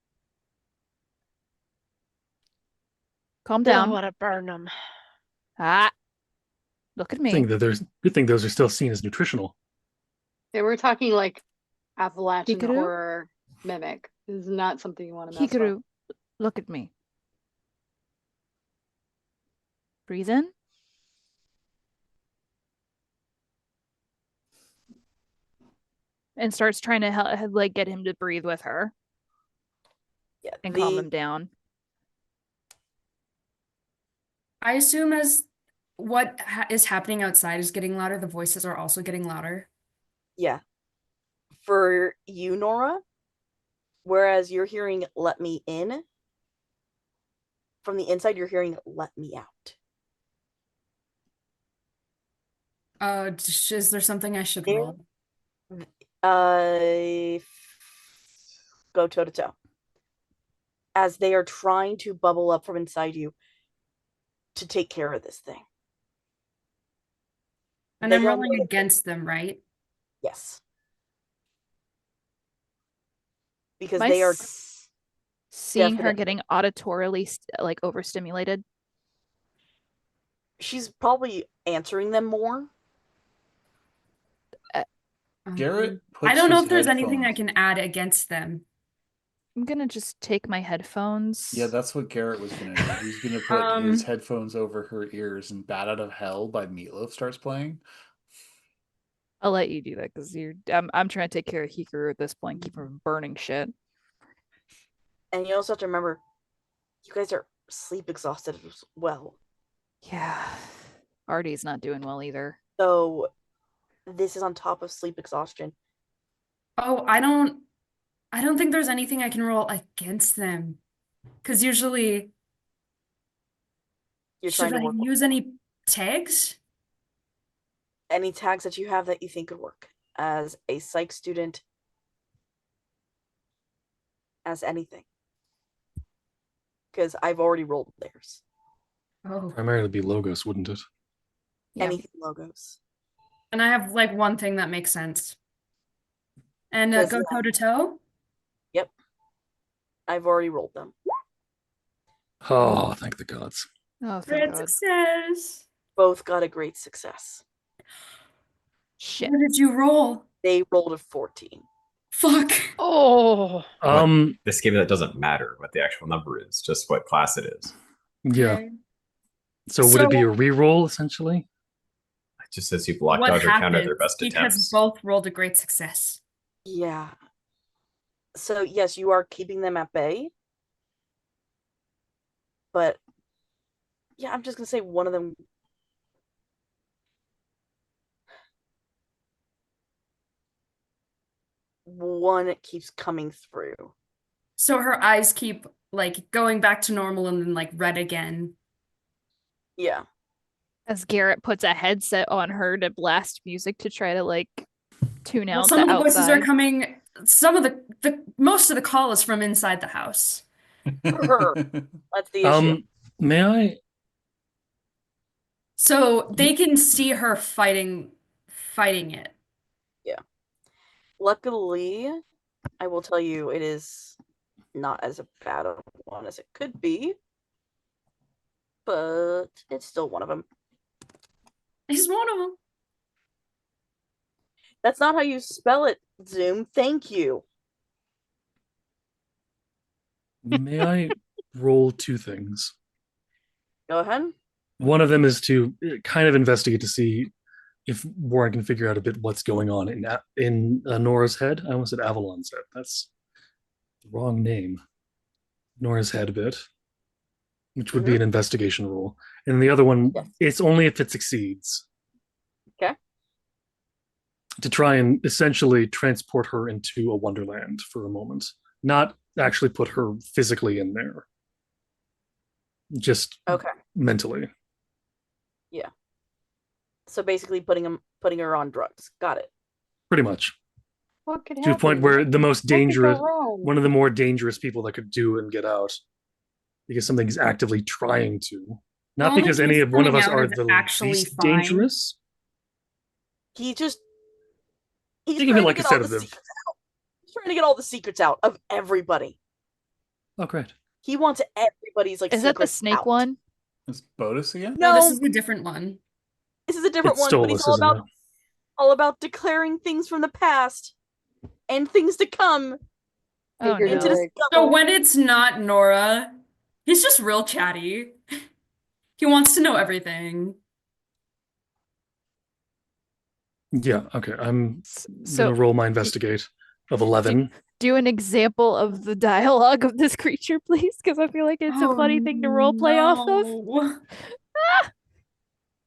S4: Calm
S8: Don't
S4: down.
S8: want to burn them.
S4: Look at
S5: Good
S4: me.
S5: thing those are still seen as nutritional.
S3: Yeah, we're talking like Appalachian
S4: Hikaru?
S3: horror mimic. This is not something you want to mess with.
S4: Hikaru, look at me. Breathe in. And starts trying to like get him to breathe with her
S1: Yeah,
S4: and calm him down.
S6: I assume as what is happening outside is getting louder, the voices are also getting louder.
S1: Yeah. For you, Nora, whereas you're hearing "let me in," from the inside you're hearing "let me out."
S6: Is there something I should
S1: There-
S6: roll?
S1: Go toe to toe. As they are trying to bubble up from inside you to take care of this thing.
S6: And
S1: They
S6: I'm
S1: don't
S6: rolling
S1: know.
S6: against them, right?
S1: Yes. Because
S4: Am I
S1: they are
S4: seeing her
S1: definite-
S4: getting auditorily like overstimulated?
S1: she's probably answering them more.
S7: Garrett
S6: I
S7: puts
S6: don't know
S7: his
S6: if there's anything I
S7: headphones-
S6: can add against them.
S4: I'm gonna just take my headphones.
S7: Yeah, that's what Garrett was gonna do. He's gonna put his
S6: Um,
S7: headphones over her ears and "Bat Out of Hell" by Meatloaf starts playing.
S4: I'll let you do that because I'm trying to take care of Hikaru at this point, keep her from burning shit.
S1: And you also have to remember, you guys are sleep exhausted as well.
S4: Yeah. Artie's not doing well either.
S1: So this is on top of sleep exhaustion.
S6: Oh, I don't think there's anything I can roll against them. Because usually,
S1: You're
S6: should
S1: trying
S6: I
S1: to work
S6: use any tags?
S1: any tags that you have that you think could work as a psych student, as anything. Because I've already rolled theirs.
S6: Oh.
S5: Primarily be logos, wouldn't it?
S4: Yeah.
S1: Anything logos.
S6: And I have like one thing that makes sense. And
S1: Because,
S6: go
S1: yeah.
S6: toe to toe?
S1: Yep. I've already rolled them.
S5: Oh, thank the gods.
S4: Oh, thank
S6: Great
S4: God.
S6: success.
S1: Both got a great success.
S4: Shit.
S6: What did you roll?
S1: They rolled a 14.
S6: Fuck.
S8: Oh,
S2: This game, that doesn't matter what the actual number is, just what class it is.
S5: yeah.
S6: Okay.
S5: So would it be a
S6: So-
S5: reroll essentially?
S2: It just says you block,
S6: What
S2: dodge, or counter
S6: happened?
S2: their best
S6: Because
S2: attempts.
S6: both rolled a great success.
S1: Yeah. So, yes, you are keeping them at bay. But, yeah, I'm just going to say one of them. One keeps coming through.
S6: So her eyes keep like going back to normal and then like red again.
S1: Yeah.
S4: As Garrett puts a headset on her to blast music to try to like tune
S6: Well,
S4: out
S6: some
S4: the
S6: of the voices are
S4: outside.
S6: coming. Some of the most of the call is from inside the house.
S1: That's the issue.
S5: May I?
S6: So they can see her fighting it.
S1: Luckily, I will tell you it is not as bad a one as it could be. But it's still one of them.
S6: He's one of them.
S1: That's not how you spell it, Zoom. Thank you.
S5: May I roll two things?
S1: Go ahead.
S5: One of them is to kind of investigate to see if Warren can figure out a bit what's going on in Nora's head. I almost said Avalon's head. That's the wrong name. Nora's head a bit, which would be an investigation roll. And the other one,
S1: Yes.
S5: it's only if it succeeds.
S1: Okay.
S5: To try and essentially transport her into a wonderland for a moment, not actually put her physically in there, just
S1: Okay.
S5: mentally.
S1: So basically putting her on drugs. Got it.
S5: Pretty much.
S3: What could
S5: To a point
S3: happen?
S5: where the most
S3: What could go
S5: dangerous,
S3: wrong?
S5: one of the more dangerous people that could do and get out, because something's actively trying to. Not
S6: only
S5: because
S6: thing
S5: any
S6: that's
S5: of one of
S6: coming
S5: us
S6: out
S5: are
S6: is
S5: the
S6: actually
S5: least
S6: fine.
S5: dangerous.
S1: He's
S5: Think of
S1: trying
S5: it
S1: to
S5: like a
S1: get all the
S5: sedative.
S1: secrets out. He's trying to get all the secrets out of everybody.
S5: Oh, great.
S1: He wants everybody's like
S4: Is that the
S1: secrets
S4: snake
S1: out.
S4: one?
S7: Is Bodus again?
S6: No,
S1: No,
S6: this is a different one.
S1: this is a different
S5: It's
S1: one, but
S5: Stolas,
S1: he's all
S5: isn't
S1: about
S5: it?
S1: declaring things from the past and things to come
S4: Oh
S3: Figured
S1: into
S3: it
S4: no.
S3: out.
S1: discover.
S6: So when it's not Nora, he's just real chatty. He wants to know everything.
S5: Yeah, okay. I'm
S4: So
S5: gonna roll my investigate of 11.
S4: do an example of the dialogue of this creature, please, because I feel like it's a funny thing to role play off of.
S6: no.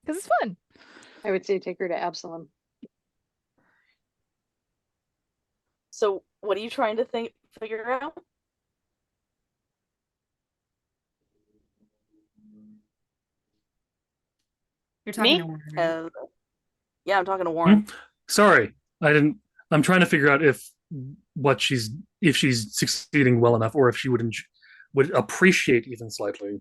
S4: Because it's fun.
S3: I would say take her to Absalom.
S1: So what are you trying to figure out?
S6: You're talking
S8: Me?
S6: to Warren, right?
S1: Yeah, I'm talking to Warren.
S5: Sorry, I didn't. I'm trying to figure out if she's succeeding well enough, or if she would appreciate even slightly.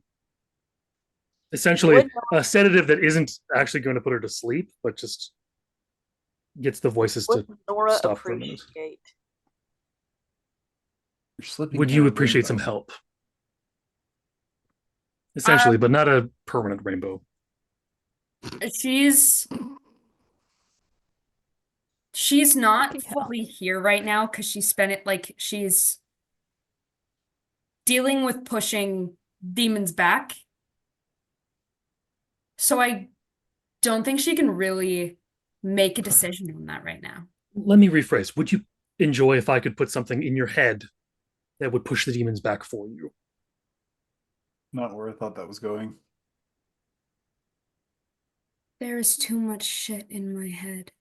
S5: Essentially,
S1: Would
S5: a sedative that isn't actually going to put her to sleep, but just gets the voices
S1: What
S5: to
S1: would Nora
S5: stop for a minute.
S1: appreciate?
S7: You're slipping
S5: Would
S7: in
S5: you
S7: a
S5: appreciate some
S7: rainbow.
S5: help? Essentially, but not a permanent rainbow.
S6: She's not
S4: Fucking hell.
S6: fully here right now because she spent it like she's dealing with pushing demons back. So I don't think she can really make a decision on that right now.
S5: Let me rephrase. Would you enjoy if I could put something in your head that would push the demons back for you?
S7: Not where I thought that was going.
S6: There is too much shit in my head.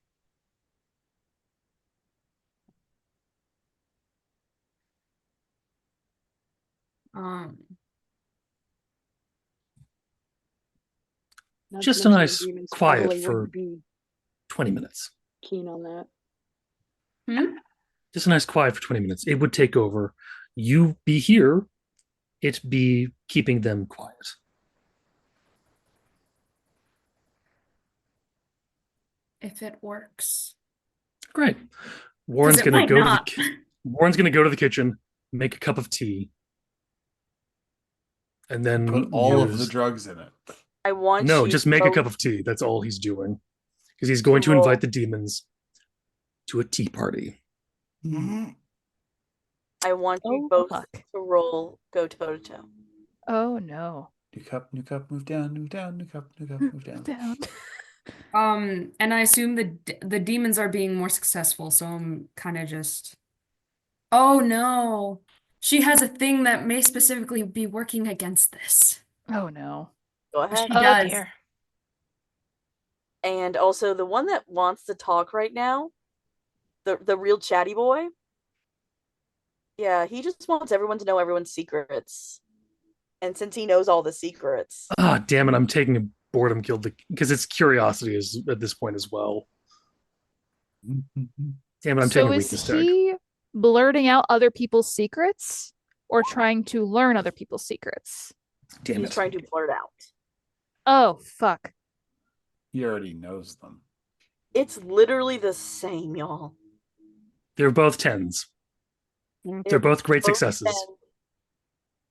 S3: Not to
S5: Just a
S3: mention the
S5: nice
S3: demons
S5: quiet
S3: probably
S5: for
S3: wouldn't be
S5: 20 minutes.
S3: keen on that.
S5: Just a nice quiet for 20 minutes. It would take over. You be here, it be keeping them quiet.
S6: If it works.
S5: Great. Warren's
S6: it
S5: gonna
S6: might
S5: go
S6: not.
S5: to the Warren's gonna go to the kitchen, make a cup of tea, and then
S7: Put all of the
S5: use
S7: drugs in it.
S1: I want
S5: no,
S1: you
S5: just make a
S1: both
S5: cup of tea. That's all he's doing. Because he's going to
S1: roll.
S5: invite the demons to a tea party.
S1: I want you
S4: Oh,
S1: both
S4: fuck.
S1: to roll go toe to toe.
S4: Oh no.
S7: New cup, move down, new cup, move down.
S4: Down.
S6: And I assume the demons are being more successful, so I'm kind of just. Oh no, she has a thing that may specifically be working against this.
S4: Oh no.
S1: Go ahead.
S6: She
S8: Oh
S6: does.
S8: dear.
S1: And also the one that wants to talk right now, the real chatty boy. Yeah, he just wants everyone to know everyone's secrets. And since he knows all the secrets,
S5: Ah, damn it! I'm taking a boredom kill because it's curiosity is at this point as well. Damn it! I'm taking
S4: So
S5: a
S4: is
S5: weakness tag.
S4: he blurting out other people's secrets or trying to learn other people's secrets?
S5: Damn
S1: he's
S5: it!
S1: trying to blurt out.
S4: Oh fuck.
S7: He already knows them.
S1: It's literally the same, y'all.
S5: They're both tens. They're both great successes.
S1: been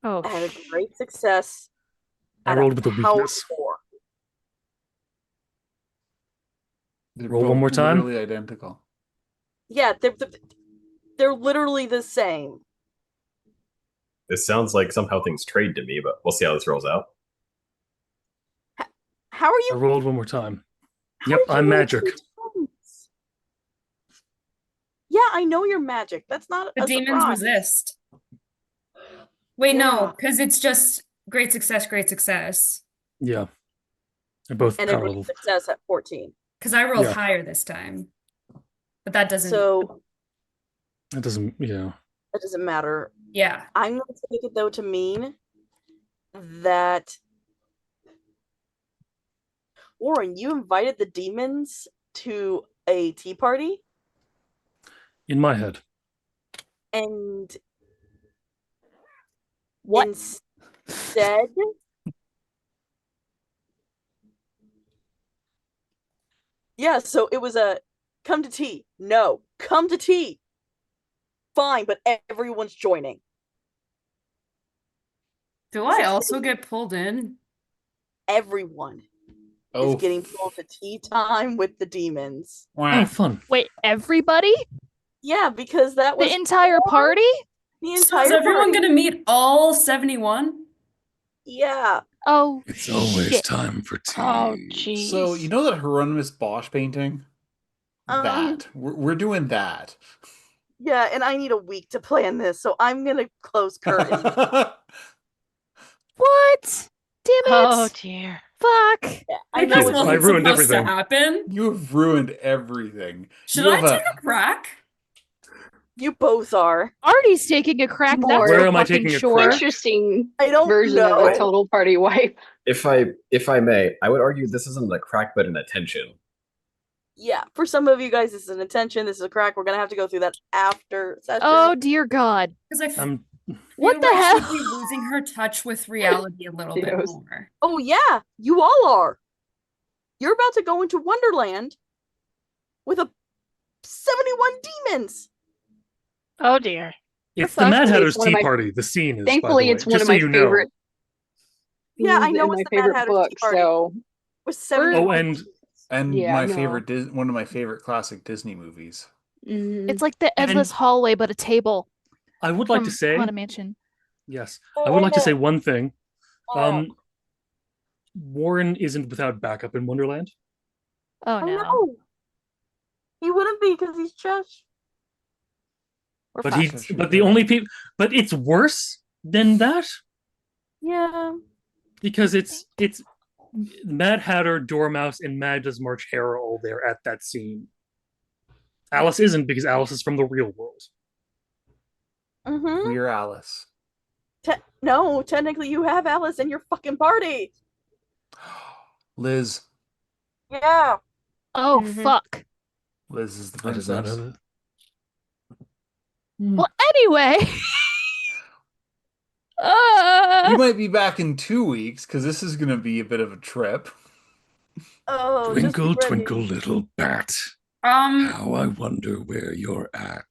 S4: Oh
S1: Had a great success.
S5: I
S1: at
S5: rolled with a
S1: power
S5: weakness.
S1: 4.
S7: They're
S5: Roll one
S7: both
S5: more time.
S7: Literally identical.
S1: Yeah, they're literally the same.
S2: This sounds like somehow things trade to me, but we'll see how this rolls out.
S1: How are
S5: I
S1: you?
S5: rolled one more time.
S1: how
S5: Yep,
S1: did you
S5: I'm
S1: roll
S5: magic.
S1: 2 times? Yeah, I know you're magic. That's not
S6: The
S1: a
S6: demons
S1: surprise.
S6: resist. Wait,
S1: Yeah.
S6: no, because it's just great success, great success.
S5: Yeah, they're both
S1: And a
S5: power
S1: great
S5: level.
S1: success at 14.
S6: Because I rolled
S5: Yeah.
S6: higher this time. But that doesn't.
S1: So
S5: That doesn't. Yeah.
S1: it doesn't matter.
S6: Yeah.
S1: I'm going to take it though to mean that Warren, you invited the demons to a tea party,
S5: In my head.
S1: and
S4: what?
S1: instead yeah, so it was a come to tea. No, come to tea. Fine, but everyone's joining.
S6: Do I also get pulled in?
S1: Everyone is getting pulled to tea time with the demons.
S5: Oh, fun.
S4: Wait, everybody?
S1: Yeah, because that was
S4: The entire party?
S1: the
S6: So
S1: entire
S6: is everyone
S1: party.
S6: gonna meet all 71?
S1: Yeah.
S4: Oh
S5: It's always
S4: shit.
S5: time for tea.
S8: Oh jeez.
S7: So you know that Hieronymus Bosch painting?
S1: Um,
S7: We're doing that.
S1: Yeah, and I need a week to plan this, so I'm gonna close curtains.
S4: What? Damn it.
S8: Oh dear.
S4: Fuck.
S1: Yeah,
S6: I
S1: know
S6: just
S1: it's-
S5: I
S6: wasn't
S5: ruined
S6: supposed to
S5: everything.
S6: happen.
S7: You have ruined everything.
S6: Should
S7: You
S6: I
S7: have
S6: take a crack?
S1: You both are.
S4: Artie's taking a crack.
S3: More
S4: That's
S5: Where
S4: for
S5: am I
S4: fucking
S5: taking a
S4: sure.
S5: crack?
S3: Interesting
S1: I don't
S3: version
S1: know.
S3: of a total party wipe.
S2: If I may, I would argue this isn't a crack but an attention.
S1: Yeah, for some of you guys, this is an attention. This is a crack. We're gonna have to go through that after session.
S4: Oh dear God.
S6: Because I feel
S4: What the
S6: like
S4: hell?
S6: she'd be losing her touch with reality a little bit
S3: Yes.
S6: more.
S1: Oh yeah, you all are. You're about to go into Wonderland with a 71 demons.
S8: Oh dear.
S5: It's
S4: fuck?
S5: the Mad
S3: Thankfully,
S5: Hatter's
S3: it's one of
S5: Tea
S3: my-
S5: Party. The scene is.
S3: Thankfully,
S5: by the way,
S3: it's one
S5: just
S3: of
S5: so
S3: my
S5: you know.
S3: favorite.
S1: Yeah, I
S3: scenes
S1: know
S3: and
S1: it's
S3: my
S1: the Mad
S3: favorite
S1: Hatter's
S3: book.
S1: Tea Party.
S3: So
S1: With 71
S5: Oh, and
S7: And
S3: Yeah,
S7: my
S3: no.
S7: favorite one of my favorite classic Disney movies.
S4: It's like the
S5: And-
S4: endless hallway, but a table
S5: I would like to
S4: from
S5: say,
S4: Haunted Mansion.
S5: yes, I would like to say one thing. Warren isn't without backup in Wonderland.
S4: Oh
S1: I
S4: no.
S1: know. He wouldn't be because he's Josh.
S4: We're
S5: But
S4: fucked.
S5: but the only people, but it's worse than that
S1: Yeah.
S5: because it's Mad Hatter, Dormouse, and Mad Does March Hare are all there at that scene. Alice isn't because Alice is from the real world.
S1: Mm-hmm.
S7: We're Alice.
S1: No, technically you have Alice in your fucking party.
S7: Liz.
S1: Yeah.
S4: Oh
S8: Mhm.
S4: fuck.
S7: Liz is the
S5: I did not
S7: princess.
S5: know that.
S4: Well, anyway.
S7: You might be back in 2 weeks because this is going to be a bit of a trip.
S1: Oh, just be
S9: Twinkle,
S1: ready.
S9: twinkle, little bat.
S6: Um,
S9: How I wonder where you're at.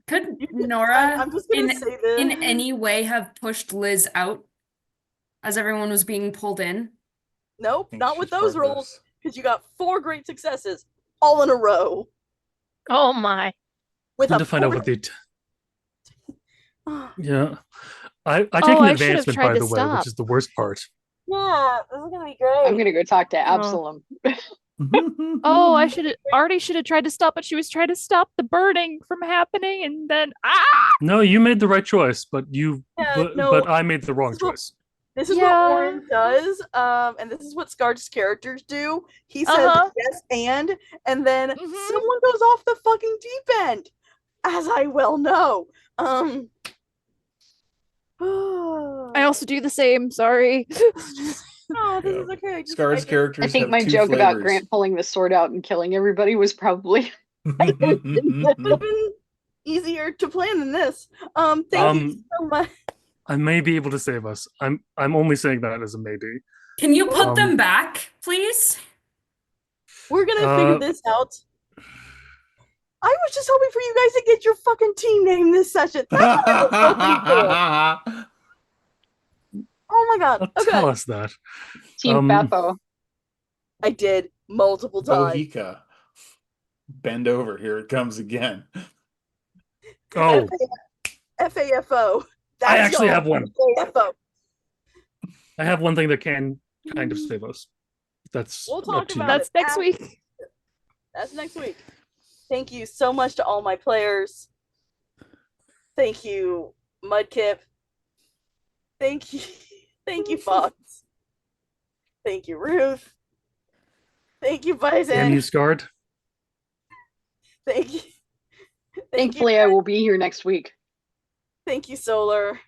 S6: could
S1: I'm
S6: Nora
S1: just gonna
S6: in
S1: say this.
S6: in any way have pushed Liz out as everyone was being pulled in?
S1: Nope,
S7: I think
S1: not
S7: she's
S1: with
S7: part
S1: those
S7: of
S1: rolls,
S7: this.
S1: because you got 4 great successes all in a row.
S8: Oh my.
S1: With
S5: Need
S1: a
S5: to find out what they. Yeah, I take
S4: Oh,
S5: an
S4: I should have
S5: advancement
S4: tried
S5: by
S4: to
S5: the way,
S4: stop.
S5: which is the worst part.
S1: Yeah, this is gonna be great.
S3: I'm gonna go talk to Absalom.
S4: Oh, I should have tried to stop, but she was trying to stop the burning from happening, and then
S5: No, you made the right choice, but
S1: Yeah, no,
S5: but I made the wrong
S1: this is what-
S5: choice.
S1: This is
S4: Yeah.
S1: what Warren does, and this is what Scar's characters do. He says
S4: Uh-huh.
S1: yes and then
S4: Mhm.
S1: someone goes off the fucking deep end, as I well know.
S4: I also do the same. Sorry.
S1: No, this
S7: Yeah.
S1: is okay.
S7: Scar's characters
S3: I think
S7: have
S3: my
S7: 2
S3: joke about
S7: flavors.
S3: Grant pulling the sword out and killing everybody was probably
S1: It would have been easier to plan than this. Thank you so much.
S5: I may be able to save us. I'm only saying that as a maybe.
S6: Can you put them
S5: Um,
S6: back, please?
S1: We're gonna figure this out. I was just hoping for you guys to get your fucking team name this session. That's what I was hoping for. Oh my god.
S5: Tell
S1: Okay.
S5: us that.
S3: Team Papo.
S1: I did multiple times.
S7: Bohica. Bend over. Here it comes again.
S5: Oh,
S1: FAFO.
S5: I actually have one.
S1: FAFO.
S5: I have one thing that can kind of save us. That's
S1: We'll
S5: up
S1: talk
S5: to you.
S1: about
S4: That's
S1: it
S4: next
S1: after-
S4: week.
S1: That's next week. Thank you so much to all my players. Thank you, Mudkip. Thank you. Thank you, Fox. Thank you, Ruth. Thank you, Bison.
S5: Damn you, Scarred.
S1: Thank you.
S3: Thankfully, I will be here next week.
S1: Thank you, Solar.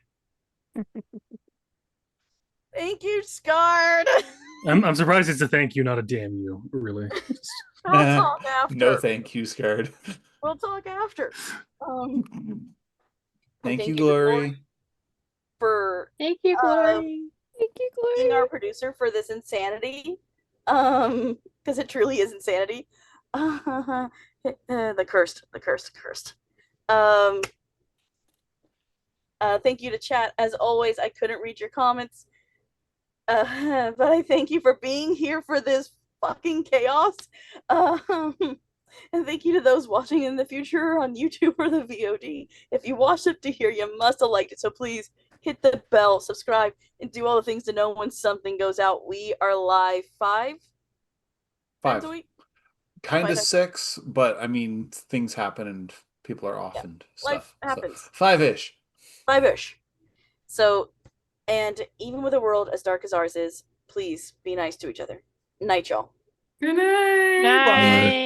S1: Thank you, Scarred.
S5: I'm surprised it's a thank you, not a damn you. Really.
S1: We'll talk after.
S7: No, thank you, Scarred.
S1: We'll talk after.
S7: Thank you,
S1: to
S7: Glory.
S1: for
S3: Thank you, Glory.
S4: Thank you,
S1: being
S4: Glory.
S1: our producer for this insanity. Because it truly is insanity. The cursed. Thank you to chat. As always, I couldn't read your comments. But I thank you for being here for this fucking chaos. And thank you to those watching in the future on YouTube or the VOD. If you watched up to here, you must have liked it. So please hit the bell, subscribe, and do all the things to know when something goes out. We are live 5 times a
S7: 5.
S1: week.
S7: Kind of
S1: Five.
S7: 6, but I mean, things happen and people are off and
S1: Life
S7: stuff.
S1: happens.
S7: So, 5-ish.
S1: 5-ish. So, and even with a world as dark as ours is, please be nice to each other. Night, y'all.
S6: Good night.
S8: Night.